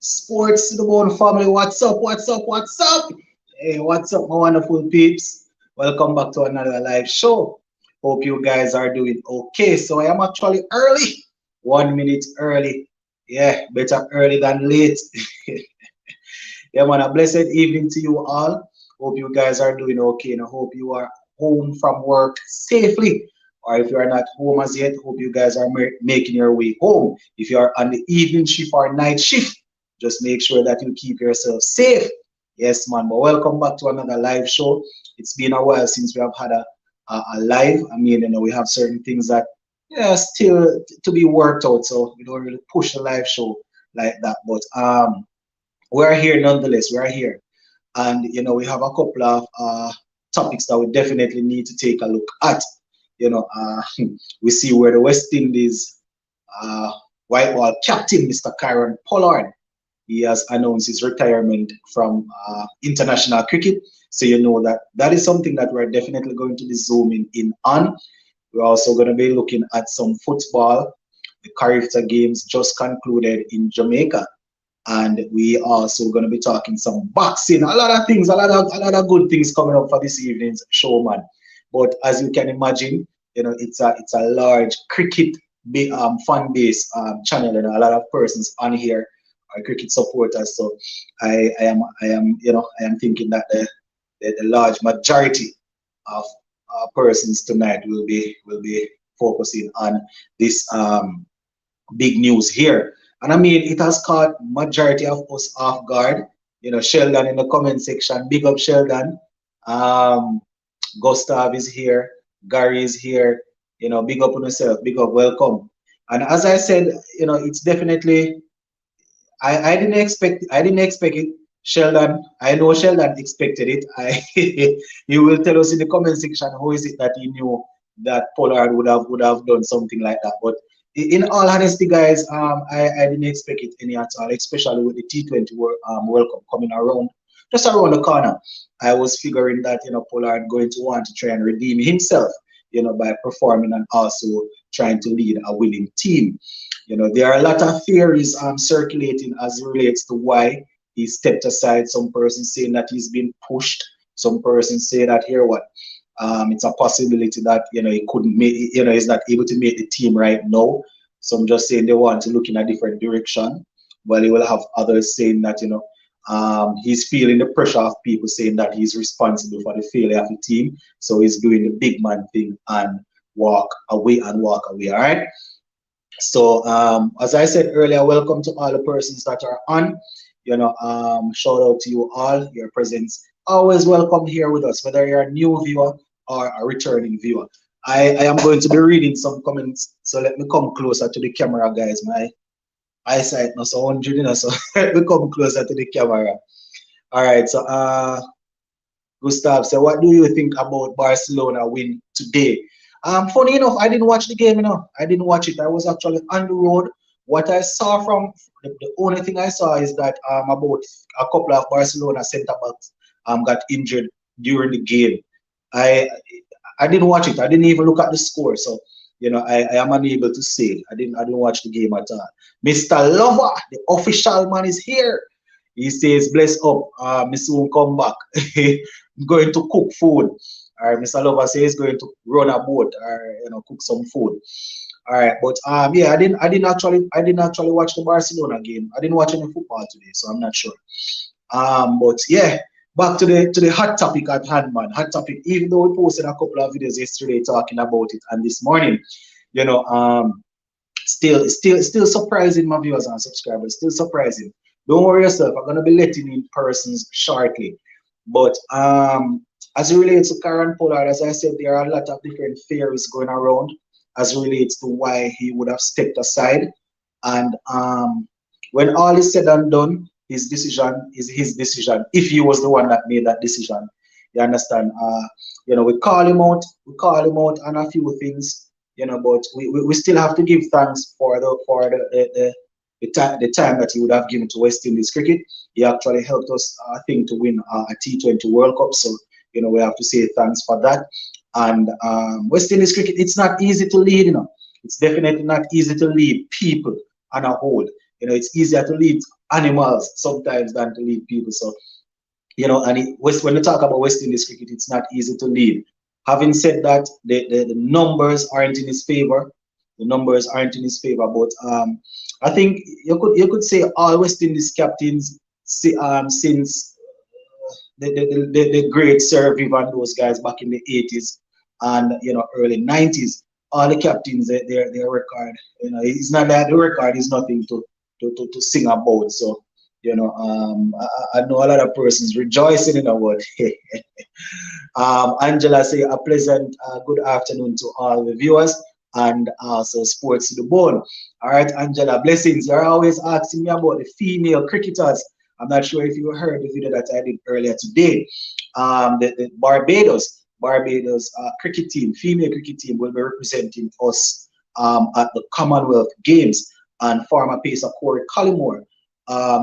Sports to the Bone family. What's up? What's up? What's up? Hey, what's up, my wonderful peeps? Welcome back to another live show. Hope you guys are doing okay. So I am actually early, 1 minute early. Yeah, better early than late. Yeah, man, a blessed evening to you all. Hope you guys are doing okay, and I hope you are home from work safely. Or if you are not home as yet, hope you guys are making your way home. If you are on the evening shift or night shift, just make sure that you keep yourself safe. Yes, man. But welcome back to another live show. It's been a while since we have had a live. I mean, we have certain things that still to be worked out, so we don't really push the live show like that. But we're here nonetheless. We're here, and we have a couple of topics that we definitely need to take a look at. We see where the West Indies Whitewall captain, Mr. Kieron Pollard, he has announced his retirement from international cricket. So you know that is something that we're definitely going to be zooming in on. We're also going to be looking at some football. The Carifta Games just concluded in Jamaica. And we also going to be talking some boxing, a lot of things, a lot of good things coming up for this evening's show, man. But as you can imagine, it's a large cricket fan base channel, and a lot of persons on here are cricket supporters. So I am thinking that the large majority of persons tonight will be focusing on this big news here. And I mean, it has caught majority of us off guard. Sheldon in the comment section, big up Sheldon. Gustav is here, Gary is here. Big up on yourself, big up, welcome. And as I said, it's definitely. I didn't expect it, Sheldon. I know Sheldon expected it. You will tell us in the comment section who is it that he knew that Pollard would have done something like that. But in all honesty, guys, I didn't expect it any at all, especially with the T20 World Cup coming around, just around the corner. I was figuring that Pollard going to want to try and redeem himself, by performing and also trying to lead a winning team. There are a lot of theories circulating as it relates to why he stepped aside. Some persons saying that he's been pushed. Some persons say that it's a possibility that he couldn't make, he's not able to make the team right now. Some just saying they want to look in a different direction. Well, you will have others saying that he's feeling the pressure of people saying that he's responsible for the failure of the team, so he's doing the big man thing and walk away. All right. So as I said earlier, welcome to all the persons that are on. Shout out to you all. Your presence always welcome here with us, whether you're a new viewer or a returning viewer. I am going to be reading some comments, so let me come closer to the camera, guys. My eyesight not so 100, so let me come closer to the camera. All right, so Gustav, so what do you think about Barcelona win today? Funny enough, I didn't watch the game, I didn't watch it. I was actually on the road. What I saw from the only thing I saw is that about a couple of Barcelona centre backs got injured during the game. I didn't watch it. I didn't even look at the score, so I am unable to say. I didn't watch the game at all. Mr. Lover, the official man, is here. He says, "Bless up, me soon come back. Going to cook food." All right, Mr. Lover says he's going to run a boat or cook some food. All right, but yeah, I didn't actually watch the Barcelona game. I didn't watch any football today, so I'm not sure. But yeah, back to the hot topic at hand, man. Hot topic. Even though we posted a couple of videos yesterday talking about it, and this morning, still surprising my viewers and subscribers. Still surprising. Don't worry yourself. I'm gonna be letting in persons shortly. But as it relates to Kieron Pollard, as I said, there are a lot of different theories going around as it relates to why he would have stepped aside. And when all is said and done, his decision is his decision. If he was the one that made that decision, you understand? We call him out on a few things, but we still have to give thanks for the time that he would have given to West Indies cricket. He actually helped us, I think, to win a T20 World Cup. So we have to say thanks for that. And West Indies cricket, it's not easy to lead. It's definitely not easy to lead people on a whole. It's easier to lead animals sometimes than to lead people. So and when we talk about West Indies cricket, it's not easy to lead. Having said that, the numbers aren't in his favor. The numbers aren't in his favor, but I think you could say all West Indies captains since the great Sir Vivian, those guys back in the 80s and early 90s, all the captains their record, it's not that the record is nothing to sing about. So I know a lot of persons rejoicing in about. Angela say a pleasant good afternoon to all the viewers and also Sports to the Bone. All right, Angela, blessings. You're always asking me about the female cricketers. I'm not sure if you heard the video that I did earlier today. The Barbados cricket team, female cricket team, will be representing us at the Commonwealth Games. And former pacer Corey Collymore,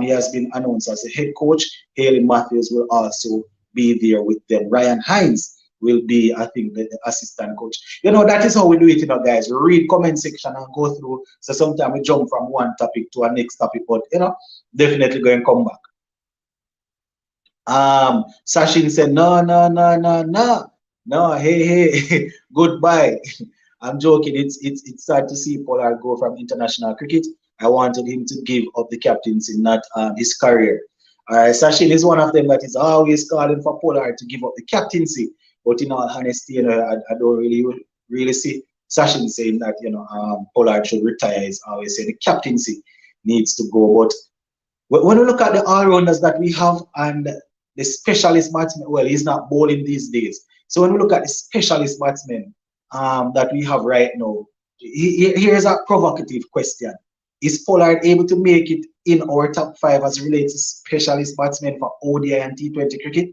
he has been announced as the head coach. Haley Matthews will also be there with them. Ryan Hines will be, I think, the assistant coach. That is how we do it, guys. We read comment section and go through. So sometimes we jump from one topic to a next topic, but definitely going to come back. Sachin said, no, no, no, no, no. No, hey, goodbye. I'm joking. It's sad to see Pollard go from international cricket. I wanted him to give up the captaincy, not his career. All right, Sachin is one of them that is always calling for Pollard to give up the captaincy. But in all honesty, I don't really see Sachin saying that Pollard should retire. He's always saying the captaincy needs to go. But when we look at the all-rounders that we have and the specialist batsman, well, he's not bowling these days. So when we look at the specialist batsmen that we have right now, here's a provocative question. Is Pollard able to make it in our top 5 as relates to specialist batsmen for ODI and T20 cricket?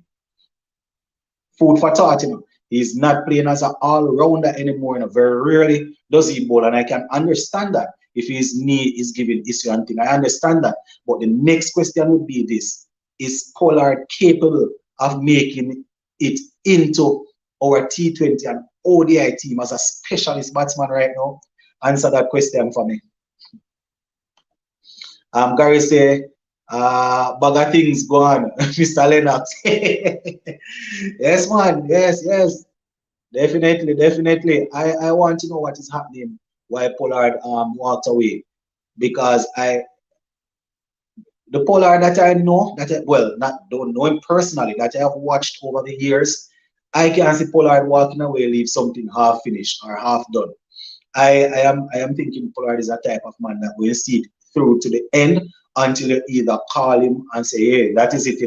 Food for thought, He's not playing as an all-rounder anymore. Very rarely does he bowl, and I can understand that. If his knee is giving issue and thing, I understand that. But the next question would be this. Is Pollard capable of making it into our T20 and ODI team as a specialist batsman right now? Answer that question for me. Gary say, bag of things go on, Mr. Lennox. Yes, man. Yes. Definitely. I want to know what is happening why Pollard walked away. Because the Pollard that I know, don't know him personally, that I have watched over the years, I can see Pollard walking away, leave something half finished or half done. I am thinking Pollard is a type of man that will see it through to the end until you either call him and say, hey, that is it,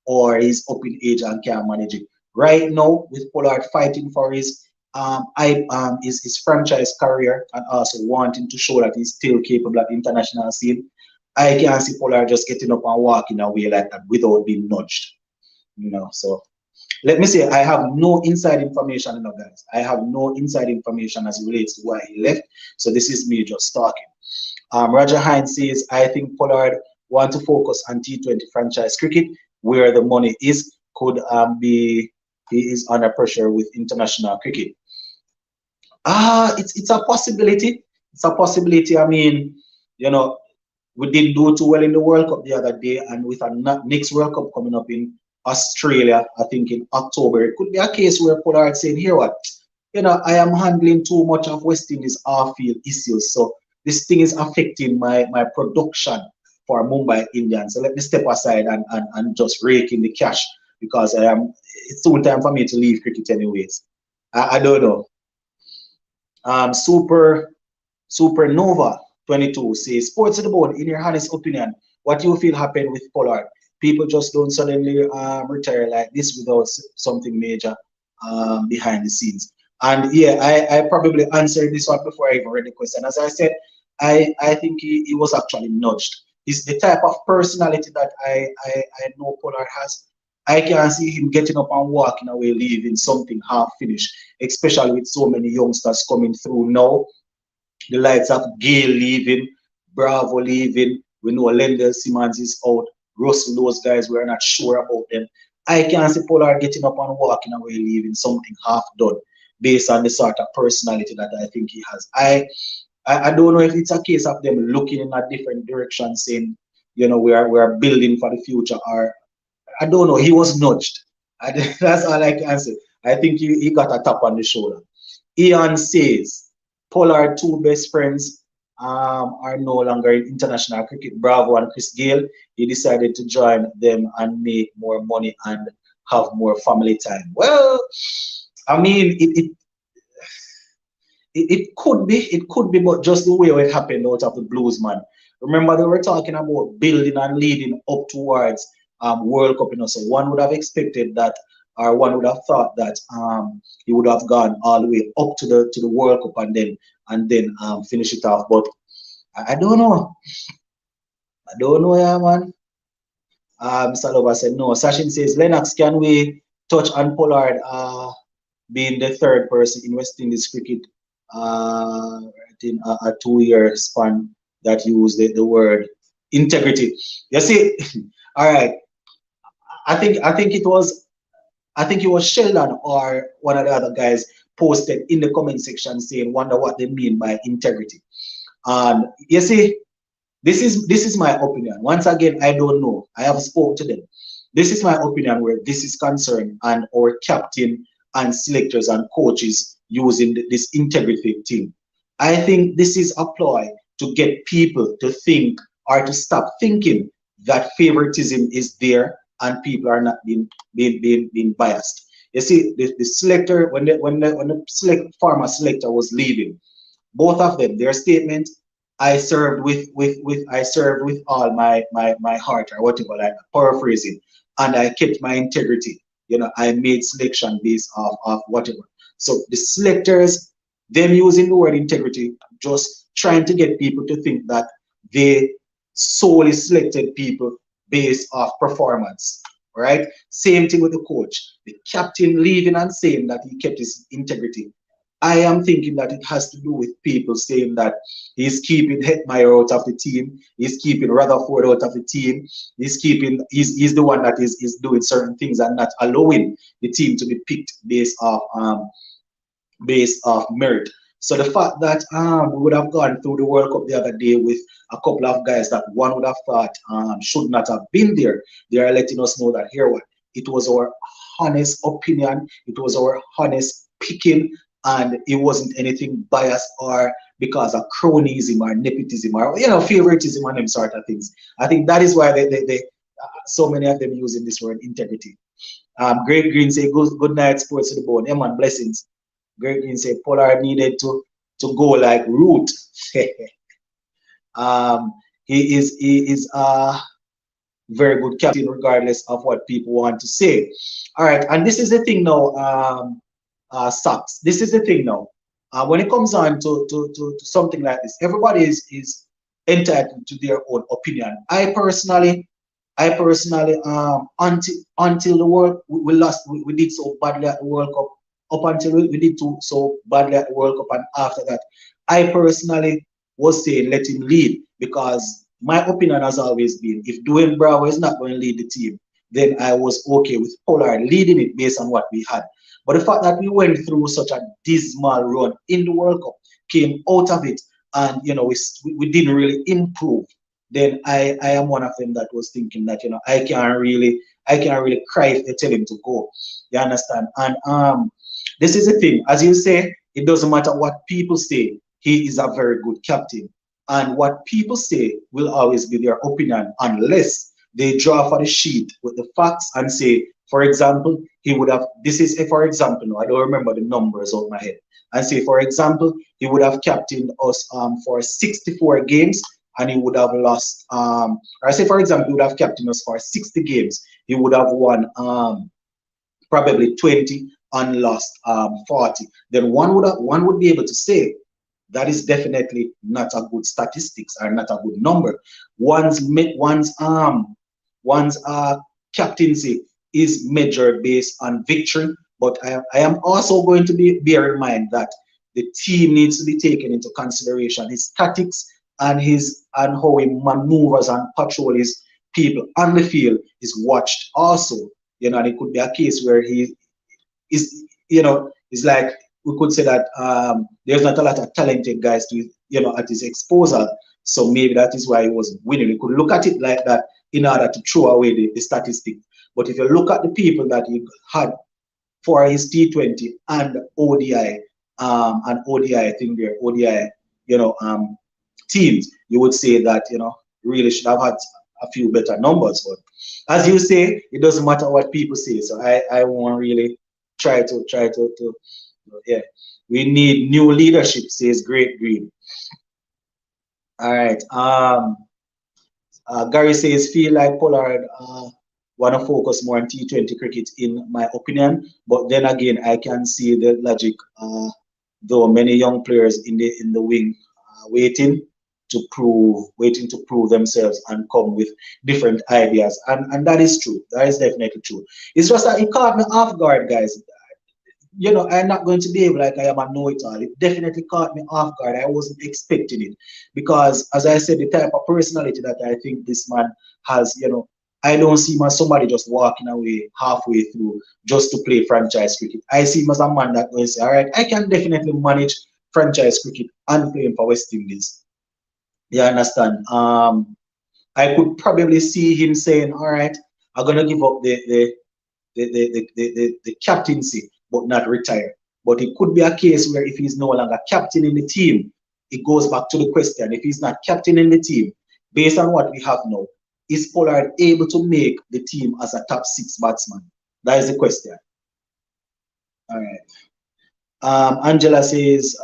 or he's up in age and can't manage it. Right now, with Pollard fighting for his franchise career and also wanting to show that he's still capable at the international scene, I can see Pollard just getting up and walking away like that without being nudged. So let me say I have no inside information, guys. I have no inside information as it relates to why he left. So this is me just talking. Roger Hines says, I think Pollard want to focus on T20 franchise cricket where the money is. Could be he is under pressure with international cricket. It's a possibility. It's a possibility. I mean, we didn't do too well in the World Cup the other day, and with a next World Cup coming up in Australia, I think in October, it could be a case where Pollard saying, here what, I am handling too much of West Indies off-field issues, so this thing is affecting my production for Mumbai Indians. So let me step aside and just rake in the cash because it's soon time for me to leave cricket anyways. I don't know. Supernova 22 says, Sports to the Bone, in your honest opinion, what do you feel happened with Pollard? People just don't suddenly retire like this without something major behind the scenes. And yeah, I probably answered this one before I even read the question. As I said, I think he was actually nudged. He's the type of personality that I know Pollard has. I can see him getting up and walking away, leaving something half finished, especially with so many youngsters coming through now. The likes of Gale leaving, Bravo leaving, we know Lendl Simmons is out, Russell, those guys, we're not sure about them. I can see Pollard getting up and walking away, leaving something half done based on the sort of personality that I think he has. I don't know if it's a case of them looking in a different direction, saying, we are building for the future, or I don't know, he was nudged. That's all I can say. I think he got a tap on the shoulder. Ian says Pollard two best friends are no longer in international cricket. Bravo and Chris Gale. He decided to join them and make more money and have more family time. Well, I mean, it could be, but just the way it happened out of the blues, man. Remember, they were talking about building and leading up towards World Cup, so one would have expected that, or one would have thought that he would have gone all the way up to the World Cup and then finish it off. But I don't know. I don't know, yeah, man. Salova said no. Sachin says, Lennox, can we touch on Pollard being the third person in West Indies cricket in a 2 year span that used the word integrity? You see, all right. I think it was Sheldon or one of the other guys posted in the comment section saying, "Wonder what they mean by integrity." And you see, this is my opinion. Once again, I don't know. I have spoken to them. This is my opinion where this is concerned, and our captain and selectors and coaches using this integrity thing. I think this is a ploy to get people to think or to stop thinking that favoritism is there and people are not being biased. You see, the selector when the former selector was leaving, both of them, their statement, I served with all my heart, or whatever, like paraphrasing, and I kept my integrity. I made selection based off whatever. So the selectors, them using the word integrity, just trying to get people to think that they solely selected people based off performance. Right? Same thing with the coach. The captain leaving and saying that he kept his integrity. I am thinking that it has to do with people saying that he's keeping Hetmeyer out of the team, he's keeping Rutherford out of the team, he's the one that is doing certain things and not allowing the team to be picked based off merit. So the fact that we would have gone through the World Cup the other day with a couple of guys that one would have thought should not have been there, they are letting us know that here what it was our honest opinion, it was our honest picking, and it wasn't anything biased or because of cronyism or nepotism or favoritism and them sort of things. I think that is why they so many of them using this word integrity. Great Green say good night, sports to the bone. Yeah, man, blessings. Great Green say Pollard needed to go like Root. um, he is a very good captain regardless of what people want to say. All right, and this is the thing now. Sucks. This is the thing now. When it comes on to something like this, everybody is entitled to their own opinion. I personally, until the World we lost, we did so badly at the World Cup. Up until we did so badly at the World Cup, and after that, I personally was saying let him lead, because my opinion has always been if Dwayne Bravo is not going to lead the team, then I was okay with Pollard leading it based on what we had. But the fact that we went through such a dismal run in the World Cup, came out of it, and we didn't really improve, then I am one of them that was thinking that I can't really cry if they tell him to go. You understand? And this is the thing, as you say, it doesn't matter what people say. He is a very good captain, and what people say will always be their opinion unless they draw for the sheet with the facts and say, for example, he would have, this is a for example, no, I don't remember the numbers out of my head, and say, for example, he would have captained us for 64 games and he would have lost, or say, for example, he would have captained us for 60 games, he would have won probably 20 and lost 40. Then one would be able to say, that is definitely not a good statistics or not a good number. One's captaincy is measured based on victory, but I am also going to bear in mind that the team needs to be taken into consideration. His tactics and how he maneuvers and patrol his people on the field is watched also. And it could be a case where he is, it's like we could say that there's not a lot of talented guys at his exposure. So maybe that is why he was winning. You could look at it like that in order to throw away the statistic. But if you look at the people that he had for his T20 and ODI thing there, ODI, teams, you would say that, really should have had a few better numbers. But as you say, it doesn't matter what people say. So I won't really try to yeah. We need new leadership, says Great Green. All right. Gary says, feel like Pollard want to focus more on T20 cricket, in my opinion. But then again, I can see the logic. Though many young players in the wing waiting to prove themselves and come with different ideas, and that is true. That is definitely true. It's just that it caught me off guard, guys. I'm not going to be able like I am a know-it-all. It definitely caught me off guard. I wasn't expecting it because, as I said, the type of personality that I think this man has, I don't see him as somebody just walking away halfway through just to play franchise cricket. I see him as a man that will say, all right, I can definitely manage franchise cricket and playing for West Indies. You understand? I could probably see him saying, all right, I'm going to give up the captaincy, but not retire. But it could be a case where if he's no longer captain in the team, it goes back to the question. If he's not captain in the team, based on what we have now, is Pollard able to make the team as a top 6 batsman? That is the question. All right. Angela says,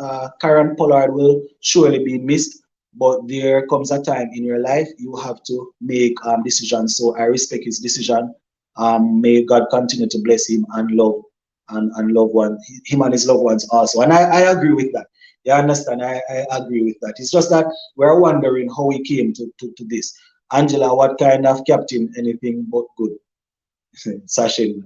Kieron Pollard will surely be missed, but there comes a time in your life you have to make decisions. So I respect his decision. May God continue to bless him and love him and his loved ones also. And I agree with that. You understand? I agree with that. It's just that we're wondering how he came to this. Angela, what kind of captain? Anything but good. Sachin,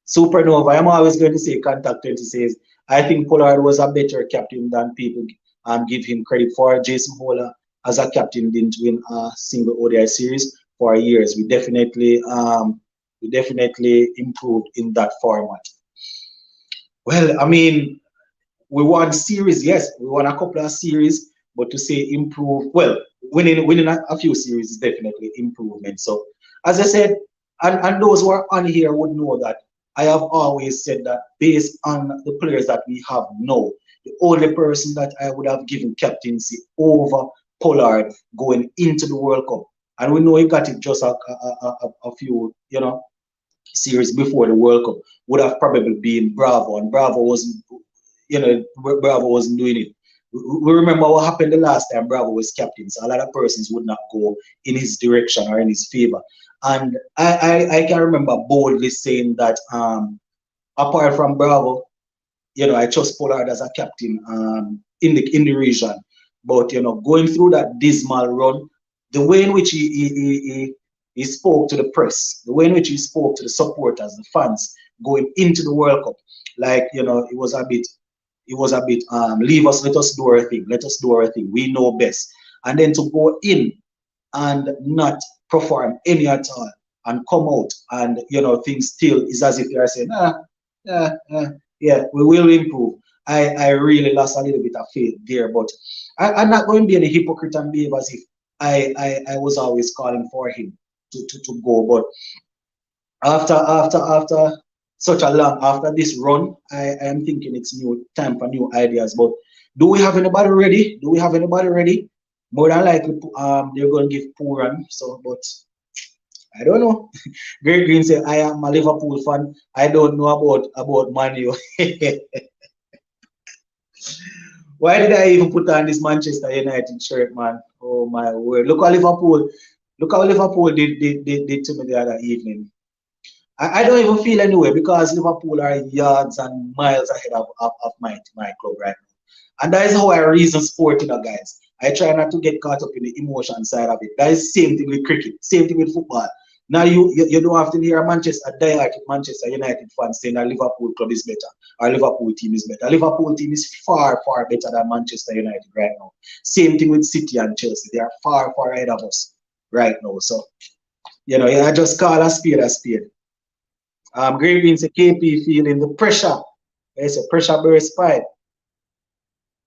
Supernova, I'm always going to say Contact 20 says, I think Pollard was a better captain than people give him credit for. Jason Holder as a captain didn't win a single ODI series for years. We definitely improved in that format. Well, I mean, we won series, yes, we won a couple of series, but to say improve, well, winning a few series is definitely improvement. So, as I said, and those who are on here would know that I have always said that based on the players that we have now, the only person that I would have given captaincy over Pollard going into the World Cup, and we know he got it just a few, series before the World Cup, would have probably been Bravo, and Bravo wasn't doing it. We remember what happened the last time Bravo was captain, so a lot of persons would not go in his direction or in his favor. And I can remember boldly saying that apart from Bravo, I trust Pollard as a captain in the region. But going through that dismal run, the way in which he spoke to the press, the way in which he spoke to the supporters, the fans, going into the World Cup, like it was a bit, let us do our thing, we know best. And then to go in and not perform any at all and come out and things still is as if they are saying, yeah, we will improve. I really lost a little bit of faith there, but I'm not going to be any hypocrite and behave as if I was always calling for him to go. But after such a long, after this run, I am thinking it's time for new ideas. But do we have anybody ready? More than likely, they're going to give Puran. So, but I don't know. Greg Green said, I am a Liverpool fan. I don't know about Man U. Why did I even put on this Manchester United shirt, man? Oh my word! Look how Liverpool did to me the other evening. I don't even feel anyway because Liverpool are yards and miles ahead of my club right now. And that is how I reason sport, guys. I try not to get caught up in the emotion side of it. That is same thing with cricket, same thing with football. Now you don't have to hear a diehard Manchester United fan saying that Liverpool club is better or Liverpool team is better. Liverpool team is far, far better than Manchester United right now. Same thing with City and Chelsea. They are far, far ahead of us right now. So, I just call a spade a spade. Great Beans, KP feeling the pressure. It's a pressure burst pipe.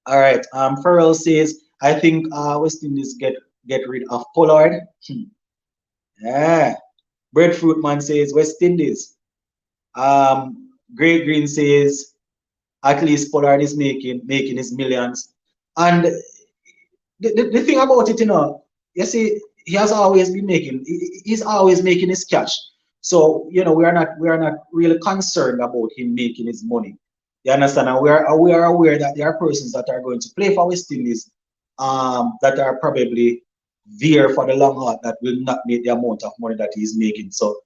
All right. Farrell says, I think West Indies get rid of Pollard. Yeah. Breadfruit Man says West Indies. Great Green says at least Pollard is making his millions. And the thing about it, you see, he has always been he's always making his cash. So, we are not really concerned about him making his money. You understand? And we are aware that there are persons that are going to play for West Indies, that are probably there for the long haul that will not make the amount of money that he's making. So,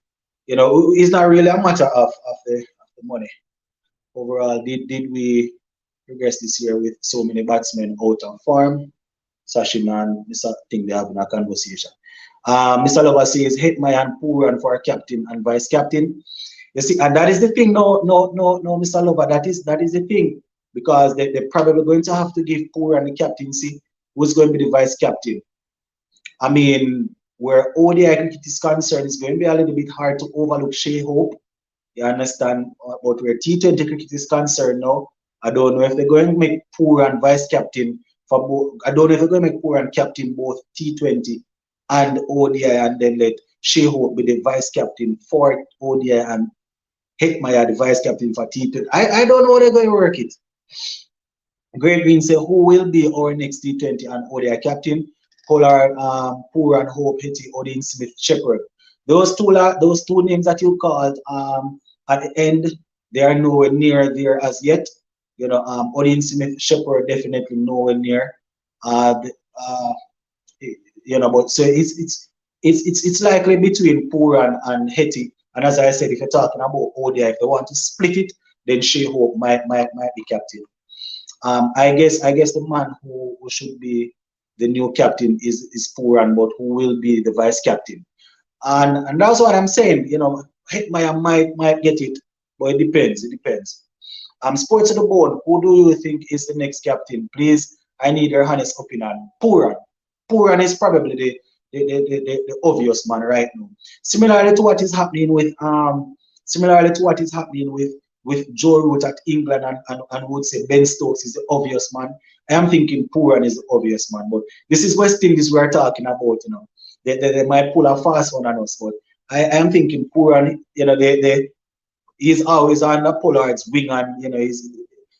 it's not really a matter of the money. Overall, did we progress this year with so many batsmen out of form? Sachin and Mr. Thing they having a conversation. Mr. Lover says, hit my and poor and for a captain and vice captain. You see, and that is the thing. No, no, no, no, Mr. Lover. That is the thing. Because they're probably going to have to give poor and the captaincy. Who's going to be the vice captain? I mean, where ODI cricket is concerned, it's going to be a little bit hard to overlook Shea Hope. You understand? But where T20 cricket is concerned now, I don't know if they're going to make poor and vice captain for both. I don't know if they're going to make poor and captain both T20 and ODI, and then let Shea Hope be the vice captain for ODI and Hetmyer the vice captain for T20. I don't know how they're going to work it. Great Green say, who will be our next T20 and ODI captain? Pollard, Poor and Hope, Hetty, Odin Smith, Shepherd. Those two names that you called, at the end, they are nowhere near there as yet. Odin Smith, Shepherd definitely nowhere near. The, but so it's likely between Poor and Hetty. And as I said, if you're talking about ODI, if they want to split it, then Shea Hope might be captain. I guess the man who should be the new captain is Puran, but who will be the vice captain? And that's what I'm saying. Hetmyer might get it, but it depends. It depends. Sports to the board. Who do you think is the next captain? Please, I need your honest opinion. Puran. Puran is probably the obvious man right now. Similarly to what is happening with Joe Root at England, and would say Ben Stokes is the obvious man. I am thinking Puran is the obvious man, but this is West Indies we are talking about. They might pull a fast one on us, but I am thinking Puran. He's always on the Pollard's wing, and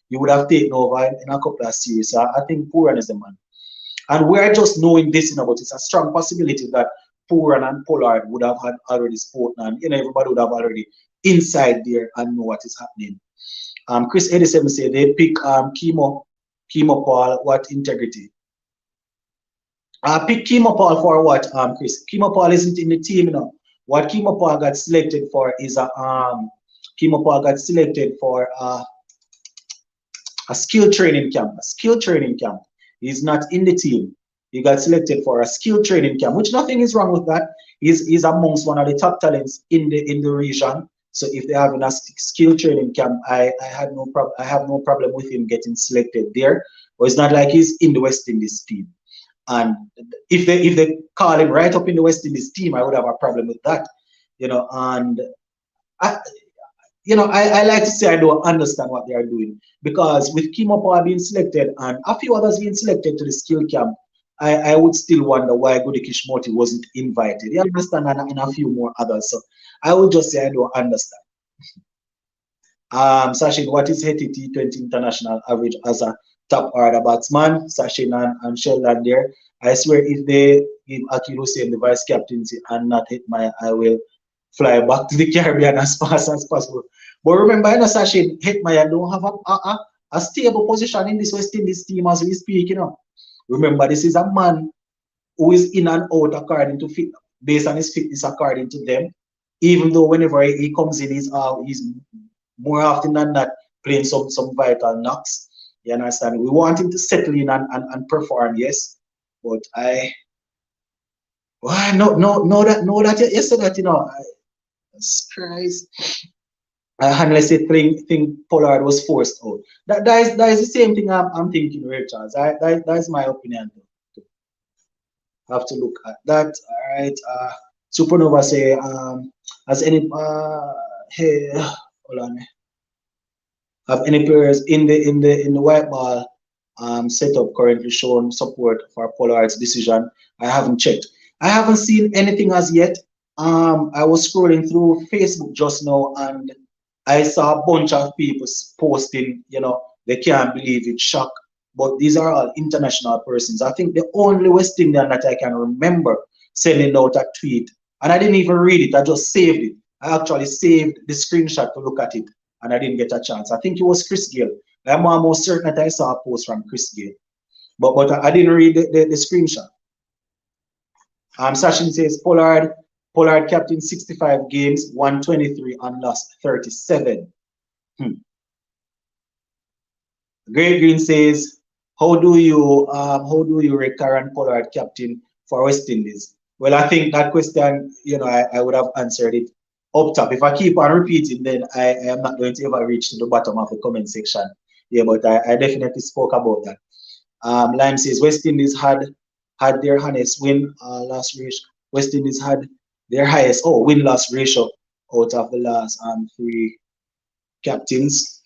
you would have taken over in a couple of series. So I think Puran is the man. And we're just knowing this, but it's a strong possibility that Puran and Pollard would have had already spoken, and everybody would have already inside there and know what is happening. Chris 87 said they pick Kieron Pollard. What integrity? Pick Kieron Pollard for what? Chris, Kieron Pollard isn't in the team, What Kieron Pollard got selected for is Kieron Pollard got selected for a skill training camp. A skill training camp. He's not in the team. He got selected for a skill training camp, which nothing is wrong with that. He's amongst one of the top talents in the region. So if they're having a skill training camp, I have no problem with him getting selected there. But it's not like he's in the West Indies team. And if they call him right up in the West Indies team, I would have a problem with that. And I like to say I don't understand what they are doing, because with Kieron Pollard being selected and a few others being selected to the skill camp, I would still wonder why Gudi Kishmoti wasn't invited. You understand? And a few more others. So I would just say I don't understand. Sachin, what is Haiti T20 international average as a top order batsman? Sachin and Sheldon there. I swear if they give Akil Hussein the vice captaincy and not Hetmyer, I will fly back to the Caribbean as fast as possible. But remember, Sachin, Hetmyer don't have a stable position in this West Indies team as we speak, Remember, this is a man who is in and out according to fit, based on his fitness according to them. Even though whenever he comes in, he's more often than not playing some vital knocks. You understand? We want him to settle in and perform, yes. But know that you said that, Christ. Unless you think Pollard was forced out. That is the same thing I'm thinking, Richard. That is my opinion. Have to look at that. All right. Supernova say, has any hey, hold on. Have any players in the white ball setup currently showing support for Pollard's decision. I haven't checked. I haven't seen anything as yet. I was scrolling through Facebook just now and I saw a bunch of people posting, they can't believe it, shock. But these are all international persons. I think the only West Indian that I can remember sending out a tweet, and I didn't even read it, I just saved it. I actually saved the screenshot to look at it, and I didn't get a chance. I think it was Chris Gale. I'm almost certain that I saw a post from Chris Gale, but I didn't read the screenshot. Sachin says Pollard captain 65 games, 123 and lost 37. Great Green says, how do you rate Kieron Pollard captain for West Indies? Well, I think that question, I would have answered it up top. If I keep on repeating, then I am not going to ever reach to the bottom of the comment section. Yeah, but I definitely spoke about that. Lime says West Indies had their highest win-loss ratio. West Indies had their highest win-loss ratio out of the last three captains.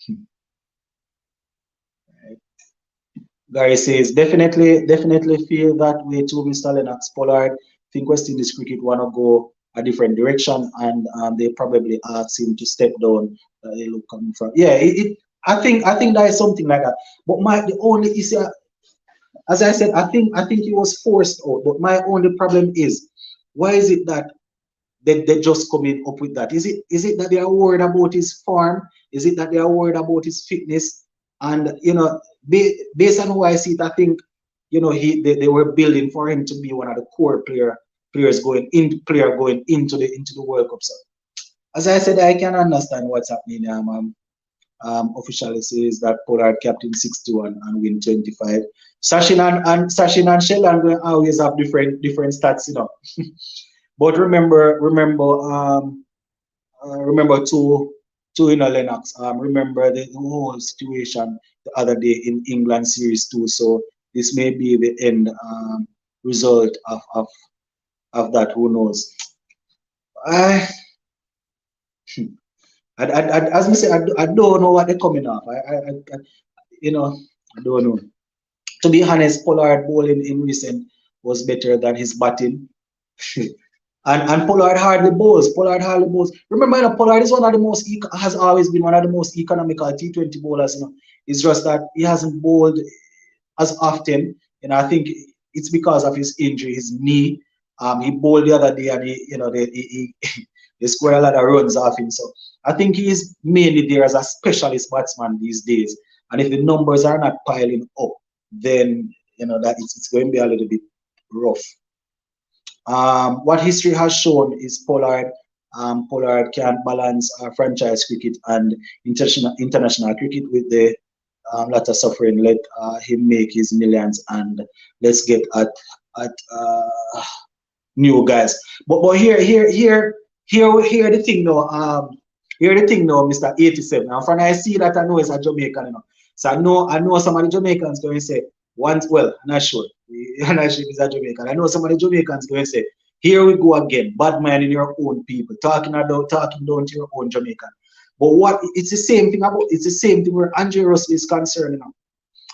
Gary says definitely feel that way too, Mr. Lennox. Pollard think West Indies cricket wanna go a different direction, and they probably ask him to step down. They look coming from I think that is something like that. But the only issue, as I said, I think he was forced out. But my only problem is, why is it that they just coming up with that? Is it that they are worried about his form? Is it that they are worried about his fitness? And based on who I see it, I think they were building for him to be one of the core players going into the World Cup. So, as I said, I can understand what's happening. Officially says that Pollard captain 61 and win 25. Sachin and Sheldon will always have different stats, But remember, Lennox. Remember the whole situation the other day in England series too. So this may be the end result of that. Who knows? As I say, I don't know what they're coming off. I don't know. To be honest, Pollard bowling in recent was better than his batting. And Pollard hardly bowls. Remember, Pollard is has always been one of the most economical T20 bowlers. It's just that he hasn't bowled as often. I think it's because of his injury, his knee. He bowled the other day, and they scored a lot of runs off him. So I think he is mainly there as a specialist batsman these days. And if the numbers are not piling up, then that it's going to be a little bit rough. What history has shown is Pollard can balance franchise cricket and international cricket with the latter suffering. Let him make his millions, and let's get at new guys. But here the thing now. Here the thing now, Mr. 87. And when I see that, I know it's a Jamaican. So I know some of the Jamaicans going to say, I'm not sure. I'm not sure if it's a Jamaican. I know some of the Jamaicans going to say, here we go again, bad man in your own people, talking down to your own Jamaican. But it's the same thing where Andre Russell is concerned.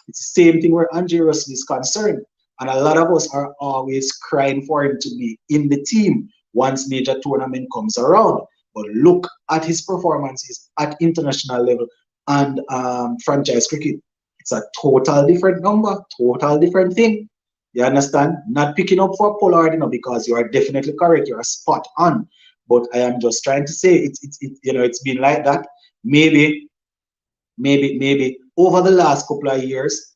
It's the same thing where Andre Russell is concerned. And a lot of us are always crying for him to be in the team once major tournament comes around. But look at his performances at international level and franchise cricket. It's a total different number, total different thing. You understand? Not picking up for Pollard, because you are definitely correct. You're spot on. But I am just trying to say it's been like that. Maybe over the last couple of years,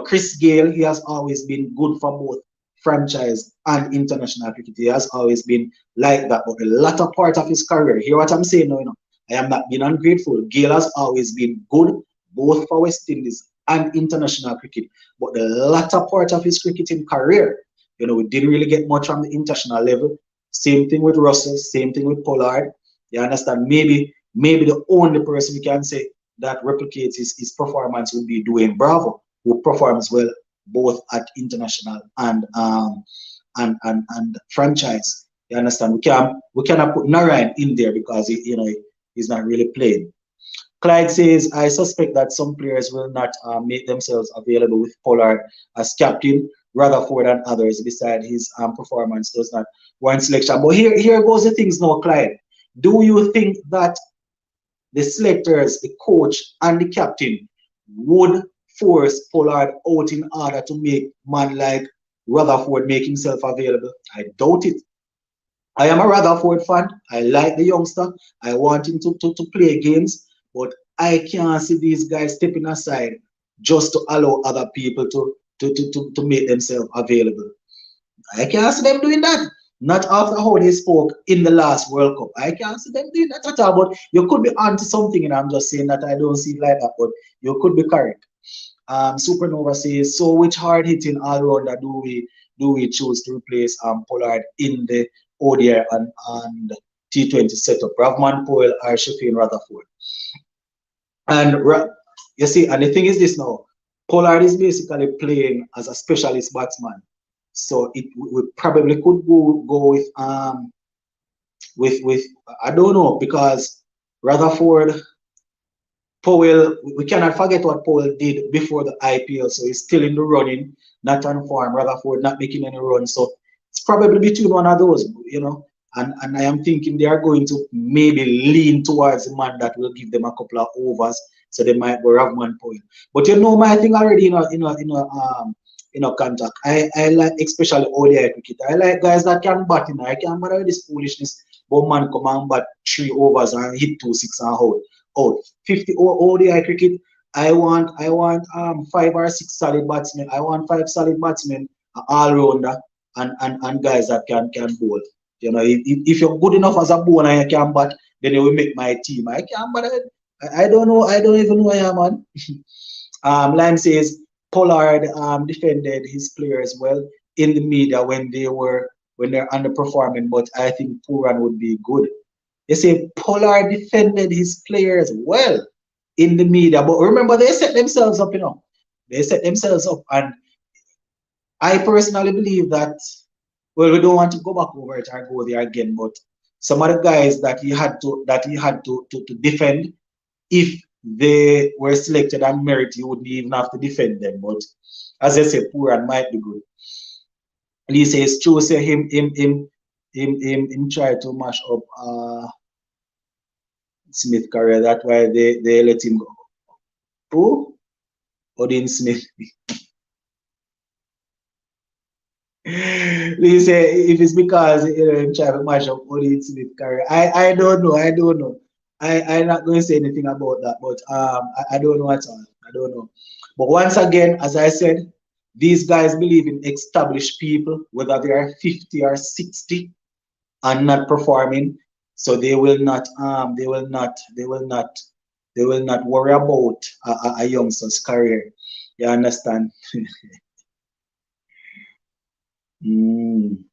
Chris Gale, he has always been good for both franchise and international cricket. He has always been like that. But the latter part of his career, hear what I'm saying now, I am not being ungrateful. Gale has always been good, both for West Indies and international cricket. But the latter part of his cricketing career, we didn't really get much on the international level. Same thing with Russell, same thing with Pollard. You understand? Maybe the only person we can say that replicates his performance would be Dwayne Bravo, who performs well both at international and franchise. You understand? We cannot put Narayan in there because he's not really playing. Clyde says, I suspect that some players will not make themselves available with Pollard as captain, Rutherford and others, beside his performance does not warrant selection. But here goes the things now, Clyde. Do you think that the selectors, the coach, and the captain would force Pollard out in order to make man like Rutherford make himself available? I doubt it. I am a Rutherford fan. I like the youngster. I want him to play games, but I can't see these guys stepping aside just to allow other people to make themselves available. I can't see them doing that. Not after how they spoke in the last World Cup. I can't see them doing that at all. But you could be onto something, and I'm just saying that I don't see it like that, but you could be correct. Supernova says, so which hard hitting all rounder do we choose to replace Pollard in the ODI and T20 setup? Ravman Poel or Shafin Rutherford? And you see, and the thing is this now, Pollard is basically playing as a specialist batsman. So we probably could go with I don't know, because Rutherford, Powell, we cannot forget what Powell did before the IPL, so he's still in the running, not on form. Rutherford not making any runs, so it's probably between one of those, you know. And I am thinking they are going to maybe lean towards the man that will give them a couple of overs, so they might go Ravman Powell. But you know my thing already, contact. I like especially ODI cricket. I like guys that can bat. I can't bother with this foolishness. But man come and bat 3 overs and hit 2 6 and out. 50 ODI cricket. I want 5 or 6 solid batsmen. I want 5 solid batsmen, all rounder, and guys that can bowl. You know, if you're good enough as a bowler and you can bat, then you will make my team. I can't bother. I don't know. I don't even know who I am, man. Lime says Pollard defended his players well in the media when they're underperforming, but I think Puran would be good. They say Pollard defended his players well in the media, but remember they set themselves up, They set themselves up, and I personally believe that. Well, we don't want to go back over it or go there again, but some of the guys that he had to defend, if they were selected and merit, you wouldn't even have to defend them. But as I said, Puran might be good. And he says, true, say him try to mash up Smith career. That's why they let him go. Who? Odin Smith. They say if it's because him try to mash up Odin Smith career. I don't know. I don't know. I'm not going to say anything about that, but I don't know at all. I don't know. But once again, as I said, these guys believe in established people, whether they are 50 or 60 and not performing. So they will not worry about a youngster's career. You understand? Mm.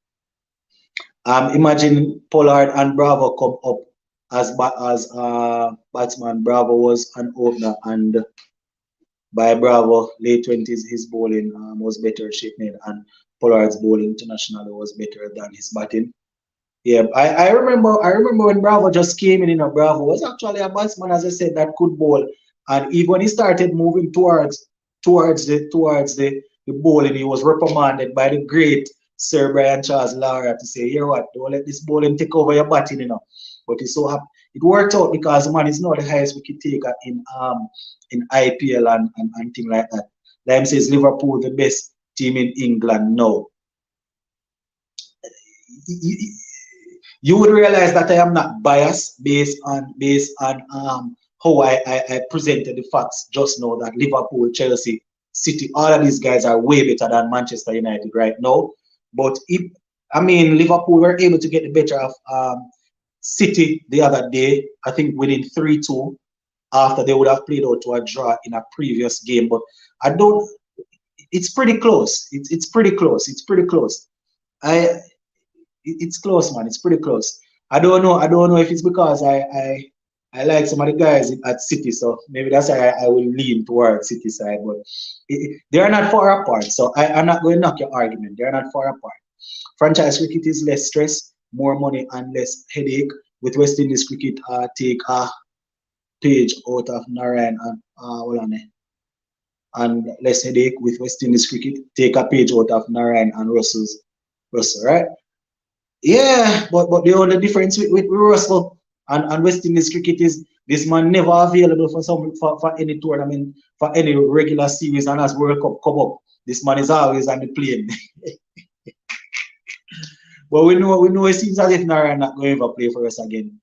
Imagine Pollard and Bravo come up as batsman. Bravo was an opener, and by Bravo late 20s, his bowling was better shaped, and Pollard's bowling internationally was better than his batting. Yeah, I remember when Bravo just came in, Bravo was actually a batsman, as I said, that could bowl. And even when he started moving towards the bowling, he was reprimanded by the great Sir Brian Charles Lara to say, here what, don't let this bowling take over your batting. But he's so happy. It worked out because the man is not the highest wicket taker in IPL and things like that. Lime says Liverpool the best team in England. No. You would realize that I am not biased based on how I presented the facts just now, that Liverpool, Chelsea, City, all of these guys are way better than Manchester United right now. But Liverpool were able to get the better of City the other day, I think winning 3-2 after they would have played out to a draw in a previous game. But I don't. It's pretty close. It's pretty close. It's pretty close. It's close, man. It's pretty close. I don't know. I don't know if it's because I like some of the guys at City, so maybe that's why I will lean towards City side. But they are not far apart, so I'm not going to knock your argument. They are not far apart. Franchise cricket is less stress, more money, and less headache. With West Indies cricket, take Page out of Narayan and hold on, and let's say they with West Indies cricket take a page out of Narayan and Russell, right? Yeah, but the only difference with Russell and West Indies cricket is this man never available for any tournament, for any regular series, and as World Cup come up, this man is always on the plane. But we know it seems as if Narayan not going to ever play for us again.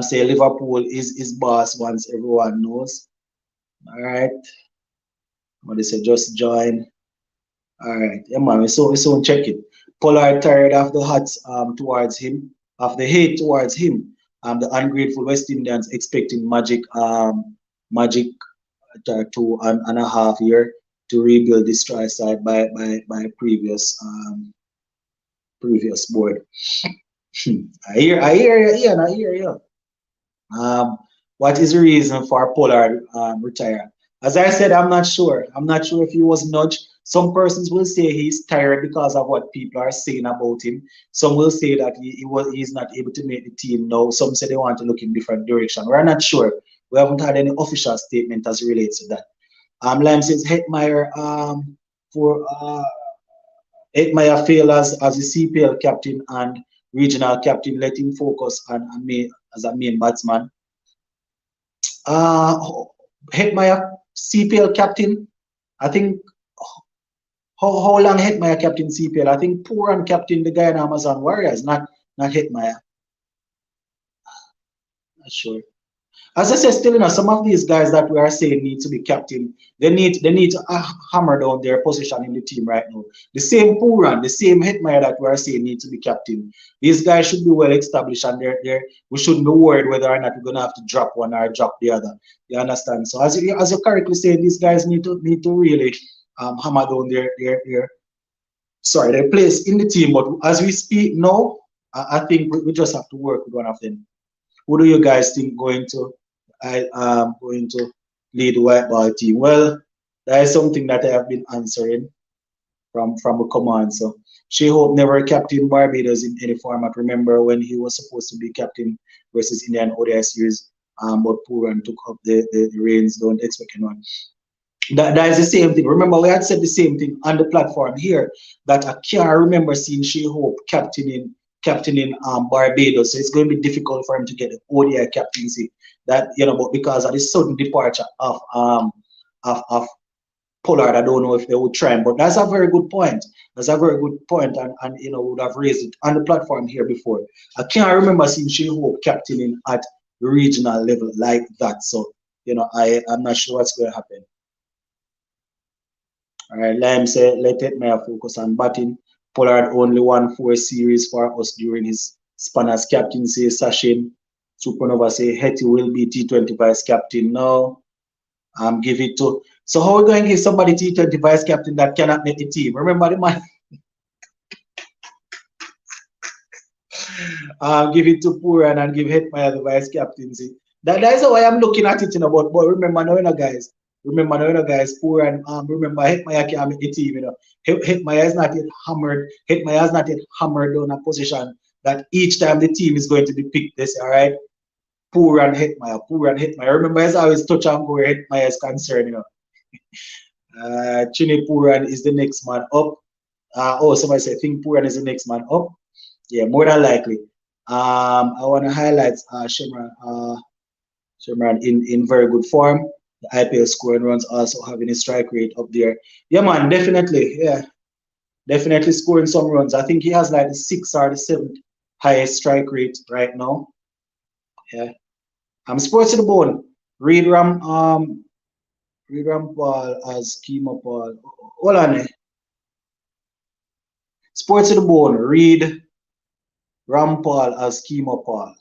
Say Liverpool is boss once everyone knows. All right. What they say, just join. All right, yeah, man. We so check it. Pollard tired of the hats towards him, of the hate towards him. The ungrateful West Indians expecting magic 2.5 year to rebuild this try side by previous board. I hear you. Um, what is the reason for Pollard retire? As I said, I'm not sure. I'm not sure if he was nudged. Some persons will say he's tired because of what people are saying about him. Some will say that he's not able to make the team now. Some say they want to look in different direction. We're not sure. We haven't had any official statement as relates to that. Lime says Hetmeyer for Hetmeyer failed as a CPL captain and regional captain. Let him focus on me as a main batsman. Uh, Hetmeyer CPL captain. I think how long Hetmeyer captain CPL? I think Puran captain the guy in Amazon Warriors, not Hetmeyer. Not sure. As I said, still, some of these guys that we are saying need to be captain. They need to hammer down their position in the team right now. The same Puran, the same Hetmeyer that we are saying need to be captain. These guys should be well established, and we shouldn't be worried whether or not we're gonna have to drop one or drop the other. You understand? So as you correctly say, these guys need to really hammer down their place in the team. But as we speak now, I think we just have to work with one of them. Who do you guys think going to lead the white ball team? Well, that is something that I have been answering from a command. So Shea-Hope never captained Barbados in any format. Remember when he was supposed to be captain versus Indian ODI series, but Puran took up the reins. Don't expect anyone. That is the same thing. Remember, we had said the same thing on the platform here that I can't remember seeing Shea-Hope captaining Barbados. So it's going to be difficult for him to get the ODI captaincy. But because of the sudden departure of Pollard, I don't know if they would try him. But that's a very good point. That's a very good point, and would have raised it on the platform here before. I can't remember seeing Shea-Hope captaining at regional level like that. So I'm not sure what's going to happen. All right, Lime said, let Hetmeyer focus on batting. Pollard only won 4 series for us during his span as captaincy. Sachin Supernova say Hetty will be T20 vice captain now. Give it to. So how are we going to give somebody T20 vice captain that cannot make the team? Remember the man. Give it to Puran and give Hetmeyer the vice captaincy. That is how I am looking at it, but remember now, guys. Remember, guys, Puran, remember, Hetmeyer can't make the team, Hetmeyer is not yet hammered. Hetmeyer has not yet hammered on a position that each time the team is going to be picked, this, all right? Puran Hetmeyer. Remember, it's always touch on where Hetmeyer is concerned, Chini Puran is the next man up. Somebody said, think Puran is the next man up. Yeah, more than likely. I want to highlight Shimran in very good form. The IPL scoring runs also having a strike rate up there. Yeah, man, definitely. Yeah, definitely scoring some runs. I think he has like the 6th or the 7th highest strike rate right now. Yeah. Sports to the bone. Reed Rampal as Kieron Pollard. Hold on. Sports to the bone. Reed Rampal as Kieron Pollard.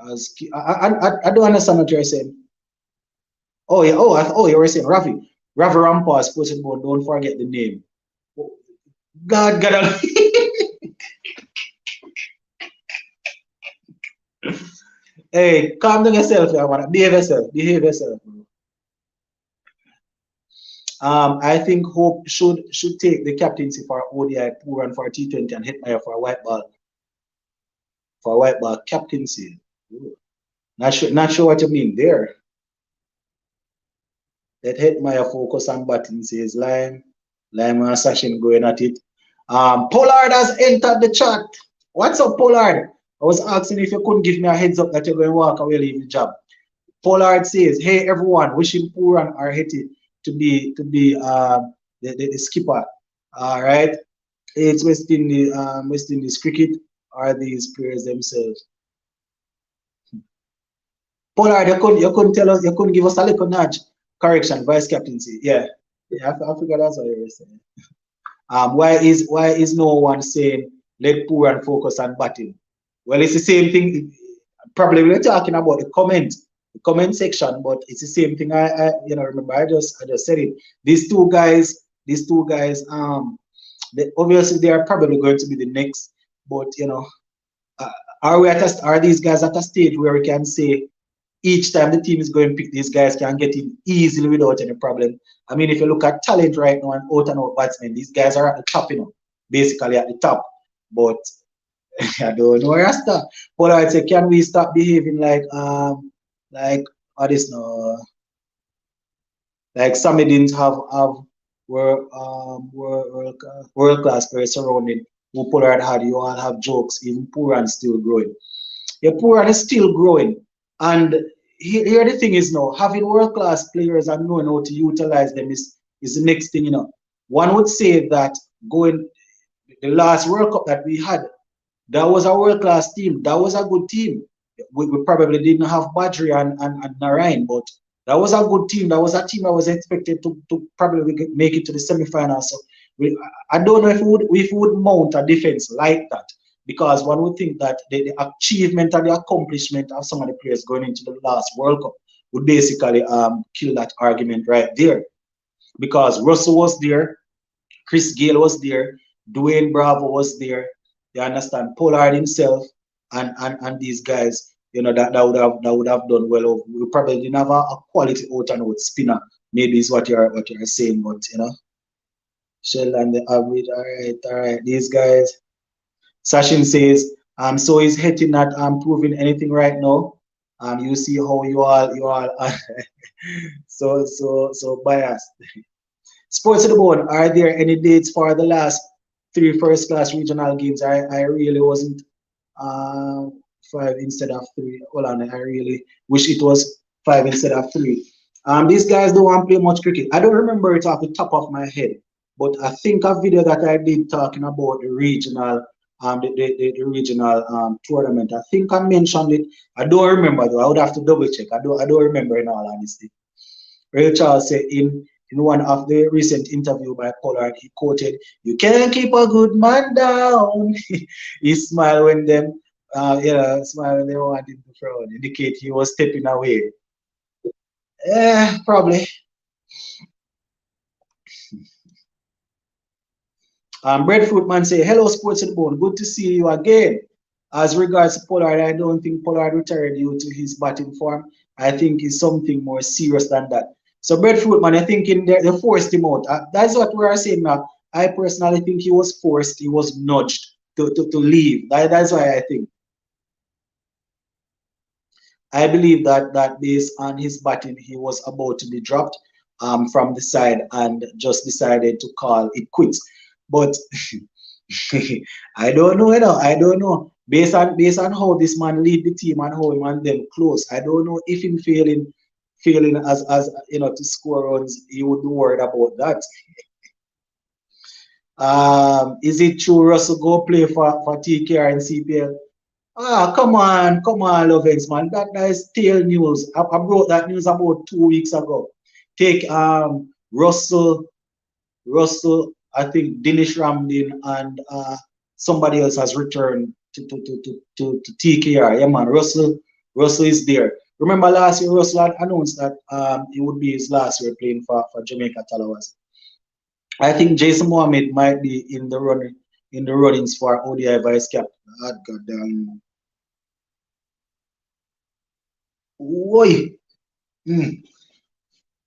I don't understand what you're saying. Oh yeah. You were saying Ravi Rampal, Sports to the bone. Don't forget the name. God. Hey, calm down yourself, man. Behave yourself. I think Hope should take the captaincy for ODI, Puran for T20, and Hetmeyer for white ball captaincy. Ooh. Not sure what you mean there. Let Hetmeyer focus on batting, says Lime. Lime and Sachin going at it. Pollard has entered the chat. What's up, Pollard? I was asking if you couldn't give me a heads up that you're going to walk away, leave the job. Pollard says, "Hey everyone, wishing Puran or Hetty to be the skipper. All right, it's West Indies cricket. Are these players themselves?" Pollard, you couldn't tell us, you couldn't give us a little nudge. Correction, vice captaincy. Yeah, yeah, I forgot that's what you were saying. Why is no one saying let Puran focus on batting? Well, it's the same thing. Probably we're talking about the comment section, but it's the same thing. Remember I just said it. These two guys, obviously they are probably going to be the next, but uh, are these guys at a stage where we can say each time the team is going to pick these guys can get in easily without any problem? I mean, if you look at talent right now and out batsmen, these guys are at the top, basically at the top. But I don't know, Rasta. But I'd say, can we stop behaving like what is no, like Sammy didn't have world class players surrounding who Pollard had. You all have jokes, even Puran still growing. Yeah, Puran is still growing. And here the thing is now, having world class players and knowing how to utilize them is the next thing. One would say that going the last World Cup that we had, that was a world class team. That was a good team. We probably didn't have Badri and Narayan, but that was a good team. That was a team that was expected to probably make it to the semifinals. So I don't know if we would mount a defense like that, because one would think that the achievement and the accomplishment of some of the players going into the last World Cup would basically kill that argument right there. Because Russell was there, Chris Gale was there, Dwayne Bravo was there. You understand? Pollard himself and these guys, that would have done well. We probably didn't have a quality out and out spinner. Maybe is what you're saying, but Shell and the average. All right. These guys. Sachin says, so is Hetty not proving anything right now? You see how you all are so biased. Sports of the Bone, are there any dates for the last three first class regional games? I really wasn't uh, five instead of three. Hold on, I really wish it was five instead of three. These guys don't want to play much cricket. I don't remember it off the top of my head, but I think a video that I did talking about the regional tournament. I think I mentioned it. I don't remember though. I would have to double check. I don't remember in all honesty. Ray Charles said in one of the recent interview by Pollard, he quoted, "You can't keep a good man down." He smiled when them, smiled when they wanted to throw, indicate he was stepping away. Probably. Breadfruit man say, "Hello, Sports and Bone. Good to see you again. As regards to Pollard, I don't think Pollard retired due to his batting form. I think it's something more serious than that." So Breadfruit man, I think they forced him out. That's what we are saying now. I personally think he was forced, he was nudged to leave. That's why I think. I believe that based on his batting, he was about to be dropped from the side and just decided to call it quits. But I don't know, I don't know. Based on how this man lead the team and how him and them close, I don't know if him failing as to score runs, he would be worried about that. Is it true Russell go play for TKR and CPL? Come on, Lovex, man. That is stale news. I brought that news about 2 weeks ago. Take Russell, I think Dinesh Ramdin and somebody else has returned to TKR. Yeah, man. Russell is there. Remember last year, Russell had announced that it would be his last year playing for Jamaica Talawas. I think Jason Mohammed might be in the runnings for ODI vice captain. God damn. Oi. Mm.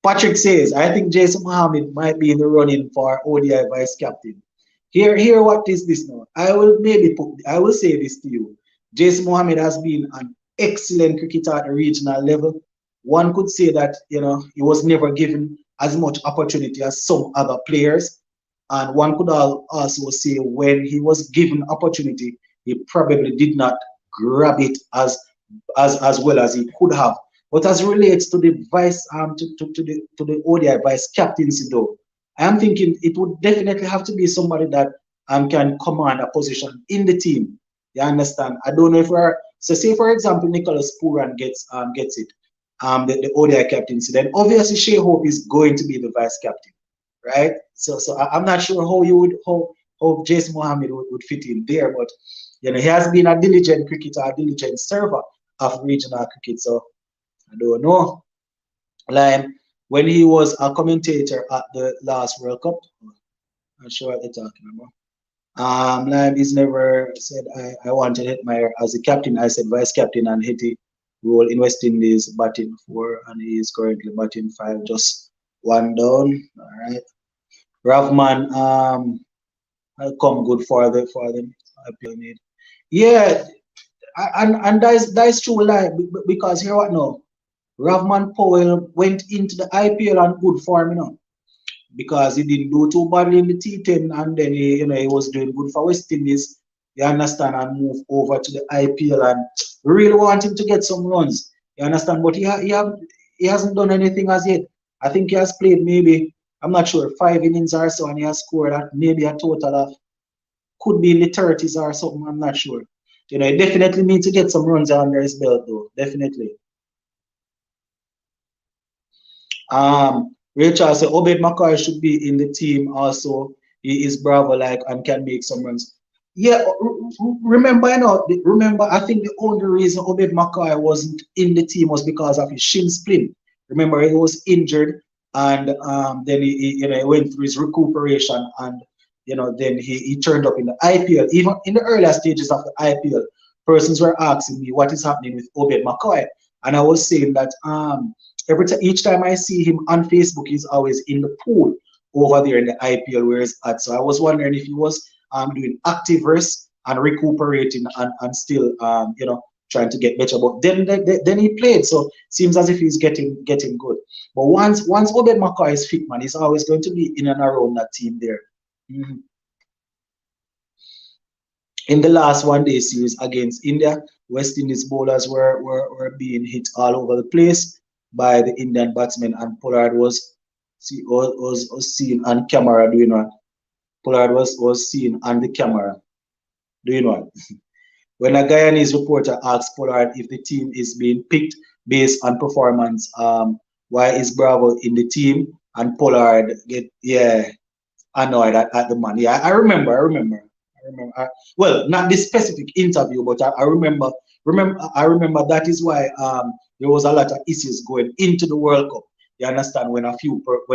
Patrick says, I think Jason Mohammed might be in the running for ODI vice captain. Here, what is this now? I will say this to you. Jason Mohammed has been an excellent cricketer at the regional level. One could say that he was never given as much opportunity as some other players, and one could also say when he was given opportunity, he probably did not grab it as well as he could have. But as relates to the vice to the ODI vice captaincy though, I am thinking it would definitely have to be somebody that can command a position in the team. You understand? I don't know if we're so say for example Nicholas Puran gets it, the ODI captaincy, then obviously Shea Hope is going to be the vice captain, right? So I'm not sure how you would how Jason Mohammed would fit in there, but he has been a diligent cricketer, a diligent server of regional cricket. So I don't know. Like when he was a commentator at the last World Cup, I'm not sure what they're talking about. Like he's never said I wanted Hetmeyer as the captain. I said vice captain and Hetty role in West Indies batting four, and he is currently batting five, just one down. All right. Ravman come good for the IPL need. Yeah, and that is true, like because here what now? Ravman Powell went into the IPL on good form, because he didn't do too badly in the T10, and then he was doing good for West Indies. You understand, and move over to the IPL, and really want him to get some runs. You understand, but he hasn't done anything as yet. I think he has played maybe, I'm not sure, 5 innings or so, and he has scored at maybe a total of, could be in the 30s or something. I'm not sure. He definitely needs to get some runs under his belt though. Definitely. Rachel said Obed McCoy should be in the team also. He is bravo like and can make some runs. Yeah, remember, remember, I think the only reason Obed McCoy wasn't in the team was because of his shin splint. Remember, he was injured, and then he went through his recuperation, and then he turned up in the IPL. Even in the earlier stages of the IPL, persons were asking me what is happening with Obed McCoy, and I was saying that each time I see him on Facebook, he's always in the pool over there in the IPL where he's at. So I was wondering if he was doing active rest and recuperating and still trying to get better. But then he played, so seems as if he's getting good. But once Obed McCoy is fit, man, he's always going to be in and around that team there. Mm-hmm. In the last one-day series against India, West Indies bowlers were being hit all over the place by the Indian batsmen, and Pollard was seen on camera doing what? Pollard was seen on the camera doing what? When a Guyanese reporter asked Pollard if the team is being picked based on performance, why is Bravo in the team? And Pollard get annoyed at the man. Yeah, I remember. Well, not this specific interview, but I remember. I remember that is why there was a lot of issues going into the World Cup. You understand, when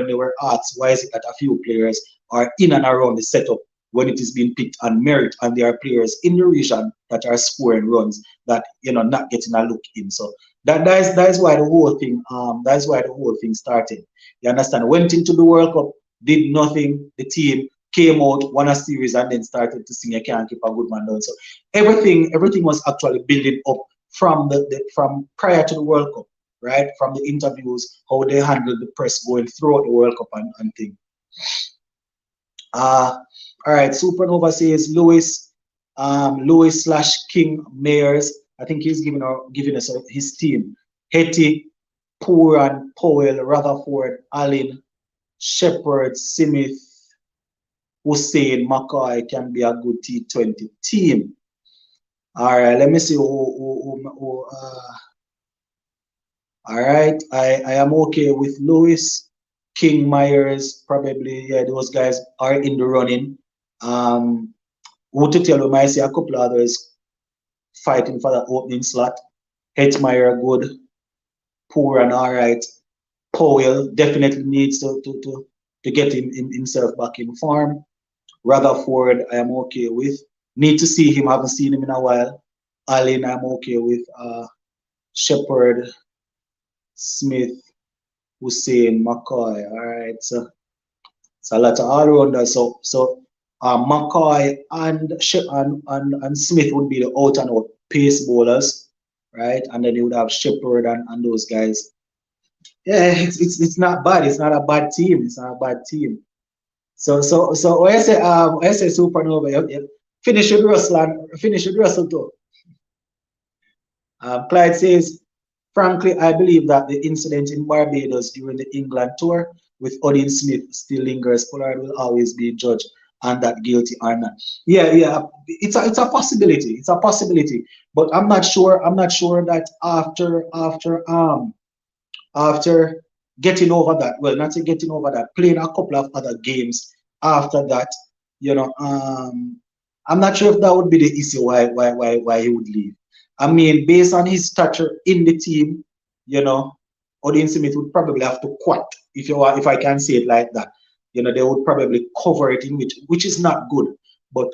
they were asked why is it that a few players are in and around the setup when it is being picked on merit, and there are players in the region that are scoring runs that not getting a look in. So that is why the whole thing started. You understand? Went into the World Cup, did nothing. The team came out, won a series, and then started to sing "I Can't Keep a Good Man Down." So everything was actually building up from prior to the World Cup, right? From the interviews, how they handled the press going throughout the World Cup and thing. All right, Supernova says Lewis / King Mayers. I think he's giving us his team. Hetty, Puran, Powell, Rutherford, Allen, Shepherd, Smith, Hussein, McCoy can be a good T20 team. All right, let me see who all right, I am okay with Lewis, King, Myers, probably, yeah, those guys are in the running. Who to tell you, might see a couple others fighting for that opening slot. Hetmeyer, good. Poor and all right. Powell definitely needs to get himself back in form. Rutherford, I am okay with. Need to see him, haven't seen him in a while. Allen, I'm okay with. Shepherd, Smith, Hussein, McCoy. All right, so it's a lot of all rounders. So McCoy and Smith would be the out and out pace bowlers. right? And then you would have Shepherd and those guys. Yeah, it's not bad. It's not a bad team. It's not a bad team. So when I say Supernova, finish with Russell and finish with Russell too. Clyde says, frankly, I believe that the incident in Barbados during the England tour with Odin Smith still lingers. Pollard will always be judged on that guilty or not. Yeah, yeah, it's a possibility. It's a possibility, but I'm not sure. I'm not sure that after getting over that, well, not say getting over that, playing a couple of other games after that, you know, I'm not sure if that would be the issue why he would leave. I mean, based on his stature in the team, you know, Odin Smith would probably have to quit if I can say it like that. You know, they would probably cover it in which is not good. But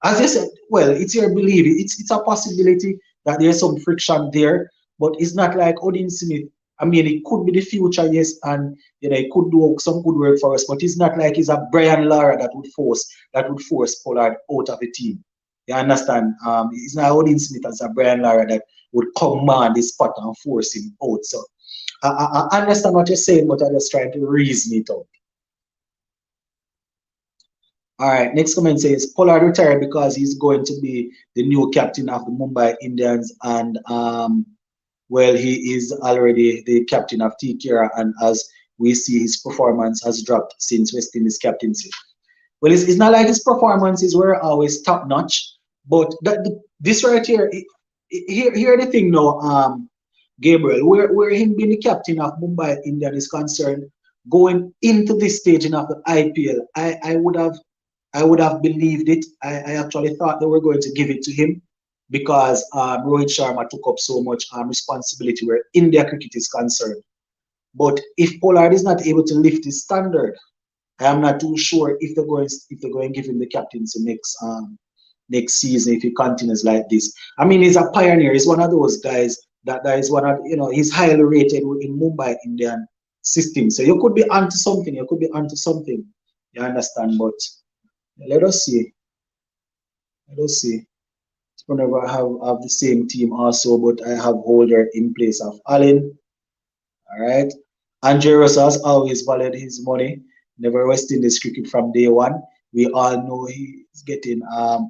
as I said, well, it's your belief. It's a possibility that there's some friction there, but it's not like Odin Smith. I mean, it could be the future, yes, and you know, it could do some good work for us, but it's not like he's a Brian Lara that would force Pollard out of the team. You understand? It's not Odin Smith as a Brian Lara that would command the spot and force him out. So I understand what you're saying, but I'm just trying to reason it out. All right, next comment says Pollard retired because he's going to be the new captain of the Mumbai Indians, and well, he is already the captain of TKR, and as we see, his performance has dropped since West Indies captaincy. Well, it's not like his performances were always top notch, but this right here, here the thing now, Gabriel, where him being the captain of Mumbai Indian is concerned, going into this stage of the IPL, I would have believed it. I actually thought they were going to give it to him because Rohit Sharma took up so much responsibility where India cricket is concerned. But if Pollard is not able to lift his standard, I am not too sure if they're going to give him the captaincy next season if he continues like this. I mean, he's a pioneer. He's one of those guys that is one of he's highly rated in Mumbai Indian system. So you could be onto something. You could be onto something. You understand? But let us see. Let us see. Whenever I have the same team also, but I have Holder in place of Allen. All right. Andre Russell has always valued his money, never West Indies cricket from day one. We all know he's getting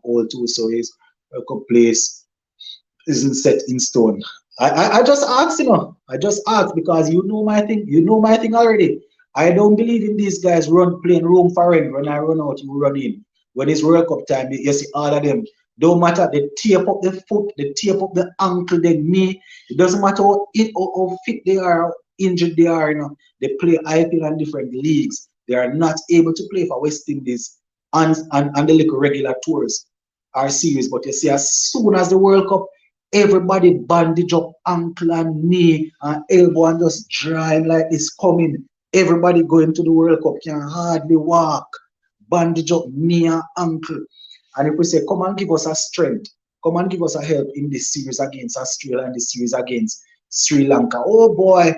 old too, so his record place isn't set in stone. I just asked, I just asked because you know my thing. You know my thing already. I don't believe in these guys playing room for rent. When I run out, you run in. When it's World Cup time, you see all of them. Don't matter. They tape up the foot, they tape up the ankle, the knee. It doesn't matter how fit they are, how injured they are. They play IPL and different leagues. They are not able to play for West Indies and the little regular tours are series. But you see, as soon as the World Cup, everybody bandage up ankle and knee and elbow and just drying like this coming. Everybody going to the World Cup can hardly walk, bandage up knee and ankle. And if we say, come and give us a strength, come and give us a help in this series against Australia and this series against Sri Lanka. Oh boy,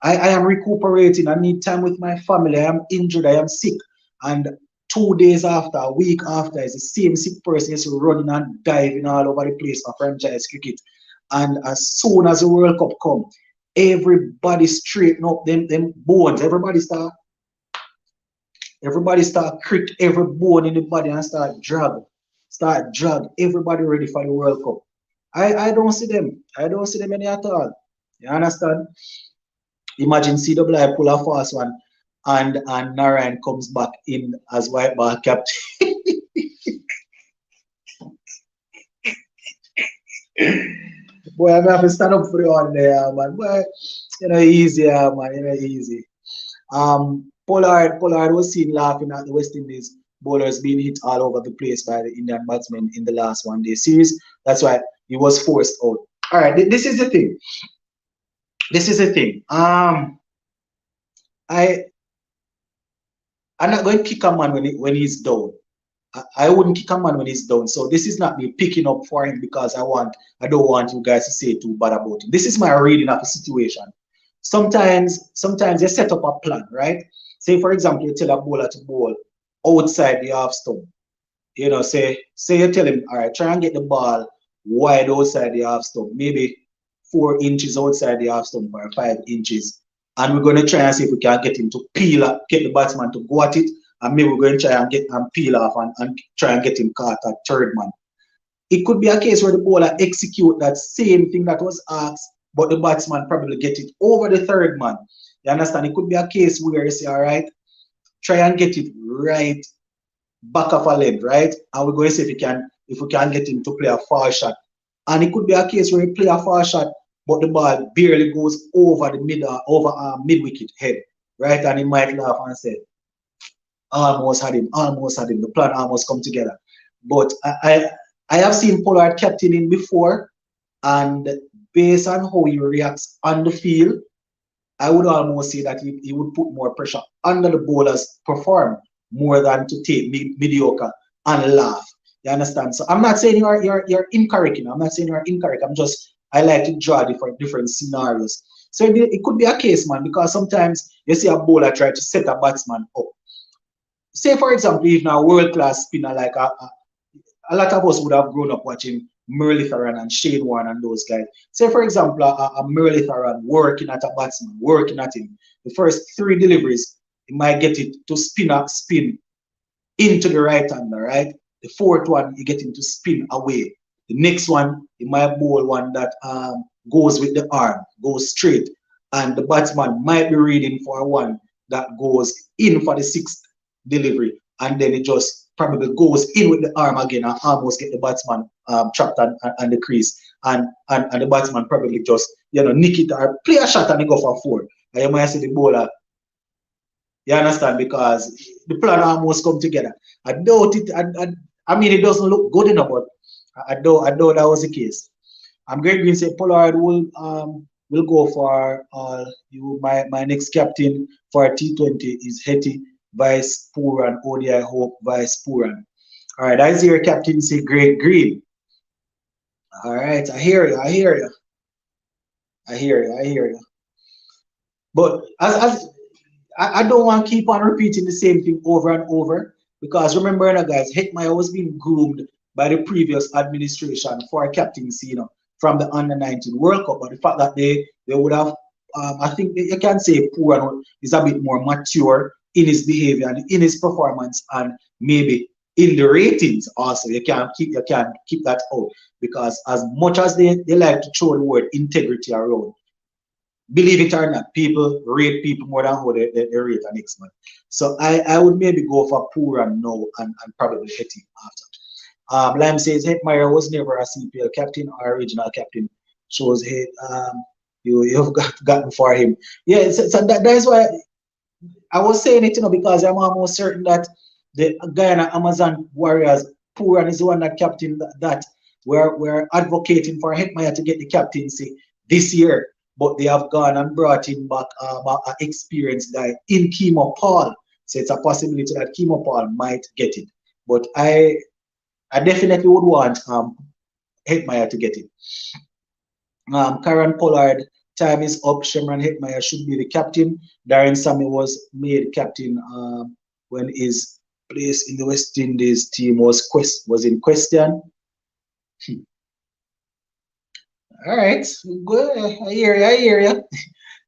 I am recuperating. I need time with my family. I am injured. I am sick. And 2 days after, a week after, it's the same sick person is running and diving all over the place for franchise cricket. And as soon as the World Cup come, everybody straighten up them bones. Everybody start crick every bone in the body and start drag. Everybody ready for the World Cup. I don't see them. I don't see them any at all. You understand? Imagine CWI pull a fast one and Narayan comes back in as white ball captain. Boy, I'm gonna have to stand up for you on there, man. Boy, easy, man, easy. Pollard was seen laughing at the West Indies bowlers being hit all over the place by the Indian batsmen in the last one-day series. That's why he was forced out. All right, this is the thing. This is the thing. I I'm not going to kick a man when he's down. I wouldn't kick a man when he's down. So this is not me picking up for him because I don't want you guys to say too bad about him. This is my reading of the situation. Sometimes you set up a plan, right? Say for example, you tell a bowler to bowl outside the half stump. Say you tell him, all right, try and get the ball wide outside the half stump. Maybe 4 inches outside the half stump or 5 inches. And we're going to try and see if we can get him to peel up, get the batsman to go at it. And maybe we're going to try and get and peel off and try and get him caught at third man. It could be a case where the bowler execute that same thing that was asked, but the batsman probably get it over the third man. You understand? It could be a case where you say, all right, try and get it right back of a leg, right? And we're going to see if we can get him to play a foul shot. And it could be a case where he play a foul shot, but the ball barely goes over the mid wicket head, right? And he might laugh and say, almost had him. The plan almost come together. But I have seen Pollard captaining before, and based on how he reacts on the field, I would almost say that he would put more pressure under the bowlers perform more than to take mediocre and laugh. You understand? So I'm not saying you're incorrect. I'm not saying you're incorrect. I like to draw different scenarios. So it could be a case, man, because sometimes you see a bowler try to set a batsman up. Say for example, if now a world-class spinner like a lot of us would have grown up watching Muralitharan and Shane Warne and those guys. Say, for example, a Muralitharan working at a batsman, working at him. The first 3 deliveries, he might get it to spin into the right-hander, right? The 4th one, you get him to spin away. The next one, he might bowl one that goes with the arm, goes straight. And the batsman might be reading for one that goes in for the 6th delivery. And then it just probably goes in with the arm again and almost get the batsman trapped on the crease. And the batsman probably just, nick it or play a shot and he go for 4. And you might see the bowler. You understand? Because the plan almost come together. I doubt it. I mean, it doesn't look good enough, but I doubt that was the case. Greg Green said Pollard will go for my next captain for T20 is Hetty, Vice Puran, ODI Hope, Vice Puran. All right, I see your captaincy, Greg Green. All right, I hear you. But as I don't want to keep on repeating the same thing over and over, because remember, guys, Hetmeyer was being groomed by the previous administration for a captaincy, from the Under-19 World Cup. But the fact that they would have, I think you can say Puran is a bit more mature in his behavior and in his performance, and maybe in the ratings also. You can't keep that out, because as much as they like to throw the word integrity around, believe it or not, people rate people more than how they rate an X-Man. So I would maybe go for Puran now and probably Hetty after. Lime says Hetmeyer was never a CPL captain or regional captain. Shows you've gotten for him. Yeah, so that is why I was saying it, because I'm almost certain that the Guyana Amazon Warriors, Puran is the one that captain that. We're advocating for Hetmeyer to get the captaincy this year, but they have gone and brought in back an experienced guy in Kieron Pollard. So it's a possibility that Kieron Pollard might get it. But I definitely would want Hetmeyer to get it. Kieron Pollard, time is up. Shemran Hetmeyer should be the captain. Darren Sammy was made captain when his place in the West Indies team was in question. All right, good. I hear you.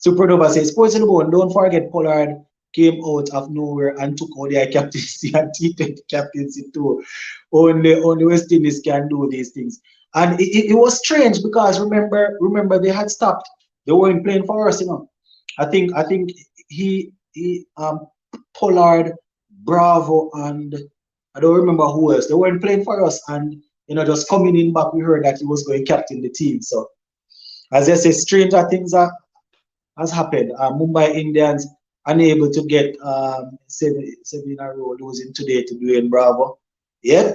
Supernova says, Sports in the Bone, don't forget Pollard came out of nowhere and took ODI captaincy and T20 captaincy too. Only West Indies can do these things. And it was strange because remember they had stopped. They weren't playing for us, I think he Pollard, Bravo, and I don't remember who else. They weren't playing for us, and just coming in back, we heard that he was going to captain the team. So, as I say, stranger things has happened. Mumbai Indians unable to get 7 in a row, losing today to Dwayne Bravo. Yeah.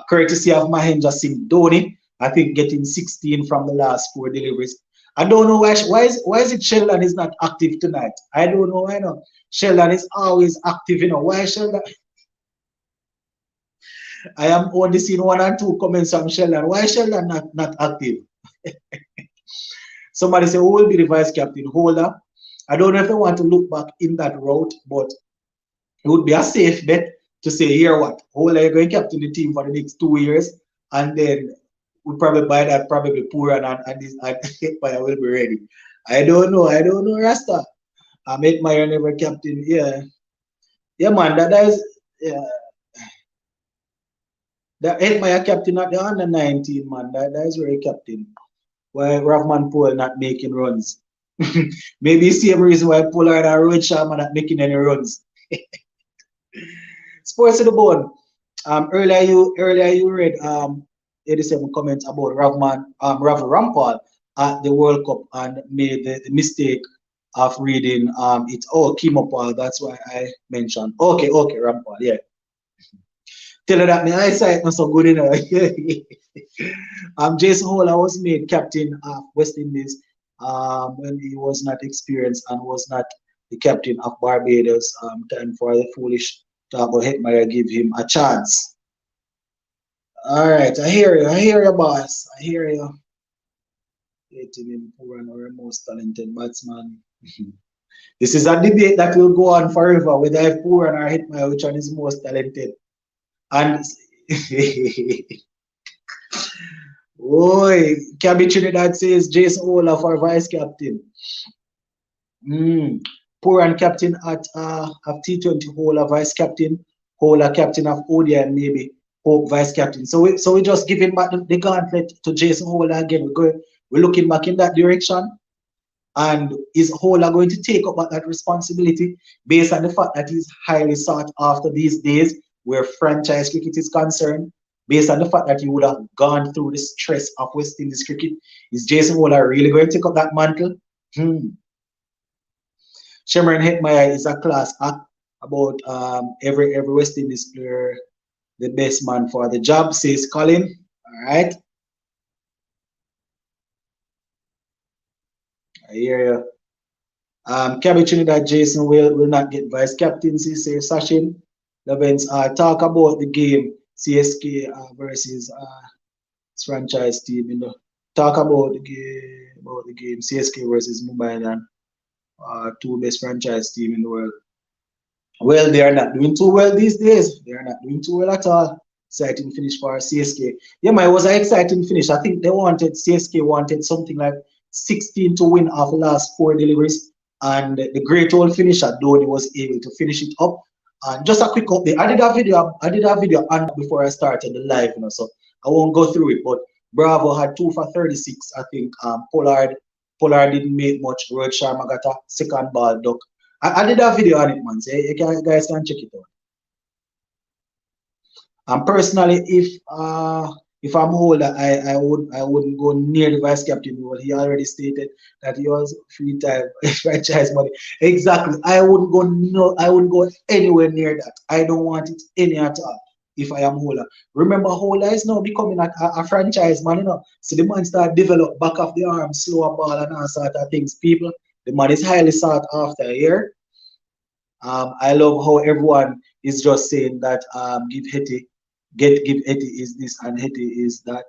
Courtesy of Mahendra Singh Dhoni, I think getting 16 from the last 4 deliveries. I don't know why is it Sheldon is not active tonight? I don't know why not. Sheldon is always active, Why Sheldon? I am only seeing 1 or 2 comments from Sheldon. Why is Sheldon not active? Somebody say, who will be the vice captain? Holder. I don't know if they want to look back in that route, but it would be a safe bet to say, here what? Holder, you're going to captain the team for the next 2 years, and then would probably buy that probably poor and this and Hitmire will be ready. I don't know. I don't know, Rasta. Hitmire never captain. Yeah. Yeah, man. That is yeah. That Hitmire captain at the under 19, man. That is where he captain. Why Rahman Paul not making runs? Maybe same reason why Pollard and Rohit Sharma not making any runs. Sports to the bone. Earlier you read 87 comments about Ravi Rampal at the World Cup and made the mistake of reading it's Kimopal. That's why I mentioned. Okay, Rampal, yeah. Tell her that my eyesight not so good, you know. Jason Holler was made captain of West Indies when he was not experienced and was not the captain of Barbados. Time for the foolish talk about Hetmeyer give him a chance. All right, I hear you. I hear you, boss. I hear you. Rating him poor and our most talented batsman. This is a debate that will go on forever whether if poor and our Hetmeyer, which one is most talented. And Oi, Cabby Trinidad says Jason Ola for vice captain. Poor and captain at of T20, Ola vice captain, Ola captain of ODI and maybe Hope vice captain. So we just giving back the gauntlet to Jason Ola again. We're looking back in that direction. And is Ola going to take up that responsibility based on the fact that he's highly sought after these days where franchise cricket is concerned? Based on the fact that he would have gone through the stress of West Indies cricket, is Jason Ola really going to take up that mantle? Sherman Hetmeyer is a class act about every West Indies player, the best man for the job, says Colin. All right. I hear you. Cabby Trinidad Jason will not get vice captaincy, says Sachin. Levens talk about the game CSK versus franchise team. You know, talk about the game CSK versus Mumbai and two best franchise team in the world. Well, they are not doing too well these days. They are not doing too well at all. Exciting finish for CSK. Yeah, man, it was an exciting finish. I think CSK wanted something like 16 to win off the last 4 deliveries. And the great old finisher, Dhoni, was able to finish it up. And just a quick update. I did a video on that before I started the live, you know, so I won't go through it. But Bravo had 2 for 36. I think Pollard didn't make much. Rohit Sharma got a second ball duck. I did a video on it, man. So you guys can check it out. And personally, if I'm older, I wouldn't go near the vice captain role. He already stated that he was free time franchise money. Exactly. I wouldn't go anywhere near that. I don't want it any at all if I am Hola. Remember, Hola is now becoming a franchise man, you know. So the man start develop back of the arm, slower ball and all sort of things. People, the man is highly sought after here. I love how everyone is just saying that give give Hetty is this and Hetty is that.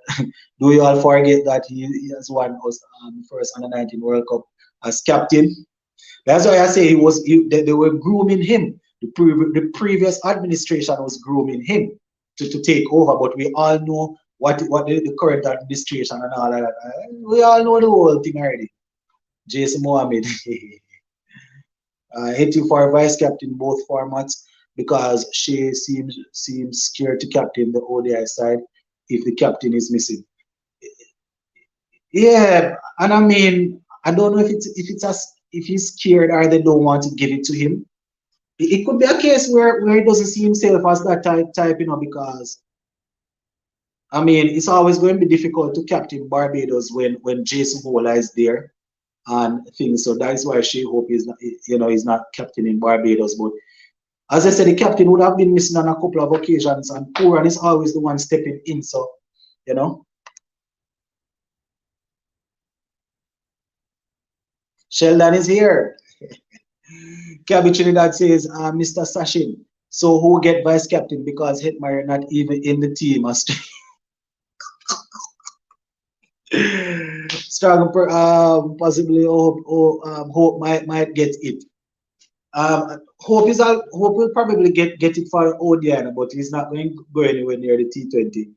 Do you all forget that he has won us first under 19 World Cup as captain? That's why I say they were grooming him. The previous administration was grooming him to take over, but we all know what the current administration and all of that. We all know the whole thing already. Jason Mohammed. Hetty for vice captain both formats because she seems scared to captain the ODI side if the captain is missing. Yeah, and I mean, I don't know if he's scared or they don't want to give it to him. It could be a case where he doesn't see himself as that type, you know, because I mean it's always going to be difficult to captain Barbados when Jason Hola is there and things. So that's why she hope he's not captaining Barbados. But as I said, the captain would have been missing on a couple of occasions, and Puran is always the one stepping in. So, you know. Sheldon is here. Cabby Trinidad says, Mr. Sachin, so who get vice captain because Hetmeyer not even in the team? Strong, possibly Hope might get it. Hope will probably get it for ODI, but he's not going to go anywhere near the T20.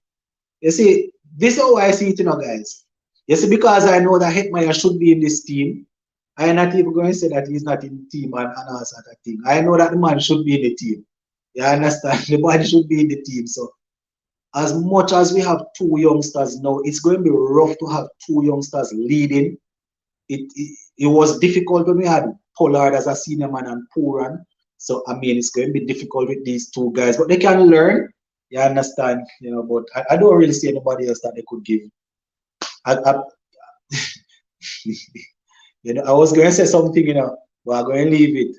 You see, This is how I see it, guys. You see, because I know that Hetmeyer should be in this team, I am not even going to say that he's not in the team and all sort of thing. I know that the man should be in the team. You understand? The man should be in the team. So as much as we have two youngsters now, it's going to be rough to have two youngsters leading. It was difficult when we had Pollard as a senior man and Puran. So I mean, it's going to be difficult with these two guys, but they can learn. You understand? But I don't really see anybody else that they could give. I I was going to say something, but I'm going to leave it.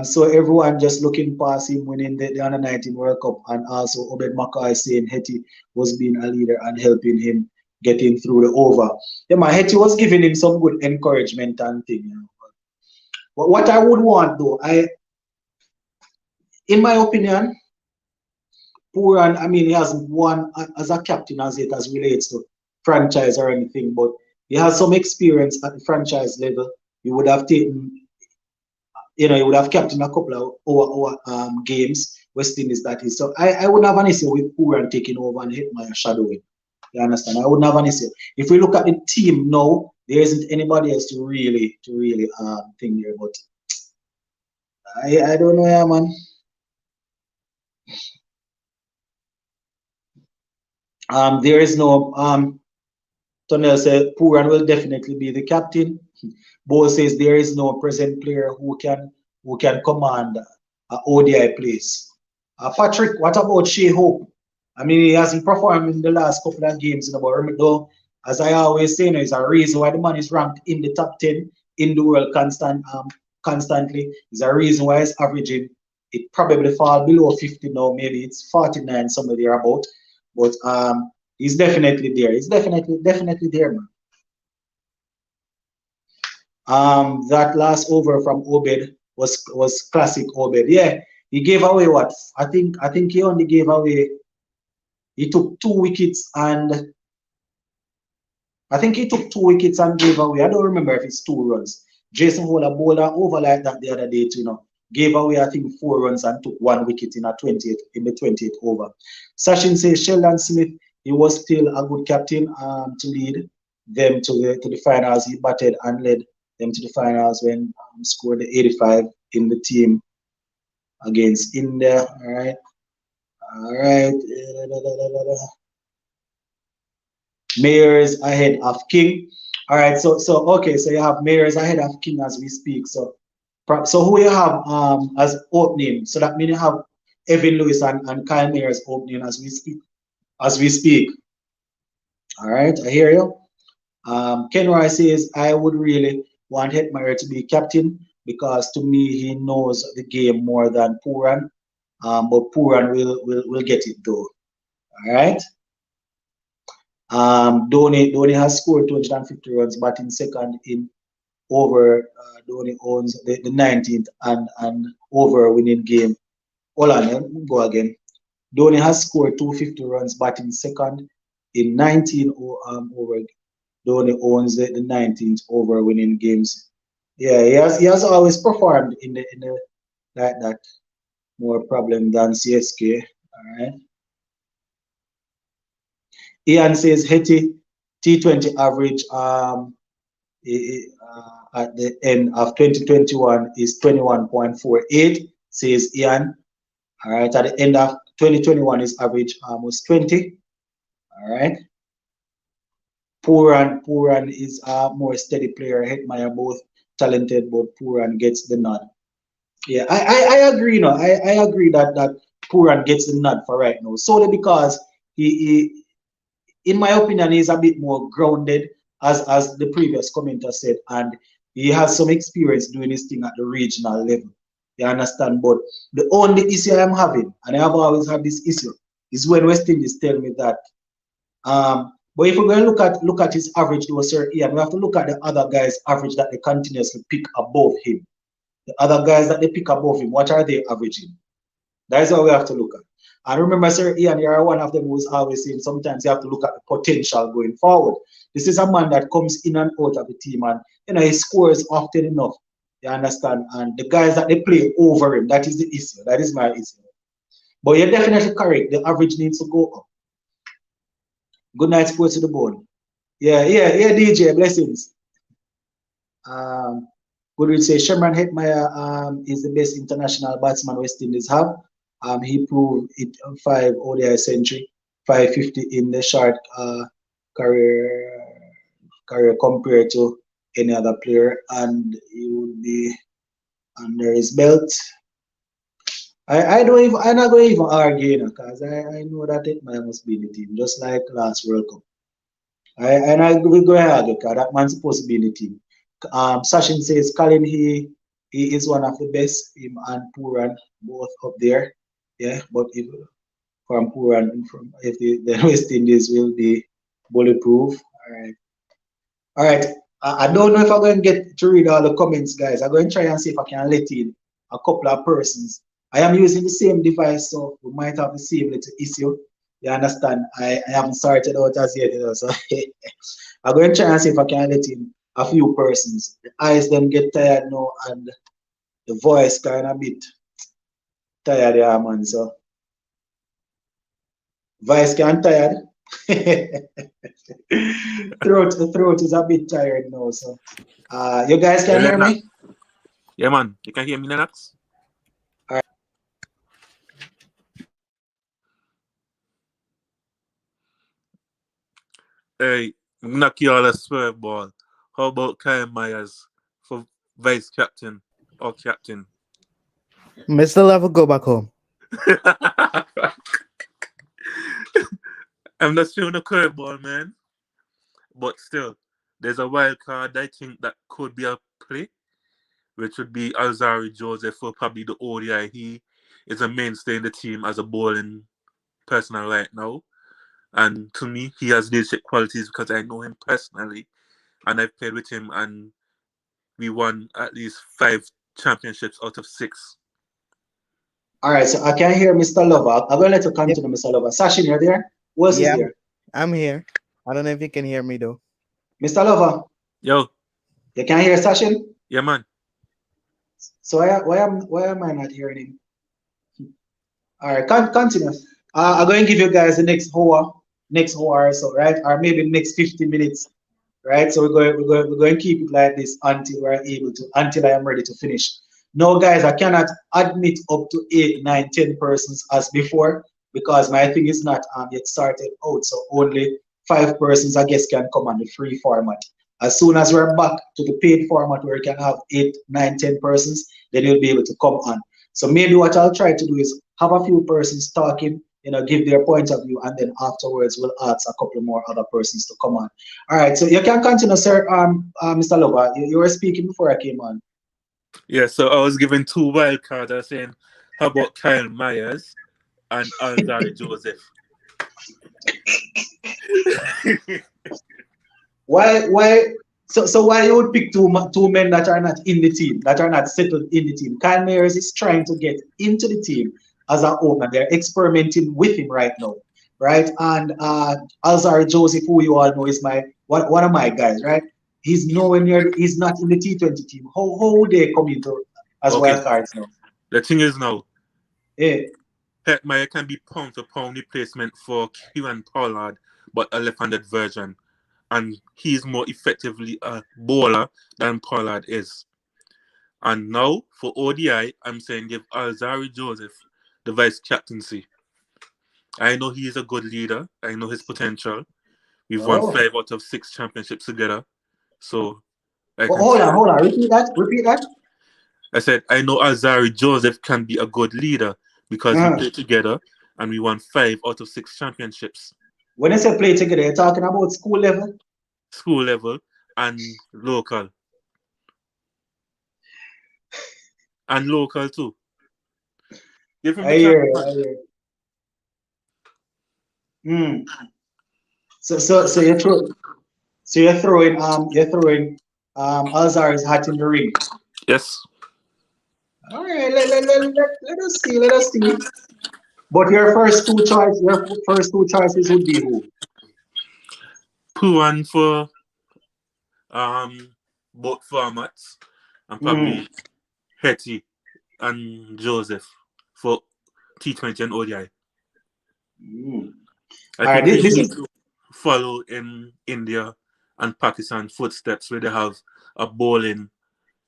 So everyone just looking past him winning the Under 19 World Cup, and also Obed Mackay saying Hetty was being a leader and helping him getting through the over. Yeah, man, Hetty was giving him some good encouragement and thing. But what I would want though, in my opinion, Puran, I mean, he hasn't won as a captain as it as relates to franchise or anything, but he has some experience at the franchise level. He would have taken, he would have captained a couple of our games, West Indies that is. So I wouldn't have an issue with Puran taking over and Hetmeyer shadowing. You understand? I wouldn't have an issue. If we look at the team now, there isn't anybody else to really think there. But I don't know, yeah, man. There is no Tunnel said Puran will definitely be the captain. Bo says there is no present player who can command a ODI place. Patrick, what about Shea Hope? I mean, he hasn't performed in the last couple of games, but though, as I always say, there's a reason why the man is ranked in the top 10 in the world constantly. There's a reason why he's averaging. It probably fall below 50 now, maybe it's 49 somewhere there about. But he's definitely there. He's definitely there, man. That last over from Obed was classic Obed. Yeah, he gave away what? I think he only gave away. He took 2 wickets and I think he took 2 wickets and gave away. I don't remember if it's 2 runs. Jason Hola bowled over like that the other day too, Gave away I think 4 runs and took 1 wicket in the 28th over. Sachin says Sheldon Smith, he was still a good captain to lead them to the finals. He batted and led them to the finals when scored the 85 in the team against India. All right. Mayors ahead of King. All right. So okay. So you have Mayors ahead of King as we speak. So who you have as opening? So that means you have Evan Lewis and Kyle Mayors opening as we speak. All right. I hear you. Ken Roy says, I would really want Hetmeyer to be captain because to me he knows the game more than Puran. But Puran will get it though. All right. Dhoni has scored 250 runs, but in second in over. Dhoni owns the 19th and over winning game. Hold on, let me go again. Dhoni has scored 250 runs, batting second in 19 over. Dhoni owns the 19th over winning games. Yeah, he has always performed in the like that. More problem than CSK. All right. Ian says Hetty T20 average at the end of 2021 is 21.48, says Ian. All right, at the end of 2021 his average was 20. All right. Puran is a more steady player. Hetmeyer both talented, but Puran gets the nod. Yeah, I agree. I agree that Puran gets the nod for right now, solely because he in my opinion, he's a bit more grounded, as the previous commenter said, and he has some experience doing this thing at the regional level. You understand? But the only issue I'm having, and I have always had this issue, is when West Indies tell me that. But if we're going to look at his average, though, Sir Ian, we have to look at the other guys' average that they continuously pick above him. The other guys that they pick above him, what are they averaging? That is what we have to look at. And remember, Sir Ian, you're one of them who's always saying sometimes you have to look at the potential going forward. This is a man that comes in and out of the team and he scores often enough. You understand? And the guys that they play over him, that is the issue. That is my issue. But you're definitely correct. The average needs to go up. Good night, sports to the bone. Yeah, DJ, blessings. Um, Good would say Sherman Hetmeyer is the best international batsman West Indies have. He proved it on 5 ODI century, 550 in the short career career compared to any other player, and he would be under his belt. I don't even I'm not going to even argue, because I know that Hetmeyer must be in the team, just like last World Cup. I will go ahead because that man's supposed to be in the team. Sachin says Colin he is one of the best. Him and Puran both up there. Yeah, but if from Puran from if the West Indies will be bulletproof. All right. I don't know if I'm going to get to read all the comments, guys. I'm going to try and see if I can let in a couple of persons. I am using the same device, so we might have the same little issue. You understand? I haven't started out as yet, so I'm going to try and see if I can let in a few persons. The eyes them get tired now, and the voice kind of bit tired, yeah, man. So voice can tired. throat is a bit tired now, so you guys can hear me? Yeah, man. You can hear me, Lennox? All right. Hey, knock you all a swerve ball. How about Kyle Myers for vice captain or captain? Mr. Level, go back home. I'm not showing a curveball, man. But still, there's a wild card I think that could be a play, which would be Alzari Joseph for probably the ODI. He is a mainstay in the team as a bowling personnel right now. And to me, he has leadership qualities because I know him personally and I've played with him and we won at least 5 championships out of 6. All right, so I can hear Mr. Lover. I'm going to let you Yep. continue, Mr. Lover. Sachin, you're there? Who else is Yeah, there? I'm here. I don't know if you can hear me though. Mr. Lover, Yo, you can hear Sachin? yeah, man. So why am I not hearing him? All right, continue. I'm going to give you guys the next hour or so, right? Or maybe next 50 minutes, right? So we're going to keep it like this until we're able to, until I am ready to finish. No, guys, I cannot admit up to 8, 9, 10 persons as before because my thing is not yet started out. So only 5 persons, I guess, can come on the free format. As soon as we're back to the paid format where you can have 8, 9, 10 persons, then you'll be able to come on. So maybe what I'll try to do is have a few persons talking, give their point of view, and then afterwards we'll ask a couple more other persons to come on. All right, so you can continue, sir. Mr. Lover, you were speaking before I came on. Yeah, so I was given 2 wild cards. I was saying, how about Kyle Myers and Alzari Joseph? Why? So why you would pick two men that are not in the team, that are not settled in the team? Kyle Mayers is trying to get into the team as a owner. They're experimenting with him right now, right? And Alzari Joseph, who you all know is one of my guys, right? He's nowhere near. He's not in the T20 team. How would they come into as Okay, wild cards now? the thing is now, Yeah. Hetmeyer can be pound-to-pound replacement for Kieron Pollard, but a left-handed version. And he's more effectively a bowler than Pollard is. And now, for ODI, I'm saying give Alzari Joseph the vice captaincy. I know he is a good leader. I know his potential. We've won Oh. 5 out of 6 championships together. So, I can Hold say, on. Repeat that. Repeat that. I said, I know Alzari Joseph can be a good leader because we played together and we won 5 out of 6 championships. When I say play together, you're talking about school level? School level and local. And local too. Give him I the chance, hear you. man. I hear you. So you're throwing Alzar's hat in the ring. Yes. All right, let us see. But your first two choices would be who? Puan for both formats and Mm. probably Hetty and Joseph for T20 and ODI. Mm. I All right, think he this should is follow in India and Pakistan footsteps where they have a bowling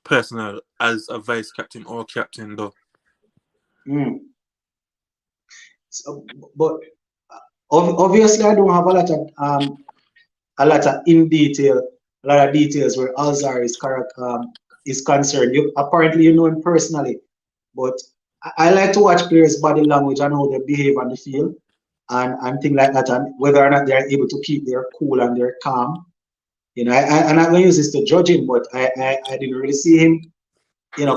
personnel as a vice captain or captain though. mm. So, but obviously I don't have a lot of in detail, a lot of details where Alzar is concerned. You apparently you know him personally, but I like to watch players' body language and how they behave on the field and things like that, and whether or not they are able to keep their cool and their calm. You know, I'm not going to use this to judge him, but I didn't really see him,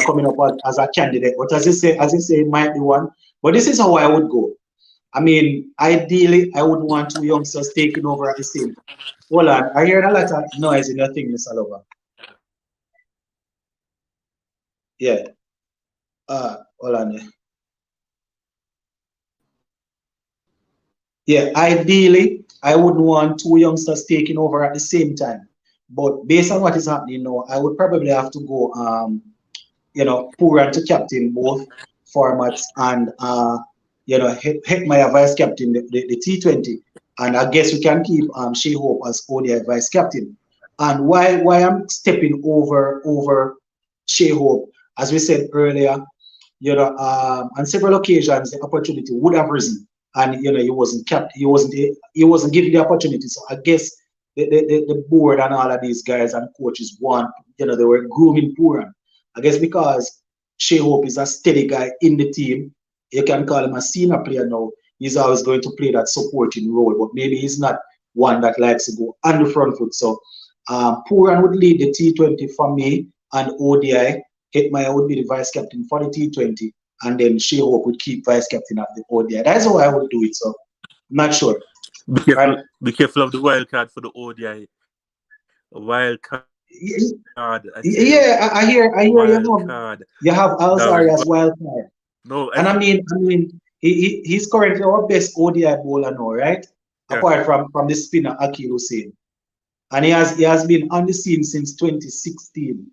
coming up as a candidate. But as you say, it might be one. But this is how I would go. I mean, ideally, I wouldn't want two youngsters taking over at the same. Hold on, I hear a lot of noise in your thing, Mr. Lover. Yeah. Hold on. Yeah, ideally, I wouldn't want two youngsters taking over at the same time. But based on what is happening now, I would probably have to go, Puran to captain both formats and, Hetmyer vice captain the T20. And I guess we can keep Shea Hope as ODI vice captain. And why I'm stepping over Shea Hope, as we said earlier, on several occasions the opportunity would have risen, and he wasn't kept, he wasn't given the opportunity. So I guess the board and all of these guys and coaches want, they were grooming Puran. I guess because Shea Hope is a steady guy in the team, you can call him a senior player now. He's always going to play that supporting role, but maybe he's not one that likes to go on the front foot. So Puran would lead the T20 for me, and ODI. Hetmyer would be the vice captain for the T20, and then Shea Hope would keep vice captain of the ODI. That's how I would do it. So I'm not sure. Right? Be careful of the wild card for the ODI. Wild card, I tell you. Yeah, I hear Wild you have card. you have Alzari Darren as wild card. No, I And I think mean, he's currently our best ODI bowler now, right? yeah. Apart from the spinner Akil Hussain. And he has been on the scene since 2016.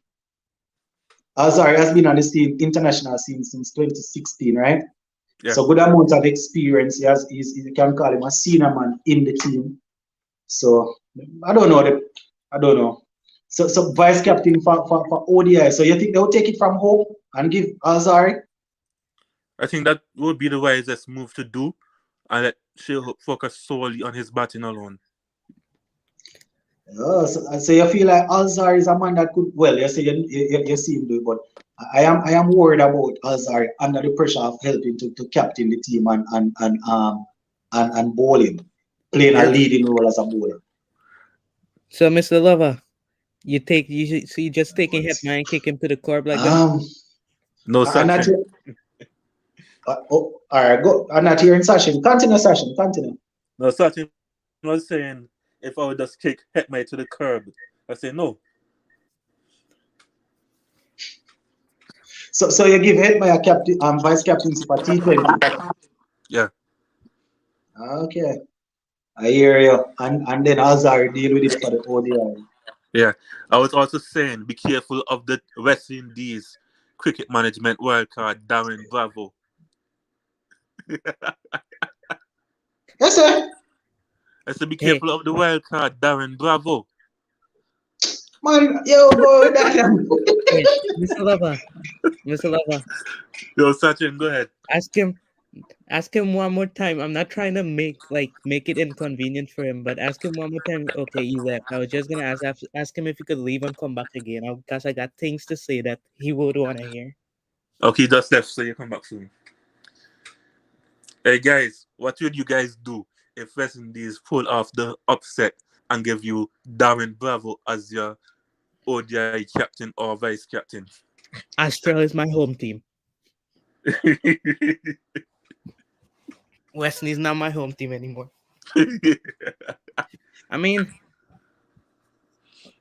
Sorry, has been on the scene, international scene since 2016, right? Yeah. So good amount of experience. You can call him a senior man in the team. So I don't know. I don't know. So vice captain for ODI. So you think they'll take it from Hope and give Alzari? I think that would be the wisest move to do, and let Shea focus solely on his batting alone. Oh, so you feel like Alzar is a man that could, well, you say you see him do it, but I am worried about Alzar under the pressure of helping to captain the team and bowling, playing a Yes. leading role as a bowler. So, Mr. Lover, you just taking Hetmyer and kick him to the curb like that? Um, No, I'm not Sachin. here. All right, go. I'm not hearing session. Continue session. Continue. No, Sachin was saying if I would just kick Hetmyer to the curb. I say no. So you give Hetmyer captain vice captaincy for T20. Yeah. Okay, I hear you. And then Alzar deal with it for the ODI. Yeah. I was also saying be careful of the West Indies cricket management wildcard Darren Bravo. Yes, sir. I said be Hey, careful of the wildcard Darren Bravo. Man, yo, go with that. wait, Mr. Lover, Mr. Lover, Yo, Sachin, go ahead. ask him, ask him one more time. I'm not trying to make it inconvenient for him, but ask him one more time. Okay, he left. I was just gonna ask him if he could leave and come back again, because I got things to say that he would want to hear. Okay, just left, so you come back soon. Hey guys, what would you guys do if West Indies pull off the upset and give you Darren Bravo as your ODI captain or vice captain? Australia is my home team. Western is not my home team anymore. I mean,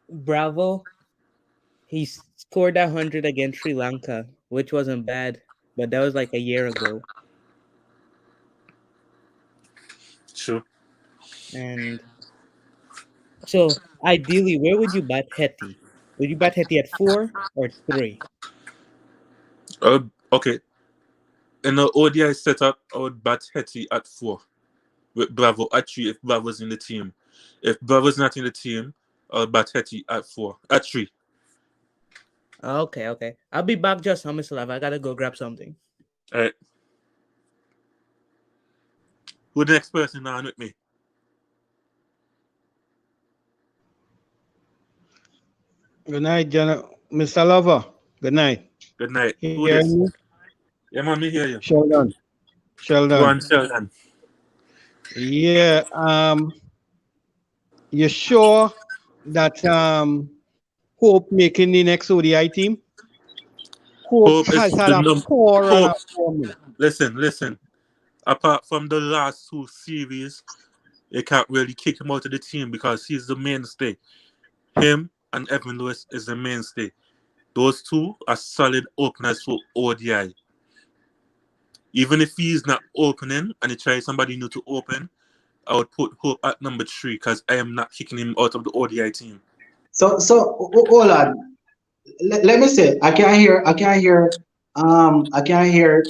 Bravo, he scored 100 against Sri Lanka, which wasn't bad, but that was like a year ago. Sure. And so, ideally, where would you bat Hetty? Would you bat Hetty at 4 or 3? Okay. In the ODI setup, I would bat Hetty at 4 with Bravo at 3 if Bravo's in the team. If Bravo's not in the team, I'll bat Hetty at 3. Okay. I'll be back just now, Mr. Love. I gotta go grab something. All right. Who the next person on with me? Good night, Mr. Lover. Good night. Good night. You Who hear this? me? Yeah, man, me hear you. Sheldon. Go on, Sheldon. Yeah. You sure that Hope making the next ODI team? Hope Hope is has had the a number. poor run Hope. of form. Listen. Apart from the last 2 series, you can't really kick him out of the team because he's the mainstay. Him and Evan Lewis is the mainstay. Those two are solid openers for ODI. Even if he's not opening and he tries somebody new to open, I would put Hope at number 3 because I am not kicking him out of the ODI team. So hold on. Let me say, I can hear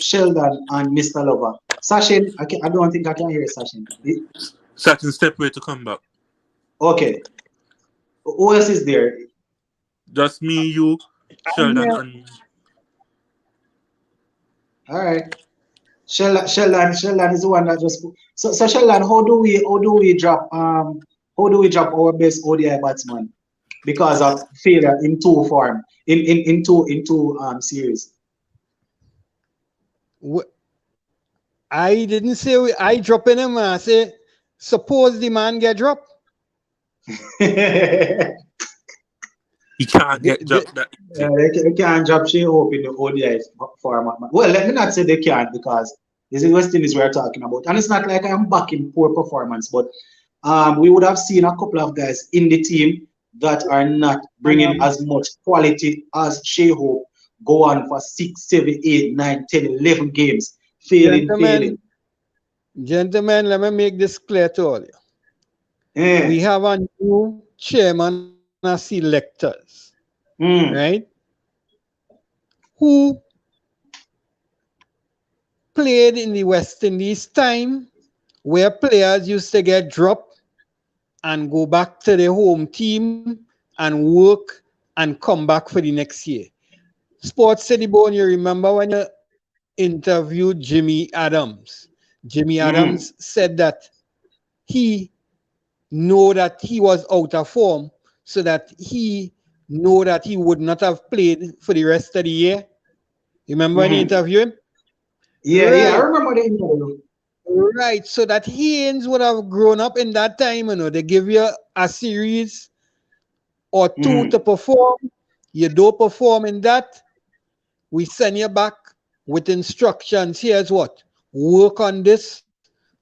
Sheldon and Mr. Lover. Sachin, I don't think I can hear Sachin. Sachin, step ready to come back. Okay. Who else is there? Just me, you, Sheldon, and all right. Sheldon is the one that just so Sheldon, how do we drop our best ODI batsman because of failure in two series? I didn't say I dropping him. I say suppose the man get dropped. he can't get dropped that easy. They can't drop Shea Hope in the ODI format. Well, let me not say they can't because this is West Indies we're talking about. And it's not like I'm backing poor performance, but we would have seen a couple of guys in the team that are not bringing as much quality as Shea Hope go on for 6, 7, 8, 9, 10, 11 games, failing. Gentlemen, let me make this clear to all you. Yeah. We have a new chairman of selectors, right? Who played in the West Indies time where players used to get dropped and go back to their home team and work and come back for the next year. Sports City Bone, you remember when you interviewed Jimmy Adams? Jimmy Adams said that he know that he was out of form, so that he know that he would not have played for the rest of the year. You remember when you interviewed him? Yeah, right. I remember the interview. Right, so that Haynes would have grown up in that time, they give you a series or 2 to perform. You don't perform in that, we send you back with instructions. Here's what: work on this,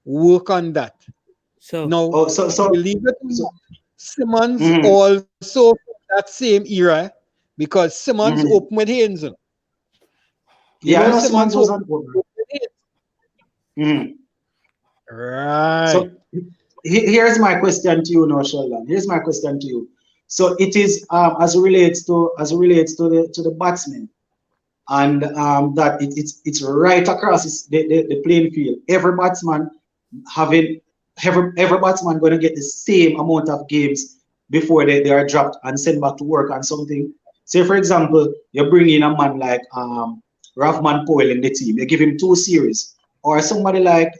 work on that. So now, we leave it to Simmons also from that same era, because Simmons opened with Haynes. Yeah, Simmons was on open. Right. So here's my question to you now, Sheldon. Here's my question to you. So it is as it relates to the batsmen, and that it's right across the playing field. Every batsman going to get the same amount of games before they are dropped and sent back to work on something. Say for example, you bring in a man like Rahman Powell in the team. You give him 2 series, or somebody like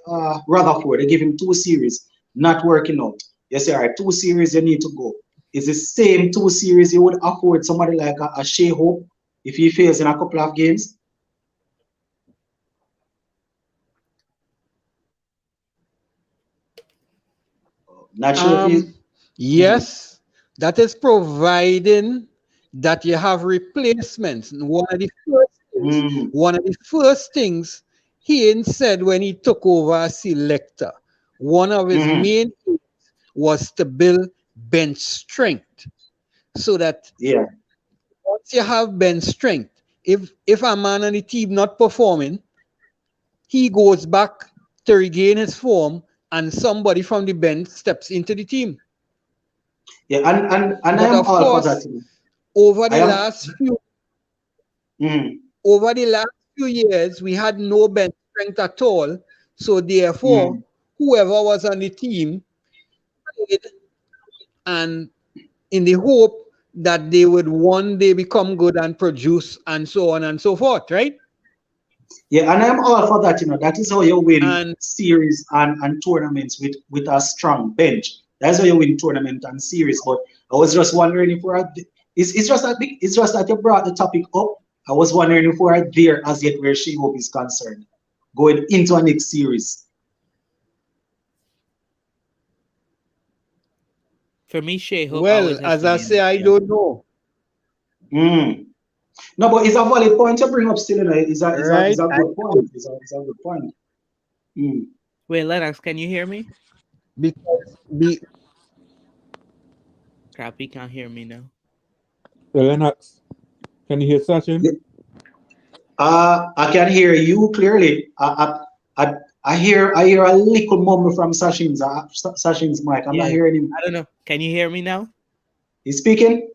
Rutherford. They give him 2 series, not working out. You say, all right, 2 series you need to go. It's the same 2 series you would afford somebody like a Shea Hope if he fails in a couple of games? Not sure if he's... Yes, that is providing that you have replacements. One of the first things he said when he took over as selector, one of his main aims was to build bench strength, so that once you have bench strength, if a man on the team not performing, he goes back to regain his form, and somebody from the bench steps into the team. Yeah, and I am all for that. Over the last few years, we had no bench strength at all. So therefore, whoever was on the team played, and in the hope that they would one day become good and produce and so on and so forth, right? Yeah, and I'm all for that. That is how you win And series and tournaments with a strong bench. That's how you win tournament and series. But I was just wondering if we're it's just that you brought the topic up. I was wondering if we're there as yet where She Hope is concerned, going into a next series. For me, Shea Hope well, always has as to I be in say, the I team. don't know. No, but it's a valid point to bring up still. It's Right? a good point. It's a good point. Mm. Wait, Lennox, can you hear me? Because be Crap, he can't hear me now. Lennox, can you hear Sachin? I can hear you clearly. I hear a little mumble from Sachin's mic. I'm not Yeah, hearing him. I don't know. Can you hear me now? He's speaking.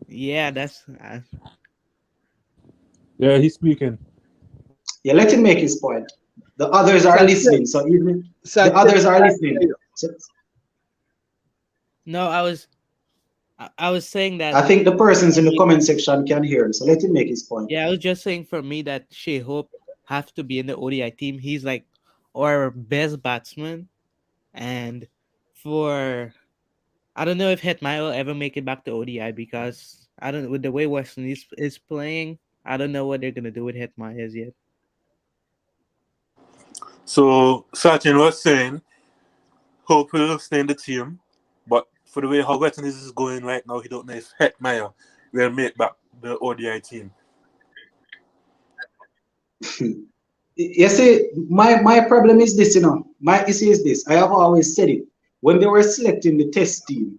Yeah, that's Yeah, he's speaking. Yeah, let him make his point. The others are listening. So even the others are listening. So no. I was saying that I think the persons for in the me. comment section can hear him. So let him make his point. Yeah, I was just saying for me that Shea Hope have to be in the ODI team. He's like our best batsman, and for I don't know if Hetmai will ever make it back to ODI because I don't with the way West Indies is playing. I don't know what they're gonna do with Hetmai as yet. So Sachin was saying, hope he'll stay in the team, but for the way how West Indies is going right now, he don't know if Hetmeyer will make back the ODI team. You see, my problem is this. My issue is this. I have always said it. When they were selecting the test team,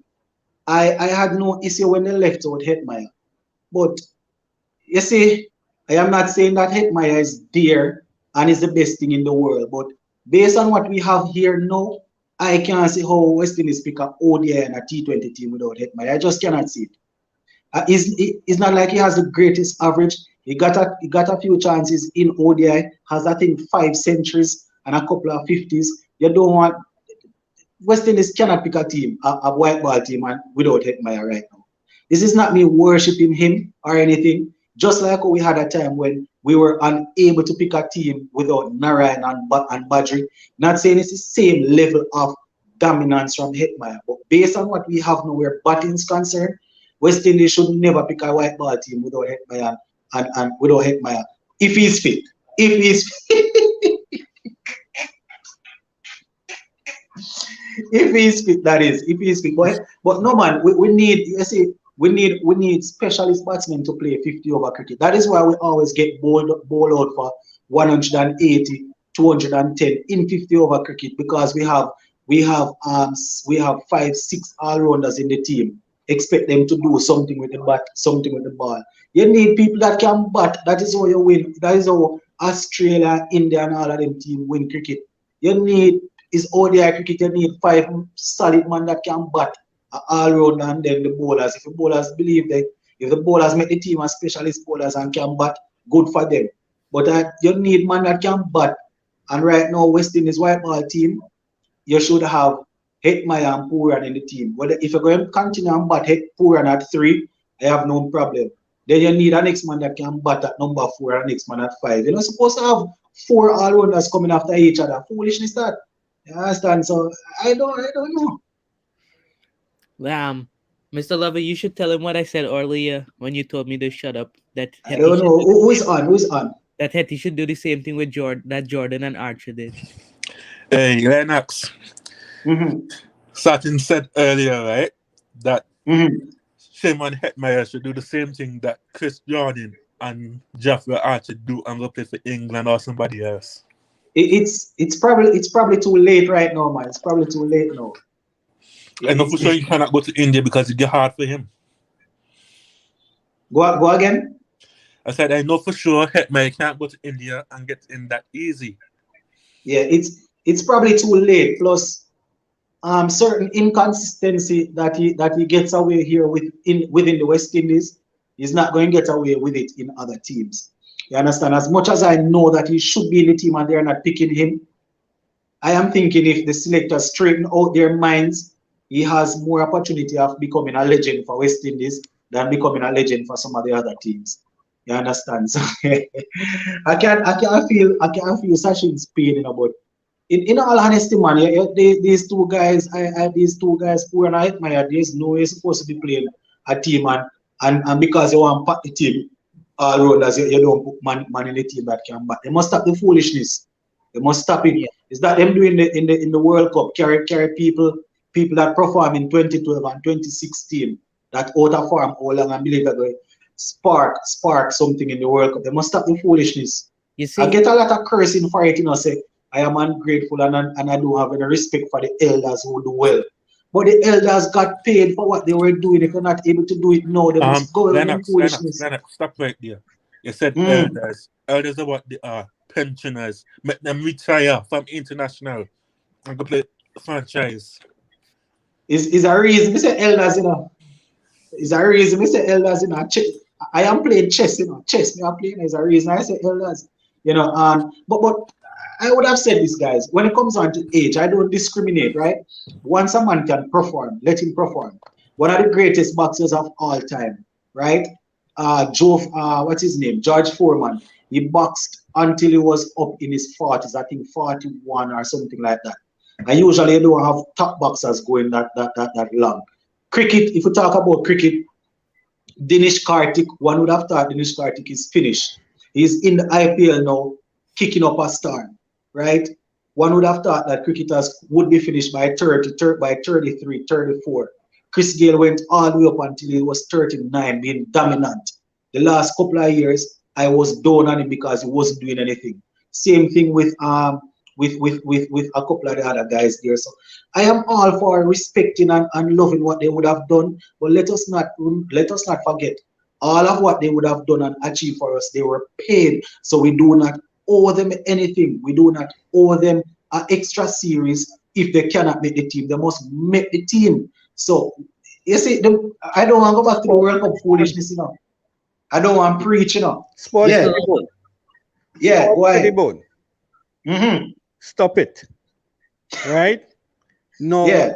I had no issue when they left out Hetmeyer. But you see, I am not saying that Hetmeyer is there and is the best thing in the world. But based on what we have here now, I can't see how West Indies pick up ODI and a T20 team without Hetmeyer. I just cannot see it. It's not like he has the greatest average. He got a few chances in ODI. Has I think 5 centuries and a couple of 50s. You don't want West Indies cannot pick a team, a white ball team, and without Hetmeyer right now. This is not me worshiping him or anything. Just like we had a time when we were unable to pick a team without Narayan and Badri. Not saying it's the same level of dominance from Hetmeyer, but based on what we have now, where batting is concerned, West Indies should never pick a white ball team without Hetmeyer and without Hetmeyer. If he's fit. If he's if he's fit, that is, if he's fit. But no man, we need you see, we need specialist batsmen to play 50 over cricket. That is why we always get bowled out for 180, 210 in 50 over cricket because we have 5, 6 all-rounders in the team. Expect them to do something with the bat, something with the ball. You need people that can bat. That is how you win. That is how Australia, India, and all of them team win cricket. You need is ODI cricket. You need 5 solid man that can bat all round, and then the bowlers. If the bowlers believe that, if the bowlers make the team as specialist bowlers and can bat, good for them. But you need man that can bat. And right now, West Indies white ball team, you should have Hetmeyer and Pooran in the team. But if you're going to continue and bat Pooran at 3, I have no problem. Then you need a next man that can bat at number 4 and a next man at 5. You're not supposed to have 4 all-rounders coming after each other. Foolishness that. You understand? So I don't know. Mr. Lover, you should tell him what I said earlier when you told me to shut up. That I don't know. Who's on? Who's on? That Hetty should do the same thing with Jordan and Archer did. Hey, Lennox. Sachin said earlier, right, that Shimon Hetmeyer should do the same thing that Chris Jordan and Jeffrey Archer do and go play for England or somebody else. It's probably too late right now, man. It's probably too late now. I know for sure he cannot go to India because it get hard for him. Go again. I said I know for sure Hetmeyer can't go to India and get in that easy. Yeah, it's probably too late. Plus, certain inconsistency that he gets away here within the West Indies, he's not going to get away with it in other teams. You understand? As much as I know that he should be in the team and they're not picking him, I am thinking if the selectors straighten out their minds, he has more opportunity of becoming a legend for West Indies than becoming a legend for some of the other teams. You understand? So I can't feel Sachin's pain, but in all honesty, man, these two guys, these two guys who and I admire, there's no way supposed to be playing a team and because you want to pack the team all rounders, you don't put man in the team that can back. They must stop the foolishness. They must stop it. Yeah. Is that them doing in the World Cup carry people that perform in 2012 and 2016 that out of form all along and believe that they spark something in the World Cup. They must stop the foolishness. You see, I get a lot of cursing for it, say I am ungrateful and I don't have any respect for the elders who do well. But the elders got paid for what they were doing. If they're not able to do it now, they must go with the foolishness. Lennox, stop right there. You said Mm. elders. Elders are what they are. Pensioners. Make them retire from international and go play franchise. Is a reason, Mr. Elders, Is a reason, Mr. Elders, I am playing chess, chess. Me are playing is a reason I say elders, but I would have said this, guys. When it comes on to age, I don't discriminate, right? Once a man can perform, let him perform. One of the greatest boxers of all time, right? What's his name? George Foreman. He boxed until he was up in his 40s, I think 41 or something like that. And usually you don't have top boxers going that long. Cricket, if you talk about cricket, Dinesh Karthik, one would have thought Dinesh Karthik is finished. He's in the IPL now, kicking up a star, right? One would have thought that cricketers would be finished by 33, 34. Chris Gayle went all the way up until he was 39, being dominant. The last couple of years, I was down on him because he wasn't doing anything. Same thing with a couple of the other guys there. So I am all for respecting and loving what they would have done, but let us not forget all of what they would have done and achieved for us. They were paid, so we do not owe them anything. We do not owe them an extra series if they cannot make the team. They must make the team. So you see, I don't want to go back to the World Cup foolishness, I don't want to preach, Sports Yeah. to the bone. Yeah, Sports go to the ahead. bone. Mm-hmm. Stop it. Right? No. Yeah.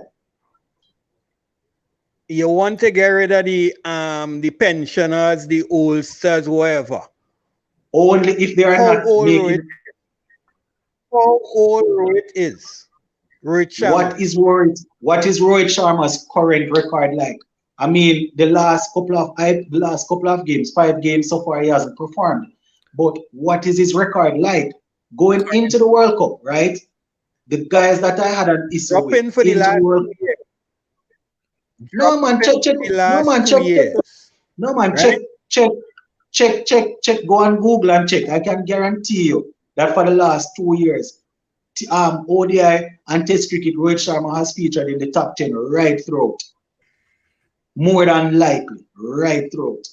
You want to get rid of the pensioners, the oldsters, whatever. Only if they are How not old making. Rohit is? Rohit Sharma. What is Rohit Sharma's current record like? I mean, the last couple of games, 5 games so far, he hasn't performed. But what is his record like? Going into the World Cup, right? The guys that I had an issue with Dropping for the into last the World 2 years. No man, check. The last 2 years. No man, Right? check. Go on Google and check. I can guarantee you that for the last 2 years, ODI and Test cricket, Rohit Sharma has featured in the top 10 right throughout. More than likely, right throughout.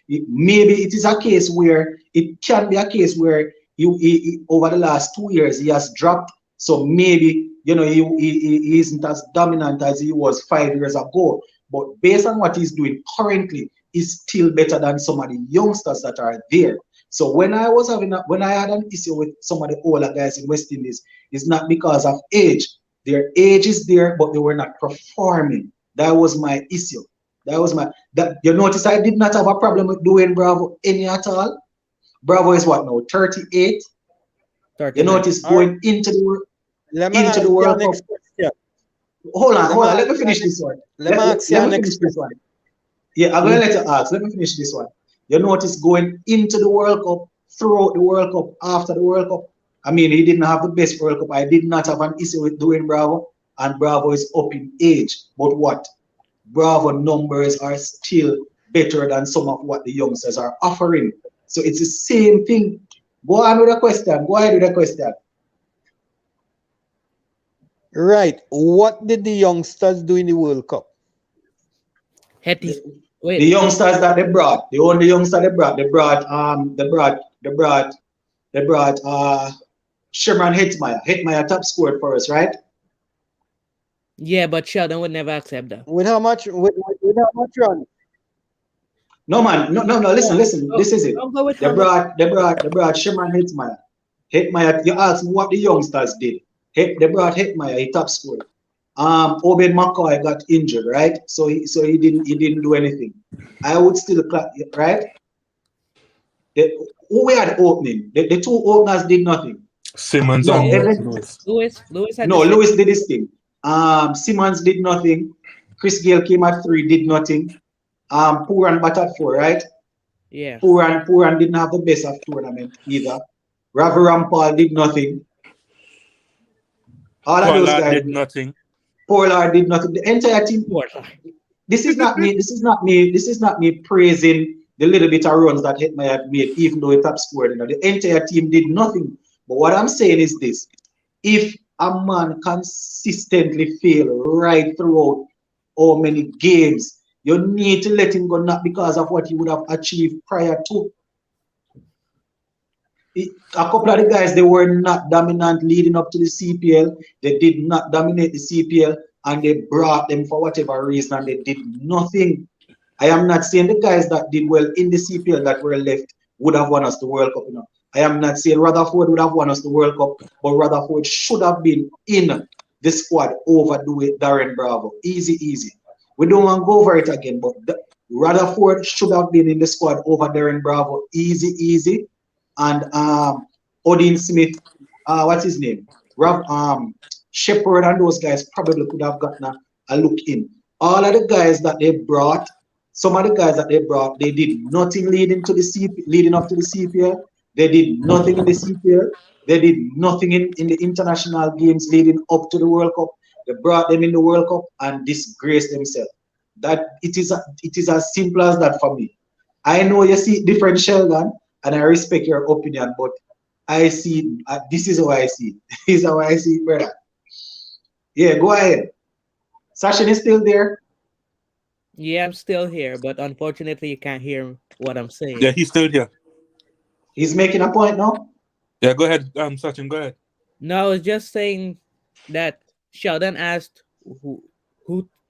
Maybe it is a case where it can be a case where he over the last 2 years he has dropped. So maybe he isn't as dominant as he was 5 years ago. But based on what he's doing currently, he's still better than some of the youngsters that are there. So when I had an issue with some of the older guys in West Indies, it's not because of age. Their age is there, but they were not performing. That was my issue. You notice I did not have a problem with doing Bravo any at all. Bravo is what now? 38. 39. You notice going into the World Cup. Hold on. Let me finish this one. Let me finish this one. Yeah, I'm gonna let you ask. Let me finish this one. You notice going into the World Cup, throughout the World Cup, after the World Cup. I mean, he didn't have the best World Cup. I did not have an issue with doing Bravo, and Bravo is up in age. But what? Bravo numbers are still better than some of what the youngsters are offering. So it's the same thing. Go on with the question. Go ahead with the question. Right. What did the youngsters do in the World Cup? Hetty. The Wait. youngsters that they brought, the only youngster they brought Sherman Hetmeyer. Hetmeyer top scored for us, right? Yeah, but Sheldon would never accept that. With how much run? No man, no. Listen, listen. Oh, This is it. don't go with They brought Shimon Hitmeyer. Hitmeyer. You asked me what the youngsters did. They brought Hitmeyer. He top scored. Obed McCoy got injured, right? So he didn't do anything. I would still right. Who we had opening? The two openers did nothing. Simmons No, and Lewis. Lewis. Lewis had no, the same. Lewis did his thing. Simmons did nothing. Chris Gale came at 3, did nothing. Puran batted 4, right? Yeah. Puran didn't have the best of tournament either. Ravi Rampal did nothing. All of those Pollard guys. did nothing. Pollard did nothing. The entire team. This is not me. This is not me praising the little bit of runs that Hitman had made, even though he top scored. You know, the entire team did nothing. But what I'm saying is this: if a man consistently fail right throughout how many games, you need to let him go, not because of what he would have achieved prior to. A couple of the guys, they were not dominant leading up to the CPL. They did not dominate the CPL, and they brought them for whatever reason, and they did nothing. I am not saying the guys that did well in the CPL that were left would have won us the World Cup. You know, I am not saying Rutherford would have won us the World Cup, but Rutherford should have been in the squad over Darren Bravo. Easy. We don't want to go over it again, but Rutherford should have been in the squad over Darren Bravo. Easy. And Odin Smith, what's his name? Shepard and those guys probably could have gotten a look in. All of the guys that they brought, some of the guys that they brought, they did nothing leading up to the CPL. They did nothing in the CPL. They did nothing in the international games leading up to the World Cup. They brought them in the World Cup and disgraced themselves. That it is as simple as that for me. I know you see different, Sheldon, and I respect your opinion, but I see this is how I see it. This is how I see it, brother. Yeah, go ahead. Sashin is still there. Yeah, I'm still here, but unfortunately, you can't hear what I'm saying. Yeah, he's still here. He's making a point now. Yeah, go ahead, Sachin, go ahead. No, I was just saying that Sheldon asked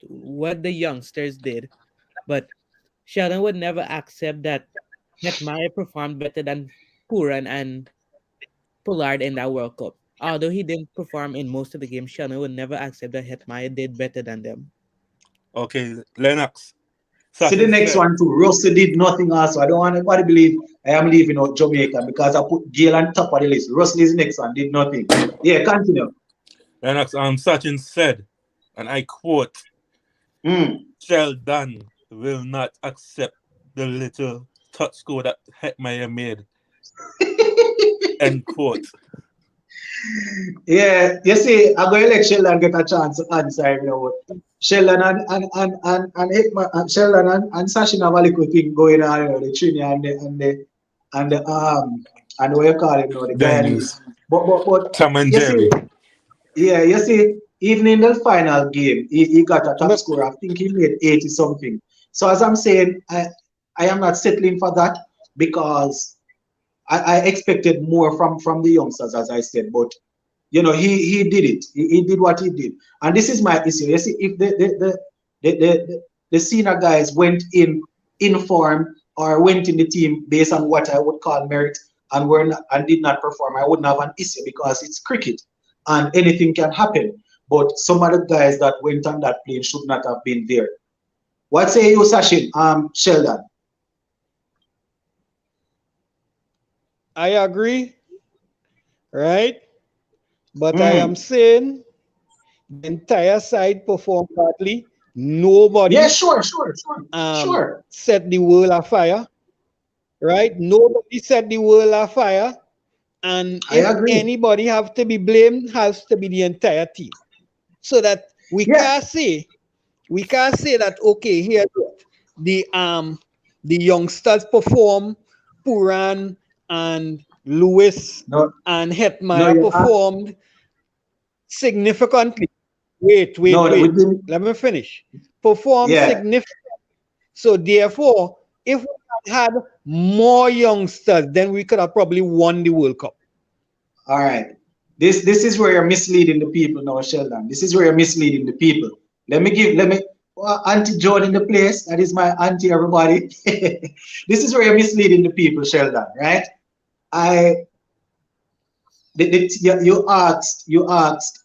what the youngsters did, but Sheldon would never accept that Hetmeyer performed better than Puran and Pollard in that World Cup. Although he didn't perform in most of the games, Sheldon would never accept that Hetmeyer did better than them. Okay, Lennox. See the next one too. Russell did nothing also. I don't want anybody to believe I am leaving out Jamaica because I put Gale on top of the list. Russell is next one, did nothing. Yeah, continue. Lennox, Sachin said, and I quote, Sheldon will not accept the little touch score that Hetmeyer made. End quote. Yeah, you see, I'm going to let Sheldon get a chance to answer. You know, Sheldon and Sheldon and Sashin have a little thing going on. You know, the Trini and what you call it, you know, the Guyanese. But Tom and you Jerry. see, yeah, you see, even in the final game, he got a top score. I think he made 80 something. So as I'm saying, I am not settling for that because I expected more from the youngsters, as I said, but you know he did it. He did what he did, and this is my issue. You see, if the senior guys went in form or went in the team based on what I would call merit and were not, and did not perform, I wouldn't have an issue because it's cricket and anything can happen. But some of the guys that went on that plane should not have been there. What say you, Sachin? Sheldon? I agree, right? But I am saying the entire side performed badly. Nobody sure. set the world afire, right? Nobody set the world afire. And if anybody have to be blamed, has to be the entire team. So that we can't say that, okay, here's what the youngsters perform, Puran and Lewis and Hetmeyer performed significantly. Wait. Let me finish. Performed significantly. So therefore, if we had more youngsters, then we could have probably won the World Cup. All right. This is where you're misleading the people now, Sheldon. This is where you're misleading the people. Let me Auntie Joan in the place. That is my auntie, everybody. This is where you're misleading the people, Sheldon, right? I you asked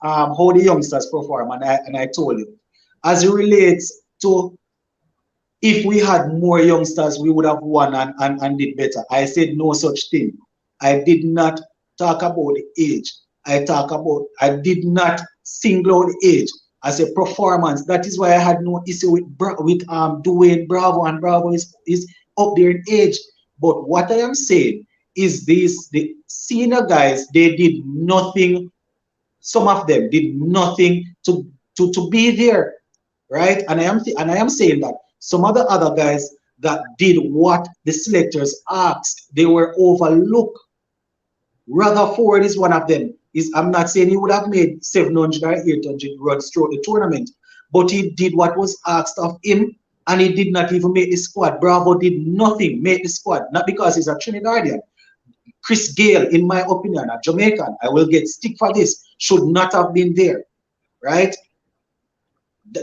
how the youngsters perform, and I told you, as it relates to if we had more youngsters, we would have won and did better. I said no such thing. I did not talk about the age. I did not single out the age as a performance. That is why I had no issue with Dwayne Bravo, and Bravo is up there in age. But what I am saying is this: the senior guys, they did nothing. Some of them did nothing to be there, right? And I am saying that some of the other guys that did what the selectors asked, they were overlooked. Rutherford is one of them. I'm not saying he would have made 700 or 800 runs throughout the tournament, but he did what was asked of him, and he did not even make the squad. Bravo did nothing, make the squad, not because he's a Trinidadian. Chris Gale, in my opinion, a Jamaican, I will get stick for this, should not have been there, right?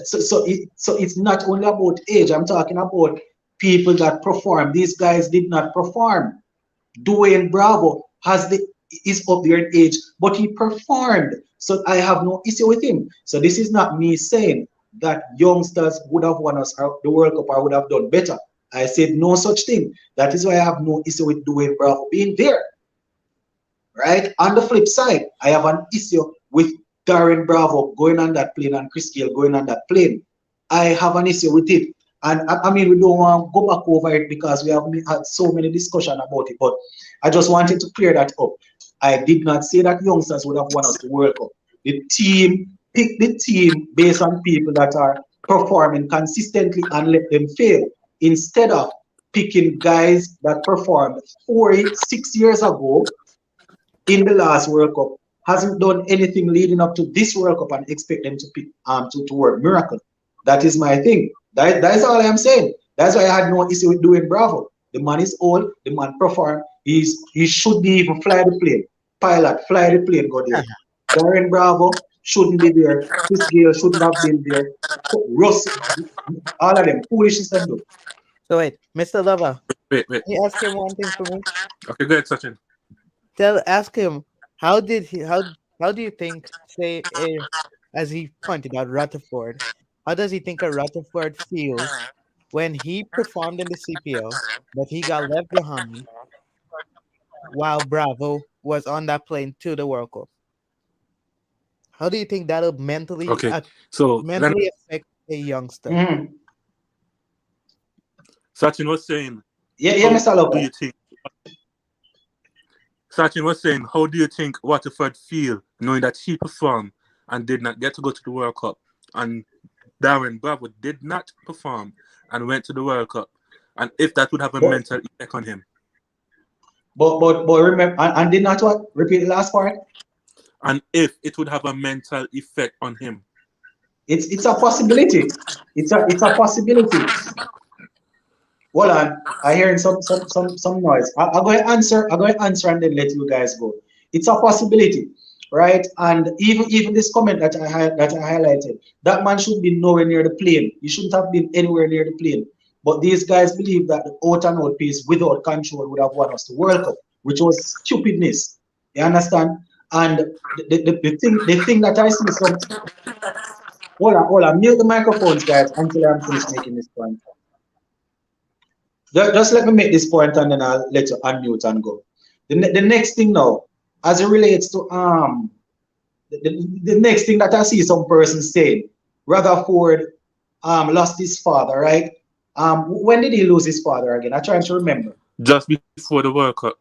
So it's not only about age. I'm talking about people that perform. These guys did not perform. Dwayne Bravo is up there in age, but he performed. So I have no issue with him. So this is not me saying that youngsters would have won us the World Cup or would have done better. I said no such thing. That is why I have no issue with Dwayne Bravo being there. Right? On the flip side, I have an issue with Darren Bravo going on that plane and Chris Gale going on that plane. I have an issue with it. And I mean, we don't want to go back over it because we have had so many discussions about it. But I just wanted to clear that up. I did not say that youngsters would have won us the World Cup. The team picked the team based on people that are performing consistently and let them fail, instead of picking guys that performed 6 years ago in the last World Cup, hasn't done anything leading up to this World Cup, and expect them to pick to work miracle. That is my thing. That is all I am saying. That's why I had no issue with doing Bravo. The man is old, the man perform. He should be even fly the plane. Pilot, fly the plane, go there. Darren Bravo shouldn't be there. Chris Gale shouldn't have been there. Russ, all of them, foolishness them do. So wait, Mr. Lover, Wait. can you ask him one thing for me? Okay, go ahead, Sachin. Ask him how do you think, say, as he pointed out, Rutherford, how does he think a Rutherford feels when he performed in the CPL, but he got left behind while Bravo was on that plane to the World Cup? How do you think that'll mentally Okay, so mentally affect a youngster? Mm-hmm. Sachin was saying, Yeah, how Mr. do Lover. you think? Sachin was saying, how do you think Waterford feel knowing that he performed and did not get to go to the World Cup, and Darren Bravo did not perform and went to the World Cup, and if that would have a mental effect on him? But remember, and did not what? Repeat the last part. And if it would have a mental effect on him? It's a possibility. It's a possibility. Hold on, I hearing some noise. I'm going to answer. I'm going to answer and then let you guys go. It's a possibility, right? And even this comment that I highlighted, that man should be nowhere near the plane. He shouldn't have been anywhere near the plane. But these guys believe that the out and out pace without control would have won us the World Cup, which was stupidness. You understand? And the thing that I see some. Hold on, mute the microphones, guys, until I'm finished making this point. Just let me make this point and then I'll let you unmute and go. The next thing now, as it relates to the next thing that I see some person saying, Rutherford lost his father, right? When did he lose his father again? I'm trying to remember. Just before the World Cup.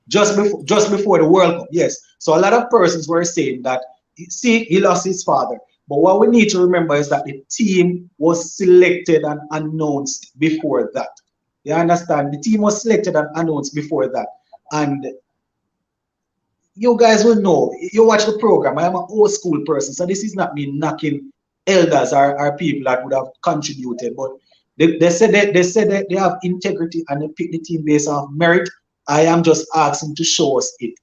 Just before the World Cup, yes. So a lot of persons were saying that, see, he lost his father. But what we need to remember is that the team was selected and announced before that. You understand? The team was selected and announced before that. And you guys will know, you watch the program, I am an old school person, so this is not me knocking elders or people that would have contributed. But they said that they have integrity and they pick the team based on merit. I am just asking to show us it.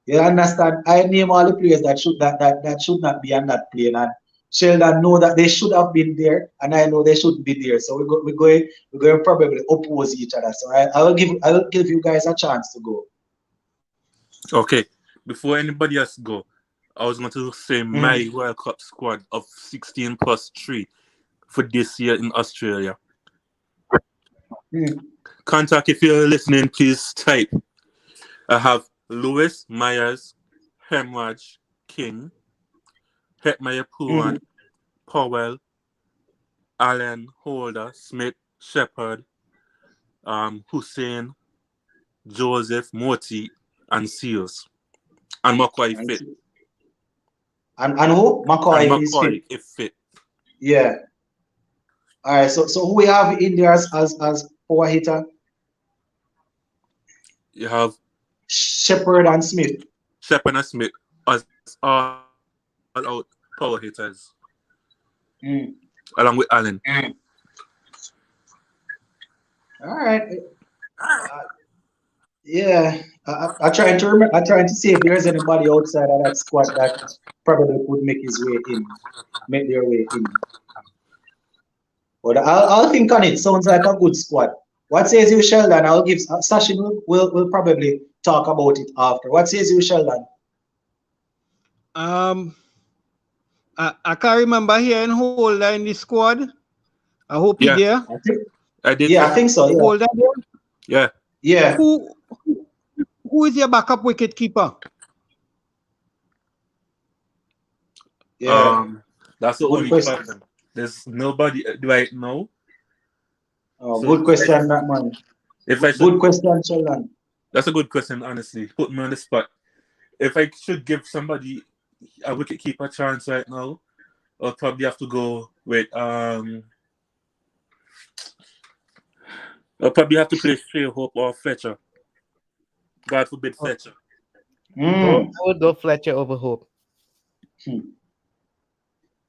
You understand? I name all the players that should not be on that plane, and Sheldon know that they should have been there, and I know they shouldn't be there. So we're going to probably oppose each other. So I will give you guys a chance to go. Okay, before anybody else go, I was going to say my World Cup squad of 16 plus 3 for this year in Australia. Contact, if you're listening, please type. I have Lewis, Myers, Hemraj, King, Hetmeyer, Poohan, Powell, Allen, Holder, Smith, Shepard, Hussein, Joseph, Moti, and Seals. And McCoy fit. And who? McCoy is fit. If fit. Yeah. All right. So who we have in there as power hitter? You have Shepard and Smith. Shepard and Smith as all out power hitters. Along with Allen. All right. Yeah. I trying to remember. I trying to see if there's anybody outside of that squad that probably would make their way in. But I'll think on it. Sounds like a good squad. What says you, Sheldon? I'll give Sachin will probably talk about it after. What says you, Sheldon? I can't remember hearing Holder in the squad. I hope he's there. I think so. Yeah. Holder there? Yeah. Yeah. Who is your backup wicket keeper? Yeah. That's the only question. There's nobody right now. Oh, so good question, that man. Good question, Sheldon. That's a good question, honestly. Put me on the spot. If I should give somebody a wicket keeper chance right now, I'll probably have to go with I'll probably have to play Shea Hope or Fletcher. God forbid Fletcher. I would go Fletcher over Hope.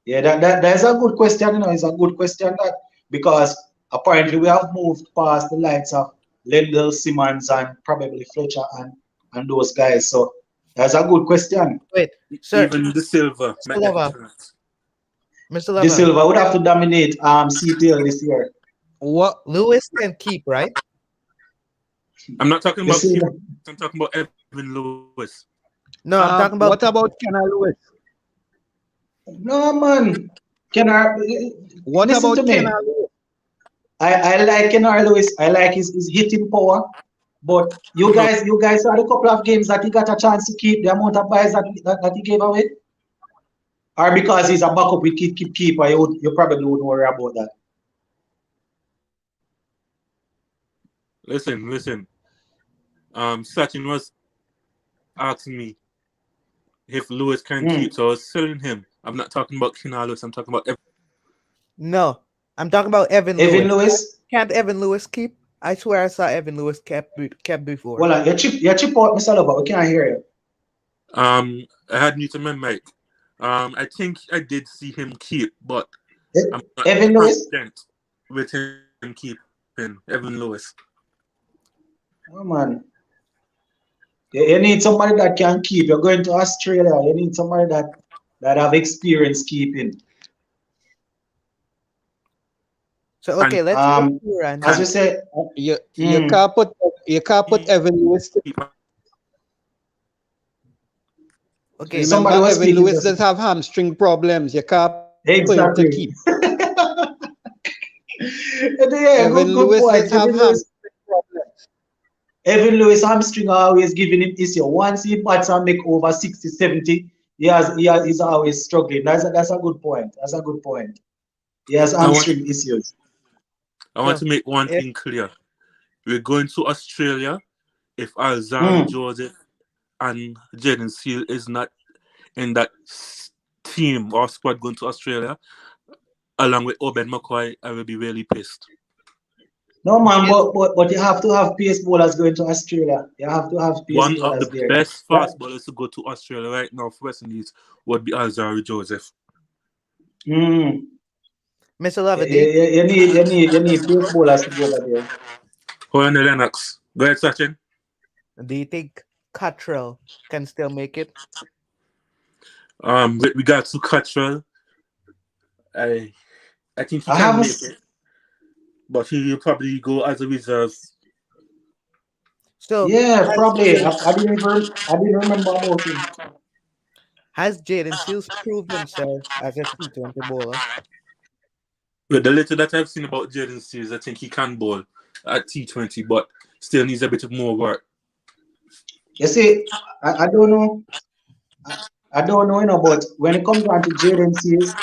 Yeah, that's a good question. It's a good question because apparently we have moved past the likes of Lendl, Simmons, and probably Fletcher and those guys. So that's a good question. Wait, sir. Even De Silva. Mr. Lava. De Silva would have to dominate CPL this year. What? Lewis can keep, right? I'm not talking about keep. I'm talking about Evan Lewis. No, I'm talking about. What about Kenner Lewis? No, man. What listen about to me. Kenner Lewis? I like Kenner Lewis. I like his hitting power. But you guys saw the couple of games that he got a chance to keep the amount of buys that he gave away? Or because he's a backup with keeper, you probably wouldn't worry about that. Listen. Sachin was asking me if Lewis can keep, so I was selling him. I'm not talking about Kenner Lewis. I'm talking about No, I'm talking about Evan Lewis. Evan Lewis? Can't Evan Lewis keep? I swear I saw Evan Lewis kept before. Well, you chip out, Mr. Lover. We can't hear you. I had muted my mic. I think I did see him keep, but I'm not Evan Lewis with him keeping Evan Lewis. Oh man, you need somebody that can keep. You're going to Australia. You need somebody that have experience keeping. So okay, let's go through as you say, you can't put Evan Lewis. Okay, remember Evan Lewis does have hamstring problems. You can't put him to keep. Evan Lewis does have hamstring problems. Evan Lewis hamstring are always giving him issue. Once he bats and make over 60, 70, he's always struggling. That's a good point. That's a good point. He has hamstring issues. I want to make one thing clear. We're going to Australia. If Alzheimer, Joseph, and Jaden Seal is not in that team or squad going to Australia, along with Oben McCoy, I will be really pissed. No, man, but you have to have pace bowlers going to Australia. You have to have pace bowlers there. One of the best fast bowlers to go to Australia right now for West Indies would be Alzheimer Joseph. Mr. Lava, you need pace bowlers to go over there. Hold on, Lennox. Go ahead, Sachin. Do you think Cottrell can still make it? With regards to Cottrell, I think he I can haven't. make it, but he will probably go as a reserve. So Yeah, has probably. Jaden, I didn't remember about him. has Jaden Seals proved himself as a T20 bowler? With the little that I've seen about Jaden Sears, I think he can bowl at T20, but still needs a bit of more work. You see, I don't know. I, I don't know, but when it comes down to Jaden Seals,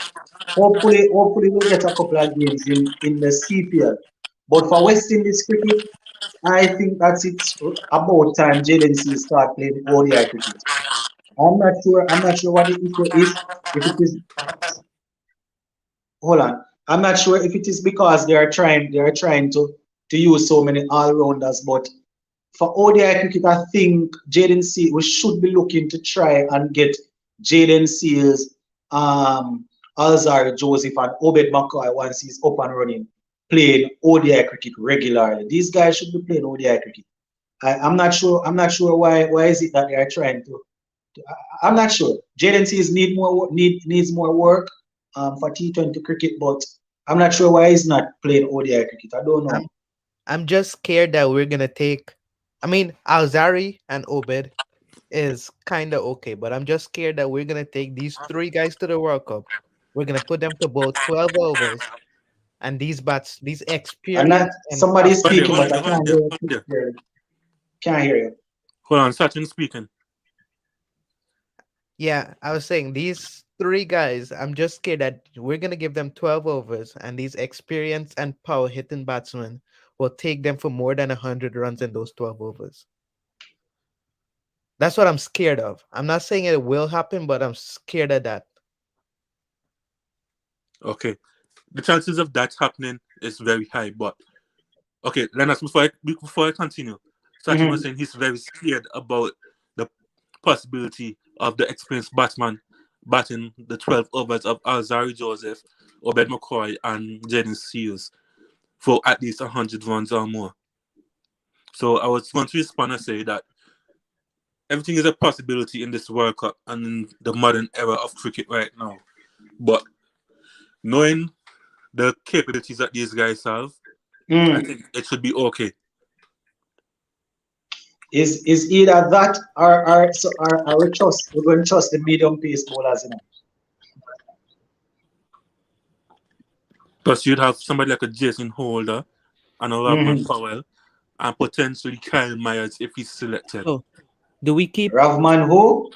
hopefully we'll get a couple of games in the CPL. But for West Indies cricket, I think that it's about time Jaden Seals start playing ODI cricket. I'm not sure. I'm not sure what the issue is. If it is, hold on. I'm not sure if it is because they are trying to use so many all rounders. But for ODI cricket, I think Jaden Seals, we should be looking to try and get Jaden Seals, Alzari Joseph, and Obed McCoy once he's up and running, playing ODI cricket regularly. These guys should be playing ODI cricket. I'm not sure. I'm not sure why is it that they are trying to. I'm not sure. Jaden Seals needs more work for T20 cricket, but I'm not sure why he's not playing ODI cricket. I don't know. I'm just scared that we're gonna take. I mean, Alzari and Obed is kind of okay, but I'm just scared that we're gonna take these three guys to the World Cup. We're gonna put them to both 12 overs, and these I'm not. experience and Somebody's Hold on there, speaking, hold on but I there, hold on can't there, hear hold on you there. clearly. Can't hear you. Hold on, Sachin speaking. yeah, I was saying these three guys. I'm just scared that we're gonna give them 12 overs, and these experience and power hitting batsmen will take them for more than 100 runs in those 12 overs. That's what I'm scared of. I'm not saying it will happen, but I'm scared of that. Okay. The chances of that happening is very high, but okay, Lennox, before I continue, Sachin was Mhm. saying he's very scared about the possibility of the experienced batsman batting the 12 overs of Alzari Joseph, Obed McCoy, and Jaden Seals for at least 100 runs or more. So I was going to respond and say that everything is a possibility in this World Cup and in the modern era of cricket right now. But knowing the capabilities that these guys have, I Mm. think it should be okay. Is either that or we're going to trust the medium pace bowlers, Plus, you'd have somebody like a Jason Holder and a Ravman Mhm. Powell and potentially Kyle Myers if he's selected. So, do we keep? Ravman who?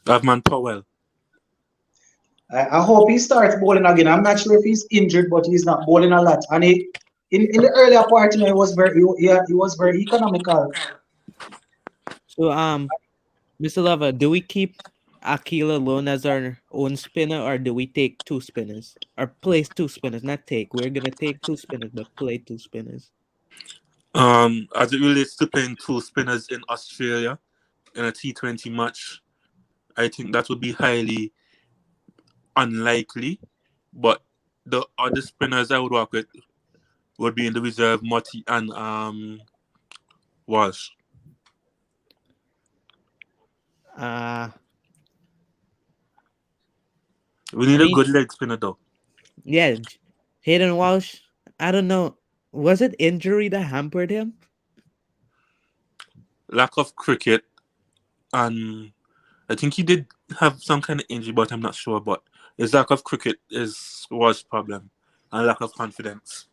Ravman Powell. I hope he starts bowling again. I'm not sure if he's injured, but he's not bowling a lot. And in the earlier part, he was very economical. So, Mr. Lover, do we keep Akil alone as our own spinner, or do we take two spinners or place two spinners? Not take. We're gonna take two spinners, but play two spinners. As it relates to playing two spinners in Australia in a T20 match, I think that would be highly unlikely. But the other spinners I would work with would be in the reserve, Motti and Walsh. Uh We I need a mean, good leg spinner though. yeah, Hayden Walsh. I don't know. Was it injury that hampered him? Lack of cricket, and I think he did have some kind of injury, but I'm not sure. But his lack of cricket was problem, and lack of confidence.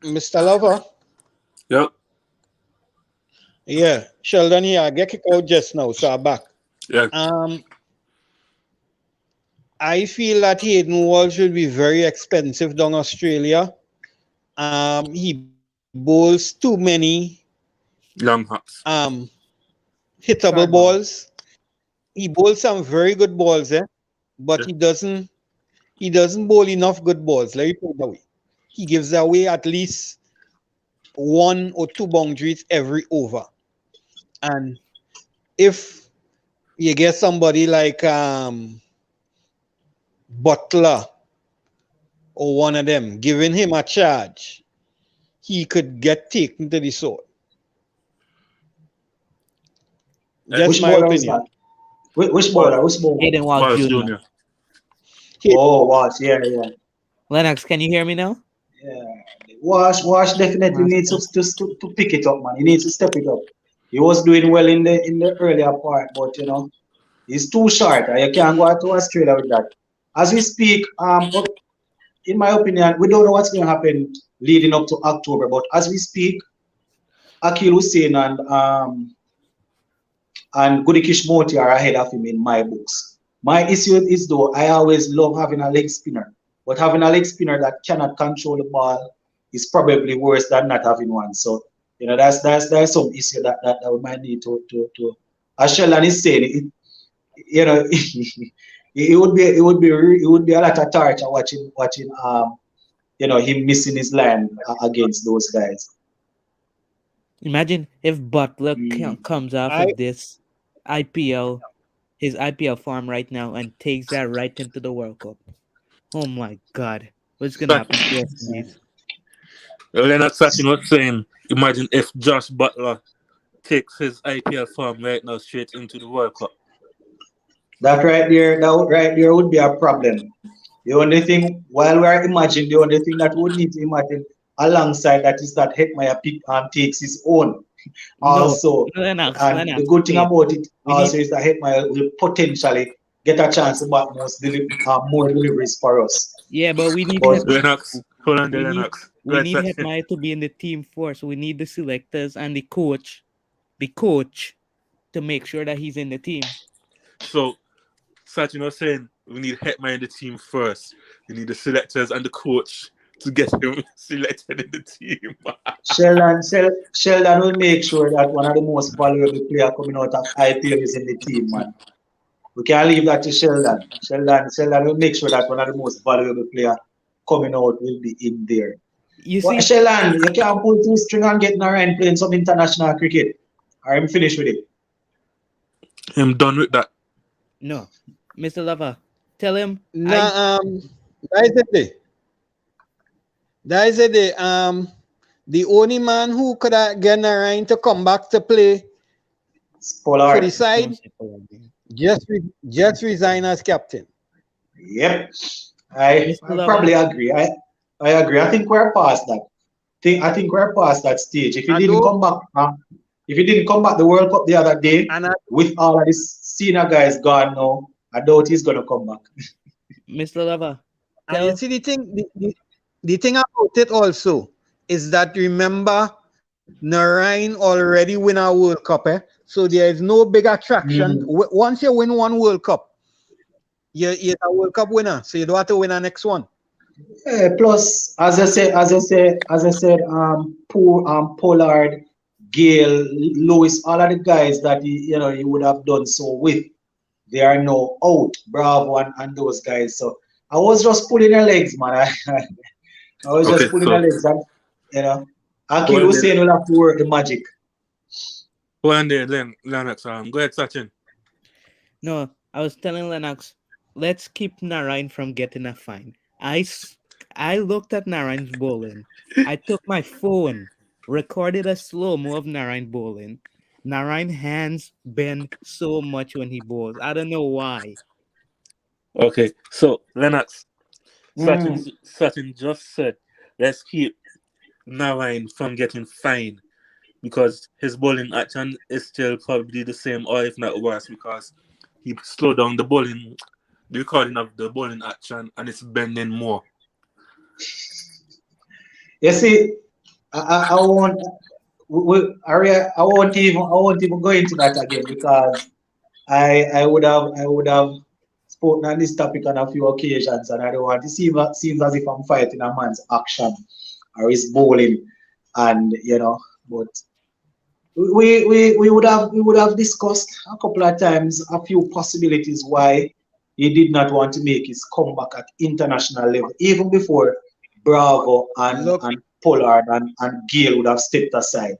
Mr. Lover. Yep. Yeah, Sheldon here. I get kicked out just now, so I'm back. Yeah. I feel that Hayden Walsh should be very expensive down Australia. He bowls too many Long hops. hittable Short ball. balls. He bowls some very good balls, but Yeah. he doesn't bowl enough good balls. Let me put it that way. He gives away at least one or two boundaries every over. And if you get somebody like Butler or one of them giving him a charge, he could get taken to the sword. Just Which my bowler was opinion. that? Which Walsh. bowler? Which bowler? Hayden Walsh Walsh Jr. Junior. Oh, Wash, yeah. Lennox, can you hear me now? Yeah. Wash definitely needs Master. to pick it up, man. He needs to step it up. He was doing well in the earlier part, but he's too short. You can't go out to Australia with that. As we speak, in my opinion, we don't know what's going to happen leading up to October. But as we speak, Akil Hussein and Gudikish Moti are ahead of him in my books. My issue is though I always love having a leg spinner, but having a leg spinner that cannot control the ball is probably worse than not having one. So there's some issue that we might need to. As Sheldon is saying, it would be a lot of torture watching him missing his line against those guys. Imagine if Butler Mm. comes off I of this IPL, his IPL form right now, and takes that right into the World Cup. Oh my God, what's gonna happen to us, please? Leonard Sachin was saying, imagine if Josh Butler takes his IPL form right now straight into the World Cup. That right there would be a problem. The only thing, while we are imagining, the only thing that we would need to imagine alongside that is that Hetmeyer takes his own No, also. And the Lennox, good thing wait. about it We need also is that Hetmeyer will potentially get a chance to back more deliveries for us. Yeah, but we need But Lennox, hold on there, we need Lennox. we Right, need Sachin. Hetmeyer to be in the team first. We need the selectors and the coach, to make sure that he's in the team. So, Sachin was saying we need Hetman in the team first. We need the selectors and the coach to get him selected in the team. Sheldon will make sure that one of the most valuable player coming out of IPL is in the team, man. We can't leave that to Sheldon. Sheldon will make sure that one of the most valuable player coming out will be in there. You Well, see, Sheldon, you can't pull two string and get Narayan playing some international cricket. I'm finished with it. I'm done with that. no, Mr. Lover, tell him na Daizede, the only man who could have gotten around to come back to play for the Pollard. side Don't say Pollard. just resign as captain. Yep. I Mr. Lover, probably agree. I agree. I think we're past that. I think we're past that stage. If he And didn't though, come back, the World Cup the other day and, with all of these senior guys gone now, I doubt he's gonna come back. Mr. Lover, and you tell see the thing about it also is that remember Narayan already win a World Cup, so there is no big attraction. Once you win one World Cup, you're a World Cup winner, so you don't have to win the next one. Yeah, plus, as I said, Pollard, Gale, Lewis, all of the guys that he would have done so with, they are now out. Bravo and those guys. So I was just pulling their legs, man. I was Okay, just pulling so their legs, and Akil hold on Hussein there, will have to work the magic. Lennox. Go ahead, Sachin. no. I was telling Lennox, let's keep Narayan from getting a fine. I looked at Narayan's bowling. I took my phone, recorded a slow mo of Narayan bowling. Narayan hands bend so much when he bowls. I don't know why. Okay, so Lennox, Mm. Sachin just said, let's keep Narayan from getting fined because his bowling action is still probably the same or if not worse because he slowed down the recording of the bowling action and it's bending more. You see, I won't. Aria, I won't even go into that again because I would have spoken on this topic on a few occasions, and I don't want to seems as if I'm fighting a man's action or his bowling, and but we would have discussed a couple of times a few possibilities why he did not want to make his comeback at international level, even before Bravo and, Look, and Pollard and Gale would have stepped aside.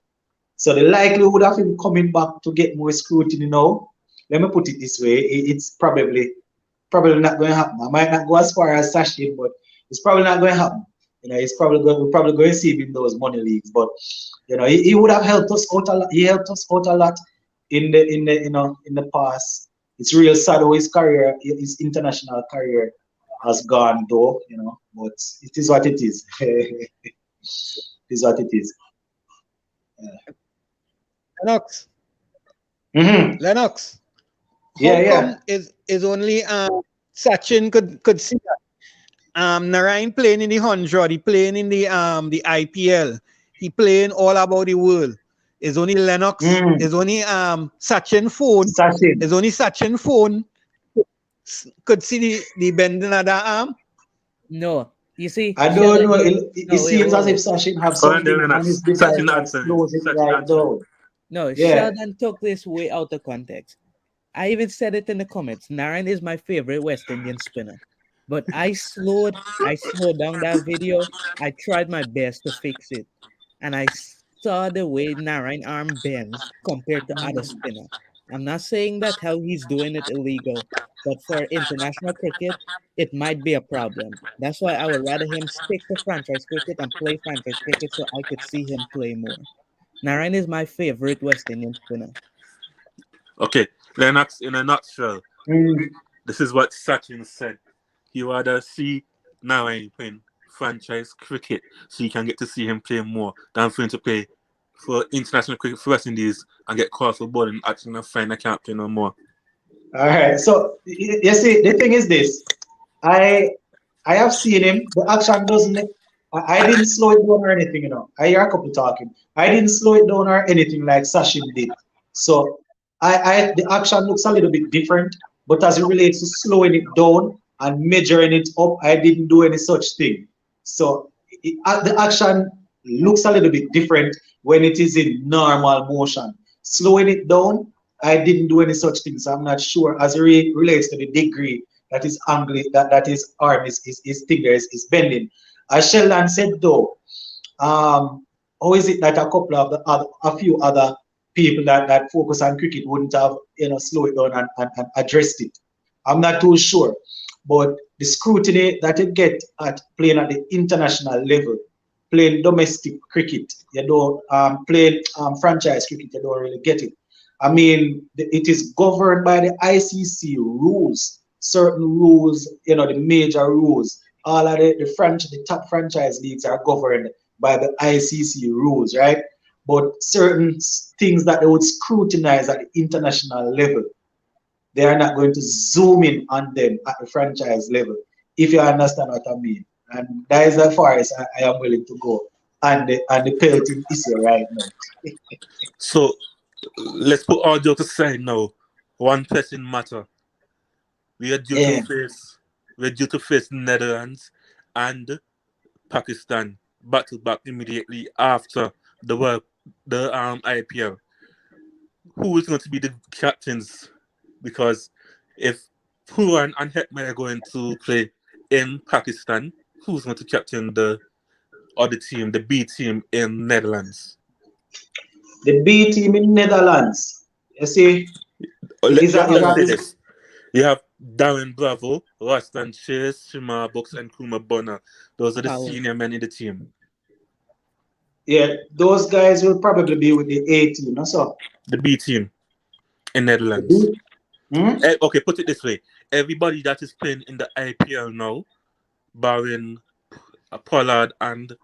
So the likelihood of him coming back to get more scrutiny now, let me put it this way, it's probably not going to happen. I might not go as far as Sachin, but it's probably not going to happen. We're probably going to see him in those money leagues. But he would have helped us out a lot. He helped us out a lot in the past. It's real sad how his international career has gone though, but it is what it is. It is what it is. Lennox. Mm-hmm. Lennox. Yeah, How yeah. come is only Sachin could see that? Narayan playing in the 100, he playing in the IPL, he playing all about the world. Is only Lennox, is only Sachin phone, Sachin. is only Sachin phone could see the bending of the arm. No, you see, I don't Sheldon, know. It no, wait, seems wait, as if wait. Sachin have Hold on there, something on his Lennox. design Sachin that answering. slows it Sachin right answering. down. No, Yeah. Sheldon took this way out of context. I even said it in the comments. Narayan is my favorite West Indian spinner. But I slowed down that video. I tried my best to fix it. And I saw the way Narayan arm bends compared to other spinner. I'm not saying that how he's doing it illegal, but for international cricket, it might be a problem. That's why I would rather him stick to franchise cricket and play franchise cricket so I could see him play more. Narayan is my favorite West Indian spinner. Okay, Lennox, in a nutshell, Mm. this is what Sachin said. He rather see Narayan playing franchise cricket so you can get to see him play more than for him to play for international cricket for West Indies and get called for bowling action and find I can't play no more. All right. So you see, the thing is this. I I have seen him. The action doesn't. I didn't slow it down or anything. I hear a couple talking. I didn't slow it down or anything like Sachin did. So the action looks a little bit different. But as it relates to slowing it down and measuring it up, I didn't do any such thing. So the action looks a little bit different when it is in normal motion. Slowing it down, I didn't do any such thing. So I'm not sure as it relates to the degree that is angle that his arm is thing there is bending. As Sheldon said though, how is it that a couple of a few other people that focus on cricket wouldn't have slow it down and addressed it? I'm not too sure, but the scrutiny that you get at playing at the international level, playing domestic cricket, you don't playing franchise cricket, you don't really get it. I mean, it is governed by the ICC rules, certain rules, the major rules. All of the top franchise leagues are governed by the ICC rules, right? But certain things that they would scrutinize at the international level, they are not going to zoom in on them at the franchise level, if you understand what I mean. And that is as far as I am willing to go and the pelting issue right now. So let's put all jokes aside now. One person matter. We are due to Yeah. face Netherlands and Pakistan back to back immediately after the IPL. Who is going to be the captains? Because if Puran and Hetman are going to play in Pakistan, who's going to captain the other team, the B team in Netherlands? The B team in Netherlands, you see, is a, is Let's a, say is, this. You have Darren Bravo, Rustan Chase, Shima Box, and Kuma Bonner. Those are the Power. senior men in the team. yeah, those guys will probably be with the A team, so The B team in the Netherlands. B. Hmm? Okay, put it this way. Everybody that is playing in the IPL now, barring Pollard and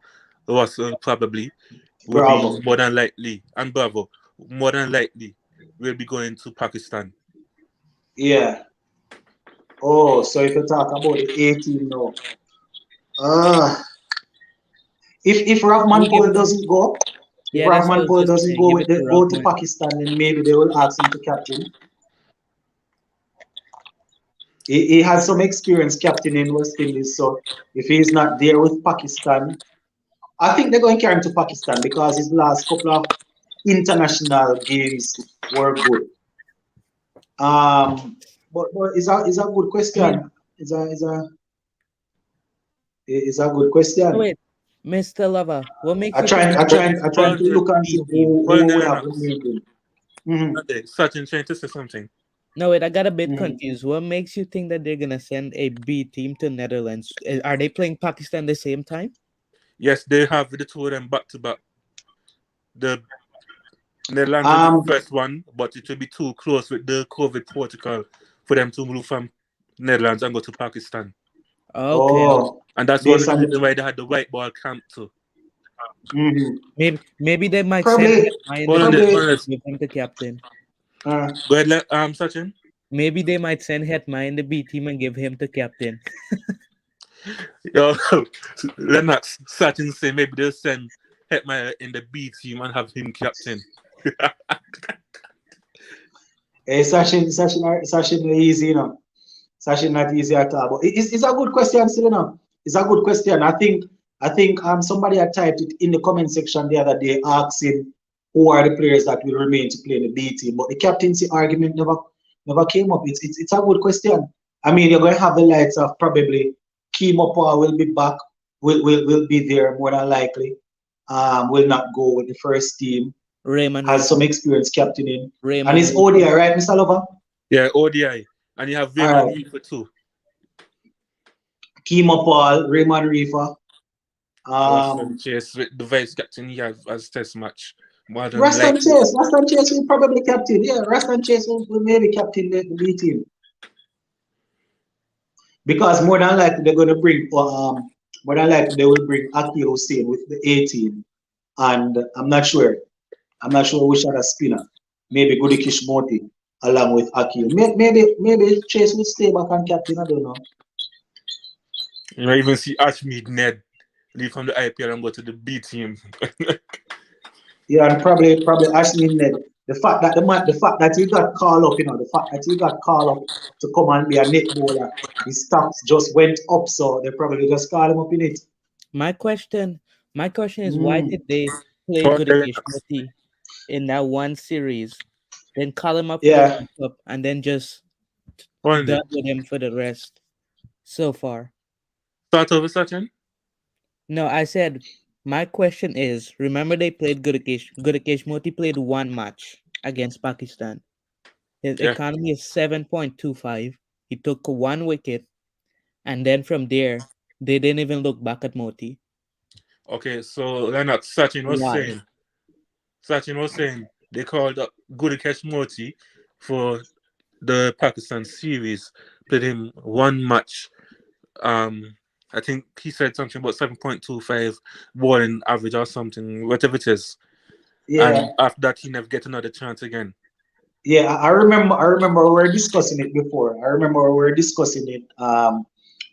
Russell probably, will be Bravo. more than likely, and Bravo, more than likely, will be going to Pakistan. Yeah. Oh, so if you talk about the A team now, uh, if We'll Rahman give Paul it to, doesn't go, if yeah, that's what I Rahman was Paul just doesn't saying. go Give with it to go to Rahman. Pakistan, then maybe they will ask him to captain. He has some experience captaining West Indies, so if he's not there with Pakistan, I think they're going to carry him to Pakistan because his last couple of international games were good. But is a good I mean, question. Is a good oh question. wait, Mr. Lover, what makes I you think trying that I they're trying gonna I send trying to Hold a look and see B team? who on would there, have Lennox. removed him. Mm-hmm. Okay, Sachin trying to say something. No, wait, I got a bit Mm-hmm. confused. What makes you think that they're gonna send a B team to Netherlands? Are they playing Pakistan the same time? Yes, they have the two of them back to back. The Netherlands will be the Um, first one, but it will be too close with the COVID protocol for them to move from Netherlands and go to Pakistan. Okay. Oh, And that's one of based the on reasons why they had the white ball camp too. Maybe they might send probably Hetman in the Hold on, beat probably hold on. give him the captain. uh, Go ahead, Sachin. Maybe they might send Hetman in the B team and give him the captain. Yo, Lennox, Sachin say maybe they'll send Hetmeyer in the B team and have him captain. Sachin easy, you know. Sachin not easy at all. But it's a good question still, you know. It's a good question. I think somebody had typed it in the comment section the other day asking who are the players that will remain to play in the B team. But the captaincy argument never came up. It's a good question. I mean, you're going to have the likes of probably Kieron Pollard will be back, will be there more than likely. Will not go with the first team. Raymond Has some Reefer. experience captaining. And Raymond it's Reefer. ODI, right, Mr. Lover? Yeah, ODI. And you have All Raymond right. Reefer too. Kieron Pollard, Raymond Reefer. Ruston Chase with the vice captain he has as test match. More than Ruston likely. Chase. Ruston Chase will probably captain. Yeah, Ruston Chase will maybe captain the B team. Because more than likely they're going to bring, more than likely they will bring Akil Hussein with the A team. And I'm not sure. I'm not sure which other spinner. Maybe Goody Kishmoti along with Akil. Maybe Chase will stay back and captain. I don't know. You might even see Ashmead Ned leave from the IPL and go to the B team. Yeah, and probably Ashley Ned. The fact that he got called up, you know, the fact that he got called up to come and be a net bowler, his stats just went up, so they probably just called him up in it. My question is why Mm. did they play Hold on, Gudakesh Lennox. Moti in that one series, then call him up for the Yeah, World Cup, and then just Hold on there. done with him for the rest so far? Start over, Sachin. No, I said my question is, remember they played Gudakesh. Gudakesh Moti played one match against Pakistan. His Yeah. economy is 7.25. He took one wicket, and then from there, they didn't even look back at Moti. Okay, so Lennox, Why? Sachin was saying they called up Gudakesh Moti for the Pakistan series, played him one match. I think he said something about 7.25 bowling average or something, whatever it is. yeah, And after that, he never get another chance again. yeah. I remember. I remember we were discussing it before. I remember we were discussing it.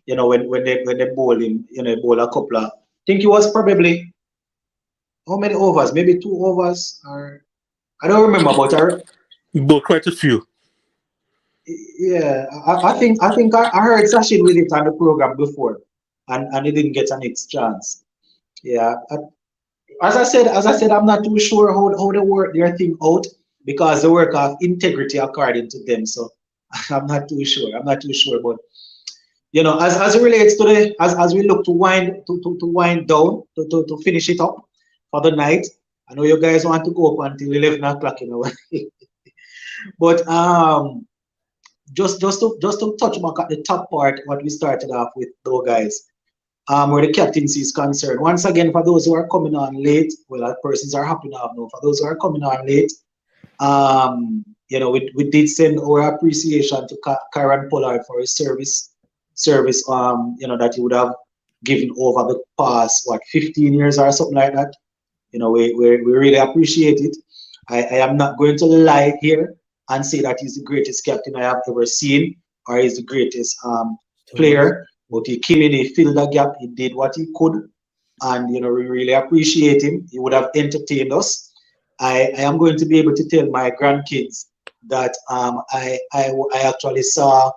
You know, when they bowl him, you know, bowl a couple of. I think it was probably how many overs? Maybe 2 overs, or I don't remember, but But quite a few. yeah, I heard Sachin with it on the program before, and he didn't get a next chance. Yeah, as I said, I'm not too sure how they work their thing out because they work off integrity according to them. So I'm not too sure. I'm not too sure, but you know, as it relates to as we look to wind down to finish it up for the night. I know you guys want to go up until 11 o'clock, you know, but just to touch back at the top part, what we started off with, though, guys, where the captaincy is concerned. Once again, for those who are coming on late, well, persons are happy now. No, for those who are coming on late, you know, we did send our appreciation to Kieron Pollard for his service, you know, that he would have given over the past, what, 15 years or something like that. You know, we really appreciate it. I am not going to lie here and say that he's the greatest captain I have ever seen or he's the greatest Stones. player, but he came in, he filled the gap, he did what he could, and you know, we really appreciate him. He would have entertained us. I am going to be able to tell my grandkids that I actually saw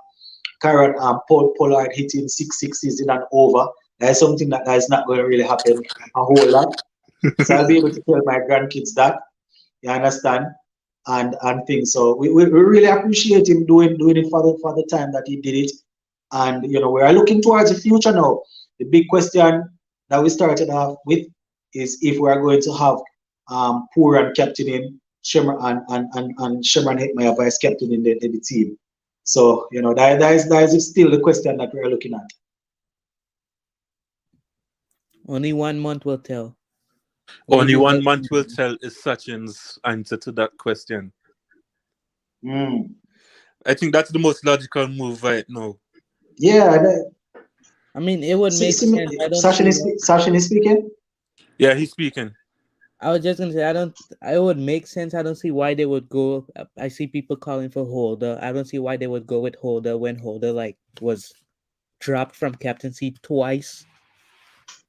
Kieron Pollard hitting 6 sixes in an over. That is something that is not going to really happen a whole lot. So I'll be able to tell my grandkids that. You understand? And things. So we really appreciate him doing it for the time that he did it. And you know, we are looking towards the future now. The big question that we started off with is if we are going to have Pooran captaining Sherman and Sherman Hetmeyer vice captain in the team. So you know, that is still the question that we are looking at. Only 1 month will tell. Only Maybe one less month than will that. tell is Sachin's answer to that question. Mm. I think that's the most logical move right now. Yeah, I mean, it would make sense. I don't see why. Sachin is speaking. Yeah, he's speaking. I was just gonna say I don't. It would make sense. I don't see why they would go. I see people calling for Holder. I don't see why they would go with Holder when Holder like was dropped from captaincy twice.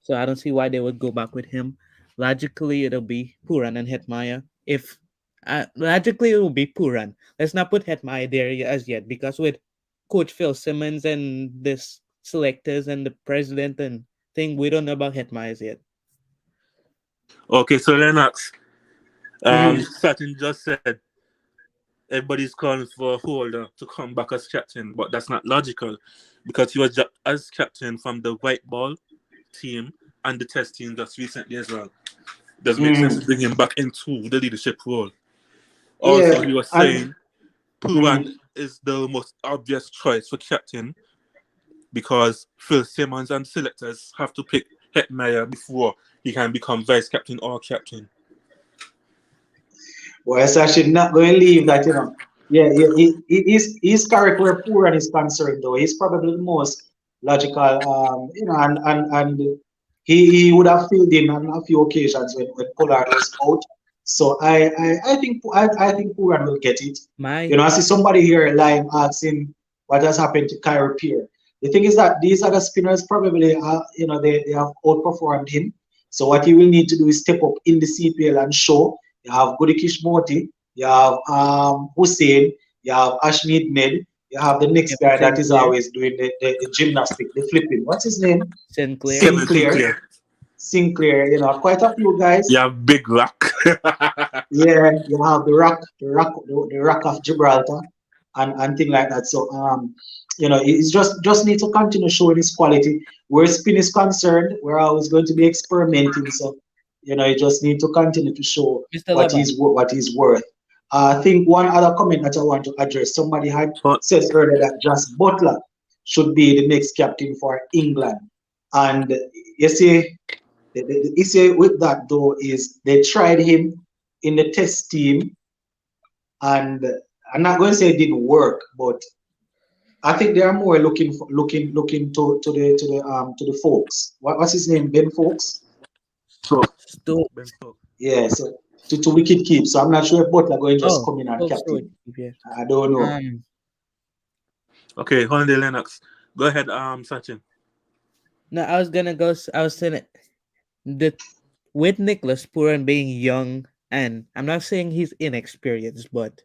So I don't see why they would go back with him. Logically, it'll be Puran and Hetmaya. If logically, it will be Puran. Let's not put Hetmaya there as yet because with Coach Phil Simmons and this selectors and the president and thing, we don't know about Hetmaya yet. Okay, so Lennox, Mm. Satin just said everybody's calling for Holder to come back as captain, but that's not logical because he was as captain from the white ball team and the test team just recently as well. Doesn't make sense to bring him back into the leadership role. Also, Yeah, he was and saying Puran is the most obvious choice for captain because Phil Simmons and selectors have to pick Hetmeyer before he can become vice captain or captain. well, it's actually not going to leave that, you know. Yeah, he's correct where Puran is concerned, though. He's probably the most logical, you know, and he would have filled in on a few occasions when Pollard was out. So I think Puran will get it. My You know, I see somebody here lying asking what has happened to Kyrie Pierre. The thing is that these other spinners probably, you know, they have outperformed him. So what he will need to do is step up in the CPL and show. You have Gudikish Moti, you have Hussein, you have Ashmead Med, you have the next guy that is Sinclair, always doing the gymnastic, the flipping. What's his name? Sinclair. Kevin Sinclair. Sinclair, you know, quite a few guys. Yeah, Big Rock. Yeah, you have the rock of Gibraltar, and thing like that. So you know, it's just need to continue showing his quality. Where spin is concerned, we're always going to be experimenting. So you know, you just need to continue to show Mr. Laban. what he's worth. I think one other comment that I want to address. Somebody had But said earlier that Josh Butler should be the next captain for England, and you see. The issue with that though is they tried him in the test team, and I'm not going to say it didn't work, but I think they are more looking to the folks. What's his name? Ben Folks. so Stoke. Ben Stokes. Yeah, so to wicket keep. So I'm not sure if Butler going to just Oh, come in and Stoke Road. captain. Yeah. I don't know. Okay, Hyundai Lennox. Go ahead, Sachin. No, I was gonna go. I was saying it. The with Nicholas Puran being young, and I'm not saying he's inexperienced, but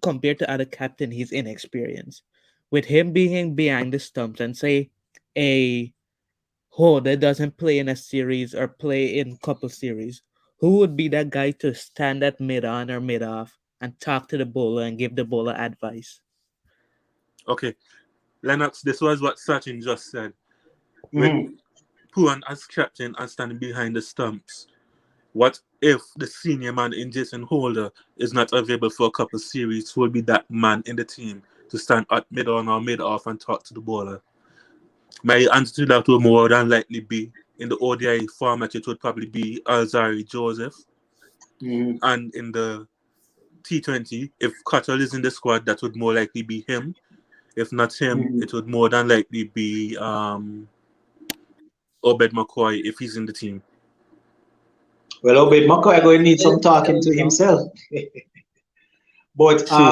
compared to other captain, he's inexperienced. With him being behind the stumps and say a holder doesn't play in a series or play in couple series, who would be that guy to stand at mid on or mid off and talk to the bowler and give the bowler advice? Okay, Lennox, this was what Sachin just said. With Mhm. Puan as captain and standing behind the stumps, what if the senior man in Jason Holder is not available for a couple of series? Who will be that man in the team to stand at mid on or mid off and talk to the bowler? My answer to that will more than likely be in the ODI format. It would probably be Alzari Joseph, Mhm. and in the T20, if Cottle is in the squad, that would more likely be him. If not him, Mhm. it would more than likely be Obed McCoy if he's in the team. Well, Obed McCoy going to need some Ellen talking to Stellington. himself. But True.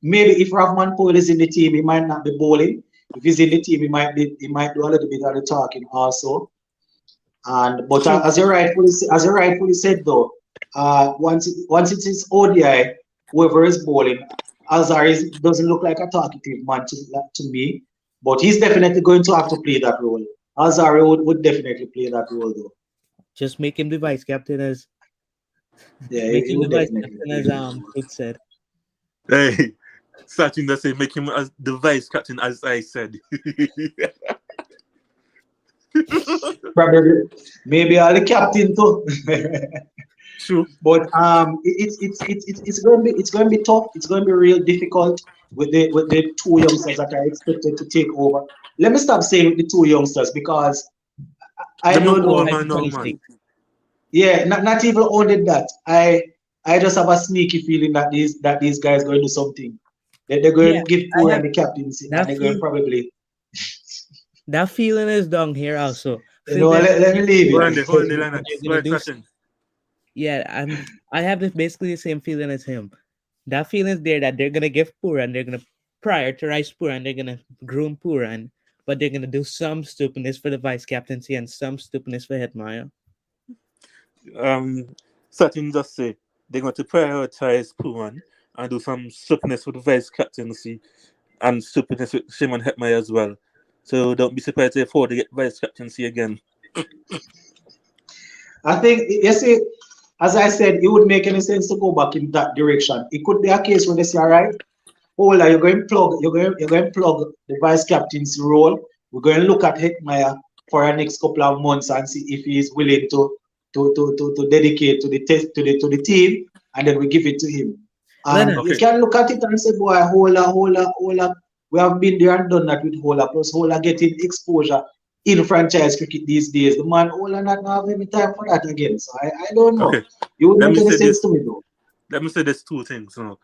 maybe if Rahman Paul is in the team, he might not be bowling. If he's in the team, he might do a little bit of the talking also. And but True. as you rightfully said though, once it is ODI, whoever is bowling, Azar doesn't look like a talkative man to me, but he's definitely going to have to play that role. Azar would definitely play that role though. Just make him the vice captain as Yeah, make he him the would vice definitely captain play as that. Hood said. Hey, Sachin does say make him as the vice captain, as I said. Probably maybe all the captain too. True. But it's going to be tough. It's going to be real difficult with the two youngsters that are expected to take over. Let me stop saying with the two youngsters because I The no don't old know. man, young 26. man. Yeah, not even only that. I just have a sneaky feeling that these guys going to do something. They're going Yeah, to give I Pooran have the captaincy and that they're going to feel. probably That feeling is down here also. You know, Fitness let me leave Hold on there, hold on there, it. and Lennox. they're Go gonna ahead, do. Sachin. Yeah, I have this basically the same feeling as him. That feeling is there that they're gonna give Puran, they're gonna prioritize Puran, they're gonna groom Puran, but they're gonna do some stupidness for the vice captaincy and some stupidness for Hetmaya. Sachin just say they're going to prioritize Puan and do some stupidness with the vice captaincy and stupidness with Shimon Hetmai as well. So don't be surprised if they get vice captaincy again. I think you see, as I said, it would make any sense to go back in that direction. It could be a case where they say, all right, hold on, you're going to plug the vice captain's role. We're going to look at Hetmaya for the next couple of months and see if he is willing to dedicate to the test to the team, and then we give it to him. And you Okay. Lennox, can look at it and say, boy, hold up. We have been there and done that with Hola. Plus, Hola getting exposure in franchise cricket these days. The man Hola not have any time for that again. So I don't know. Okay. It would Let make me any say sense this. to me though. Let me say there's two things now.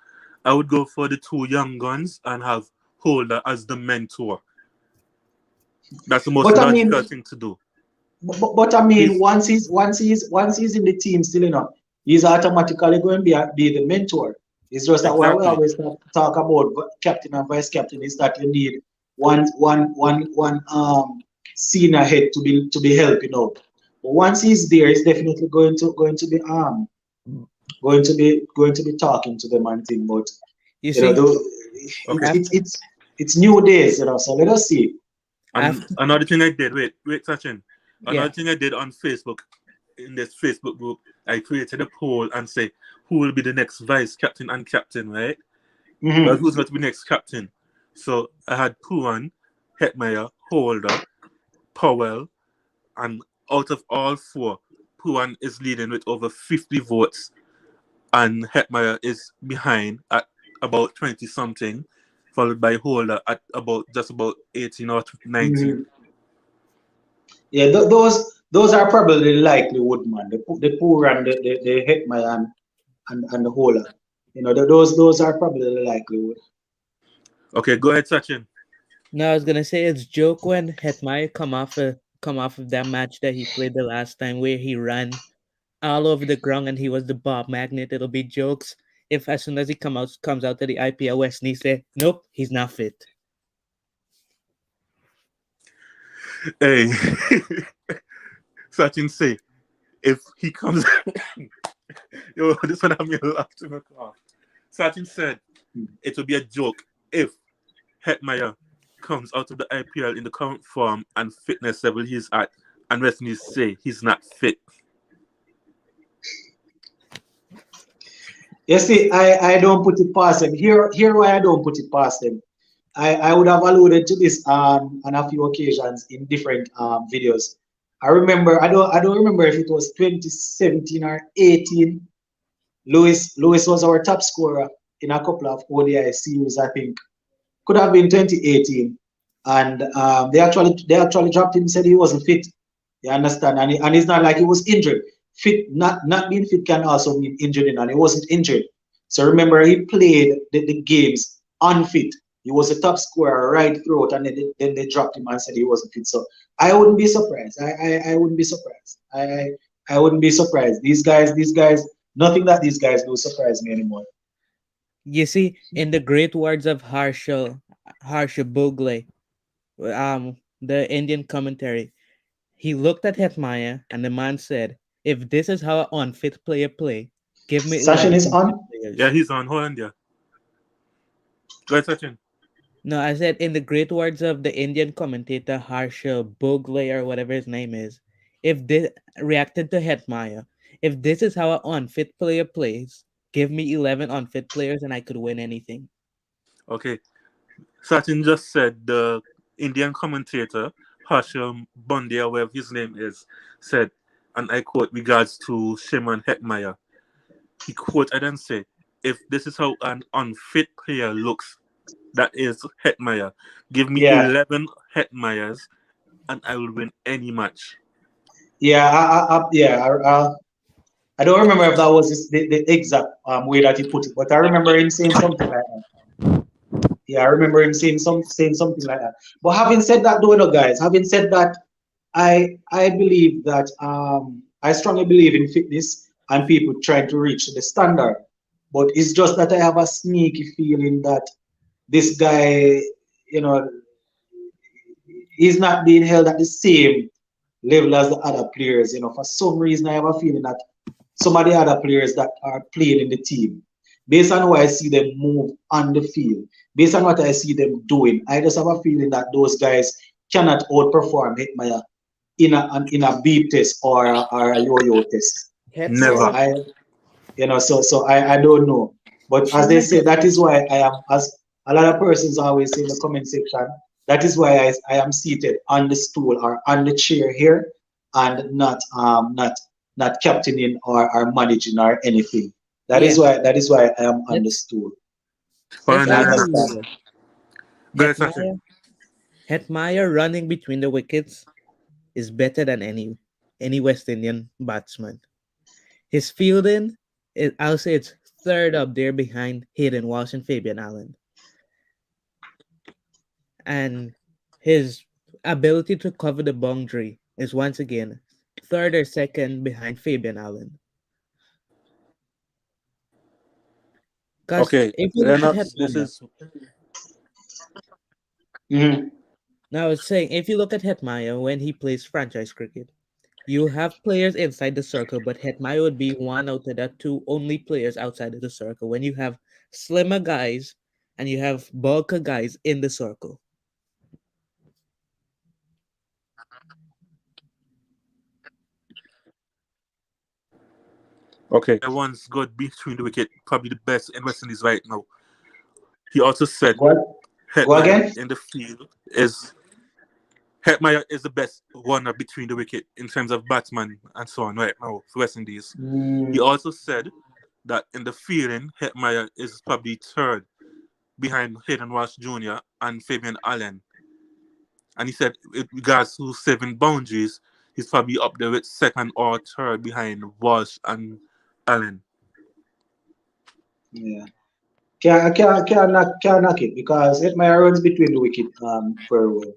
I would go for the two young guns and have Holder as the mentor. That's the most But I mean, logical thing to do. but I mean, He's once he's in the team still, he's automatically going to be the mentor. It's just that why we exactly. always talk about captain and vice captain is that you need one senior head to be helping out. But once he's there, he's definitely going to be talking to them and thing. But you you know, see, Okay. it's new days, So let us see. And after another thing I did, wait, Sachin. yeah, Another thing I did on Facebook, in this Facebook group, I created a poll and say who will be the next vice captain and captain, right? Well, Hmm. who's going to be next captain? So I had Puan, Hetmeyer, Holder, Powell, and out of all four, Puan is leading with over 50 votes, and Hetmeyer is behind at about 20 something, followed by Holder at about just about 18 or 19. Hmm. Yeah, those are probably the likelihood, man. The poor and the Hetman and the Hola. Those are probably the likelihood. Okay, go ahead, Sachin. no, I was gonna say it's joke when Hetmaya come off of that match that he played the last time where he ran all over the ground and he was the Bob Magnet. It'll be jokes if as soon as he comes out to the IPL West and he say, nope, he's not fit. Hey, Sachin say if he comes, yo, this one I'm gonna laugh to my car. Sachin said it would be a joke if Hetmeyer comes out of the IPL in the current form and fitness level he's at, and Westmead say he's not fit. You see, I don't put it past them. Here why I don't put it past them. I would have alluded to this on a few occasions in different videos. I don't remember if it was 2017 or 18. Lewis was our top scorer in a couple of ODI series, I think. Could have been 2018. And they actually dropped him, said he wasn't fit. You understand? And it's not like he was injured. Fit, not being fit can also mean injured, and he wasn't injured. So remember, he played the games unfit. He was a top scorer right throughout, and then they dropped him and said he wasn't fit. So I wouldn't be surprised. I wouldn't be surprised. I wouldn't be surprised. These guys, nothing that these guys do surprise me anymore. You see, in the great words of Harsha Bogle, the Indian commentary, he looked at Hetmaya and the man said, if this is how an unfit player play, give me Session 11 is unfit on. Yeah, players. he's on Holland. Yeah, go ahead, Sachin. No, I said in the great words of the Indian commentator Harsha Bogle or whatever his name is, if this reacted to Hetmaya, if this is how an unfit player plays, give me 11 unfit players and I could win anything. Okay, Sachin just said the Indian commentator Harsham Bondia, whatever his name is, said, and I quote, regards to Shimon Hetmeyer. He quoted and said, if this is how an unfit player looks, that is Hetmeyer. Give me Yeah, 11 Hetmeyers and I will win any match. yeah, yeah. I don't remember if that was the exact way that he put it, but I remember him saying something like that. Yeah, I remember him saying something like that. But having said that, though, no, guys, having said that, I believe that I strongly believe in fitness and people trying to reach the standard. But it's just that I have a sneaky feeling that this guy, you know, he's not being held at the same level as the other players. You know, for some reason, I have a feeling that some of the other players that are playing in the team, based on how I see them move on the field, based on what I see them doing, I just have a feeling that those guys cannot outperform Hitmaya in a beep test or a yo-yo test. So Never. Hetmyer, I don't know. But as they Shimmer say, just that is why I am, as a lot of persons always say in the comment section, that is why I am seated on the stool or on the chair here and not captaining or managing or anything. yeah. That is why I am on the Let's stool. let's You Finally, just and be understand? real. go ahead, Sachin. Hetmyer running between the wickets is better than any West Indian batsman. His fielding, I'll say it's third up there behind Hayden Walsh and Fabian Allen. And his ability to cover the boundary is once again third or second behind Fabian Allen. Because Okay, if you look at Lennox, this Hetmyer, is Mhm. now I was saying, if you look at Hetmyer when he plays franchise cricket, you have players inside the circle, but Hetmyer would be one out of the two only players outside of the circle when you have slimmer guys and you have bulker guys in the circle. okay. One's good between the wicket, probably the best in West Indies right now. He also said Go, go Hetmeyer again? in the field is Hetmeyer is the best runner between the wicket in terms of batsman and so on right now for West Indies. He Mm, also said that in the fielding, Hetmeyer is probably third behind Hayden Walsh Jr. and Fabian Allen. And he said, with regards to 7 boundaries, he's probably up there with second or third behind Walsh and Allen. yeah. Can't knock it because it my runs between the wicket very well.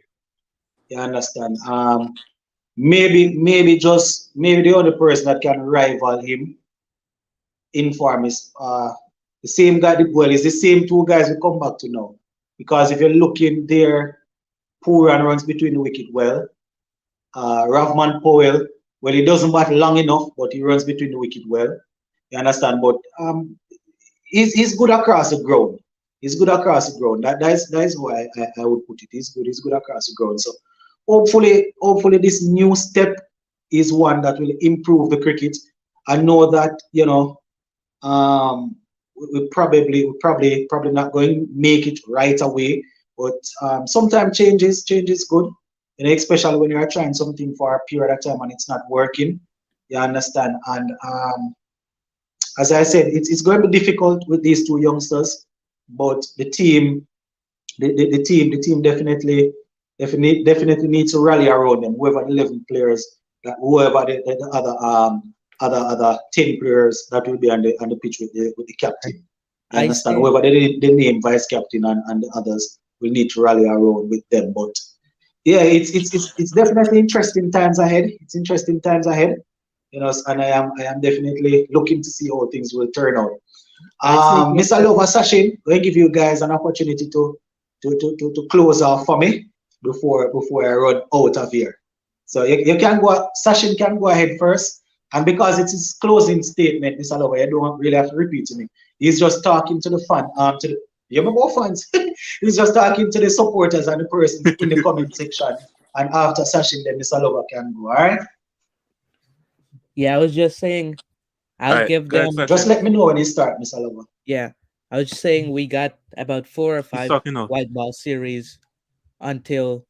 You understand? Maybe the only person that can rival him in form is the same guy. Well, it's the same two guys we come back to now. Because if you're looking there, poor and runs between the wicket well. Ravman Powell, well, he doesn't bat long enough, but he runs between the wicket well. You understand? But he's good across the ground. He's good across the ground. That is why I would put it. He's good across the ground. So hopefully this new step is one that will improve the cricket. I know that, we probably not going to make it right away, but sometimes change is good. Especially when you're trying something for a period of time and it's not working. You understand? And as I said, it's going to be difficult with these two youngsters, but the team definitely needs to rally around them. Whoever the 11 players, whoever the other 10 players that will be on the pitch with the captain. You I understand? say Whoever the name vice captain and the others will need to rally around with them. But yeah, it's definitely interesting times ahead. It's interesting times ahead, and I am definitely looking to see how things will turn out. I say give Mr. Lova Sachin, going to give you guys an opportunity to close off for me before I run out of here. So you can go, Sachin can go ahead first. And because it's his closing statement, Mr. Lova, you don't really have to repeat to me. He's just talking to the fan, you remember fans? He's just talking to the supporters and the persons in the comment section. And after Sachin, then Mr. Lova can go. All right. yeah, I was just saying All I'll right, give go ahead, them Just Sachin. let me know when you start, Mr. Lova. yeah. I was just saying we got about four or He's five talking now. white ball series until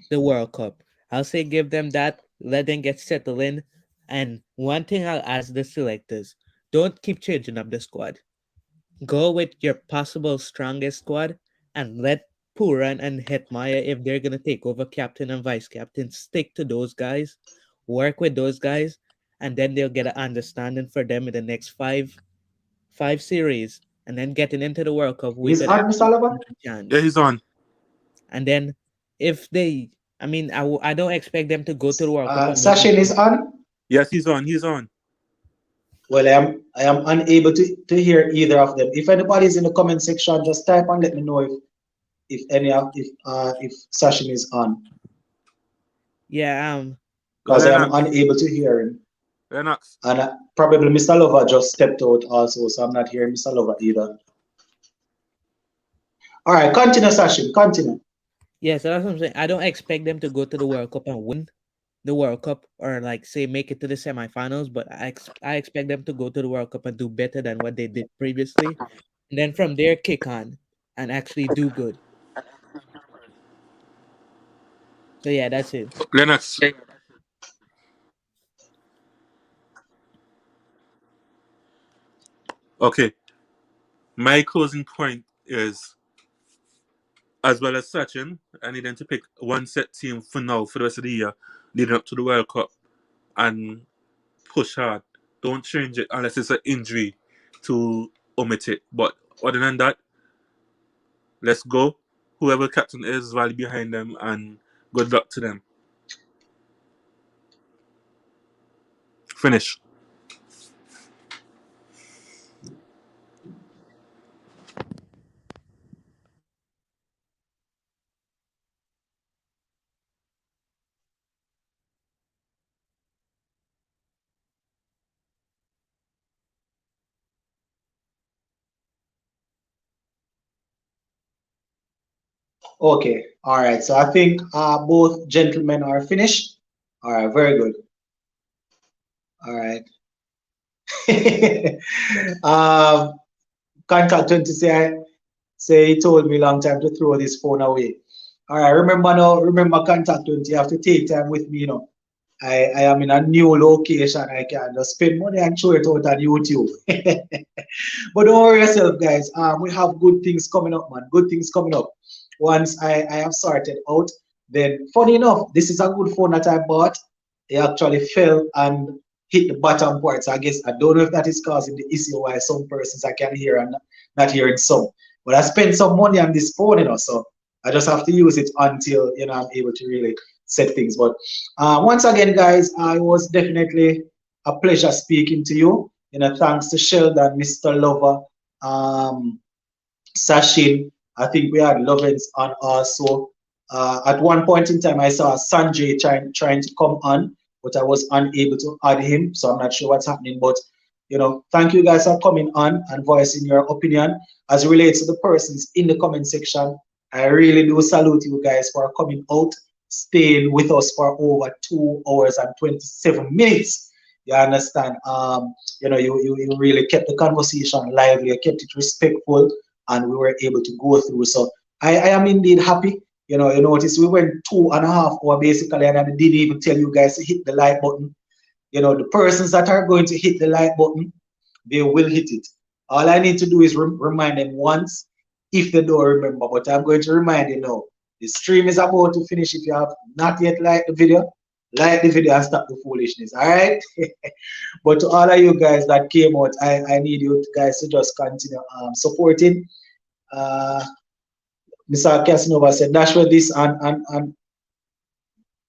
the World Cup. I'll say give them that, let them get settled in. And one thing I'll ask the selectors, don't keep changing up the squad. Go with your possible strongest squad and let Puran and Hetmaya, if they're gonna take over captain and vice captain, stick to those guys, work with those guys, and then they'll get an understanding for them in the next five series, and then getting into the World Cup, we He's could on, actually Mr. Lover? have a chance. Yeah, he's on. And then if they, I mean, I don't expect them to go to the World Cup and maybe. Sachin is on. Yes, he's on. He's on. Well, I am unable to hear either of them. If anybody's in the comment section, just type and let me know if Sachin is on, Yeah, because I am Lennox. unable to hear him. Lennox. And probably Mr. Lover just stepped out also, so I'm not hearing Mr. Lover either. All right, continue, Sachin. Continue. yeah, so that's what I'm saying. I don't expect them to go to the World Cup and win the World Cup or like say make it to the semifinals, but I expect them to go to the World Cup and do better than what they did previously, and then from there kick on and actually do good. So yeah, that's it. Lennox. Okay. My closing point is, as well as Sachin, I need them to pick one set team for now for the rest of the year, leading up to the World Cup, and push hard. Don't change it unless it's an injury to omit it. But other than that, let's go. Whoever captain is, rally behind them, and good luck to them. Finish. Okay, all right. So I think both gentlemen are finished. All right, very good. All right. um, Contact 20 say he told me long time to throw this phone away. All right, remember now, remember Contact 20, you have to take time with me, you know. I am in a new location. I can just spend money and throw it out on YouTube. But don't worry yourself, guys. We have good things coming up, man. Good things coming up. Once I have sorted out, then funny enough, this is a good phone that I bought. It actually fell and hit the bottom part. So I guess I don't know if that is causing the issue why some persons I can hear and not hearing some. But I spent some money on this phone, you know, so I just have to use it until I'm able to really set things. But once again, guys, it was definitely a pleasure speaking to you. Thanks to Sheldon, Mr. Lover, Sachin. I think we had Lovens on also. At one point in time, I saw Sanjay trying to come on, but I was unable to add him, so I'm not sure what's happening. But thank you guys for coming on and voicing your opinion as it relates to the persons in the comment section. I really do salute you guys for coming out, staying with us for over 2 hours and 27 minutes. You understand? You really kept the conversation lively, you kept it respectful, and we were able to go through. So I am indeed happy. You notice we went 2.5 hours basically, and I didn't even tell you guys to hit the like button. The persons that are going to hit the like button, they will hit it. All I need to do is remind them once if they don't remember, but I'm going to remind you now. The stream is about to finish. If you have not yet liked the video, like the video and stop the foolishness, all right? But to all of you guys that came out, I need you guys to just continue supporting. Mr. Casanova said, that's what this and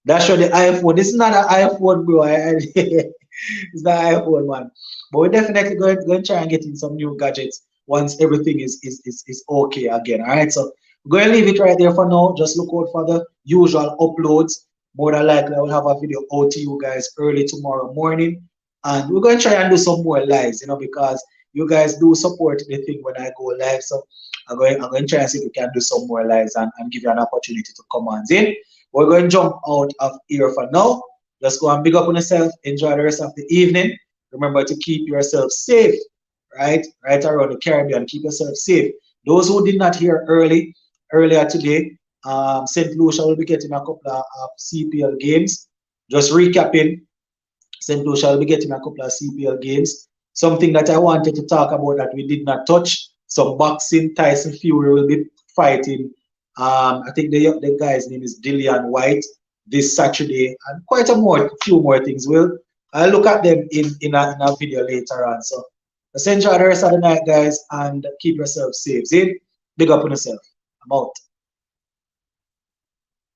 that's what the iPhone. This is not an iPhone, bro. It's not an iPhone, man. But we're definitely going to try and get in some new gadgets once everything is okay again. All right, so we're going to leave it right there for now. Just look out for the usual uploads. More than likely, I will have a video out to you guys early tomorrow morning. And we're going to try and do some more lives, because you guys do support the thing when I go live. So I'm going to try and see if we can do some more lives and give you an opportunity to come on in. We're going to jump out of here for now. Just go and big up on yourself. Enjoy the rest of the evening. Remember to keep yourself safe, right? Right around the Caribbean. Keep yourself safe. Those who did not hear earlier today, St. Lucia will be getting a couple of CPL games. Just recapping, St. Lucia will be getting a couple of CPL games. Something that I wanted to talk about that we did not touch. Some boxing. Tyson Fury will be fighting. I think the guy's name is Dillian White this Saturday, and quite few more things. I'll look at them in a video later on. So Let's enjoy the rest of the night, guys, and keep yourself safe. Zin, big up on yourself. I'm out.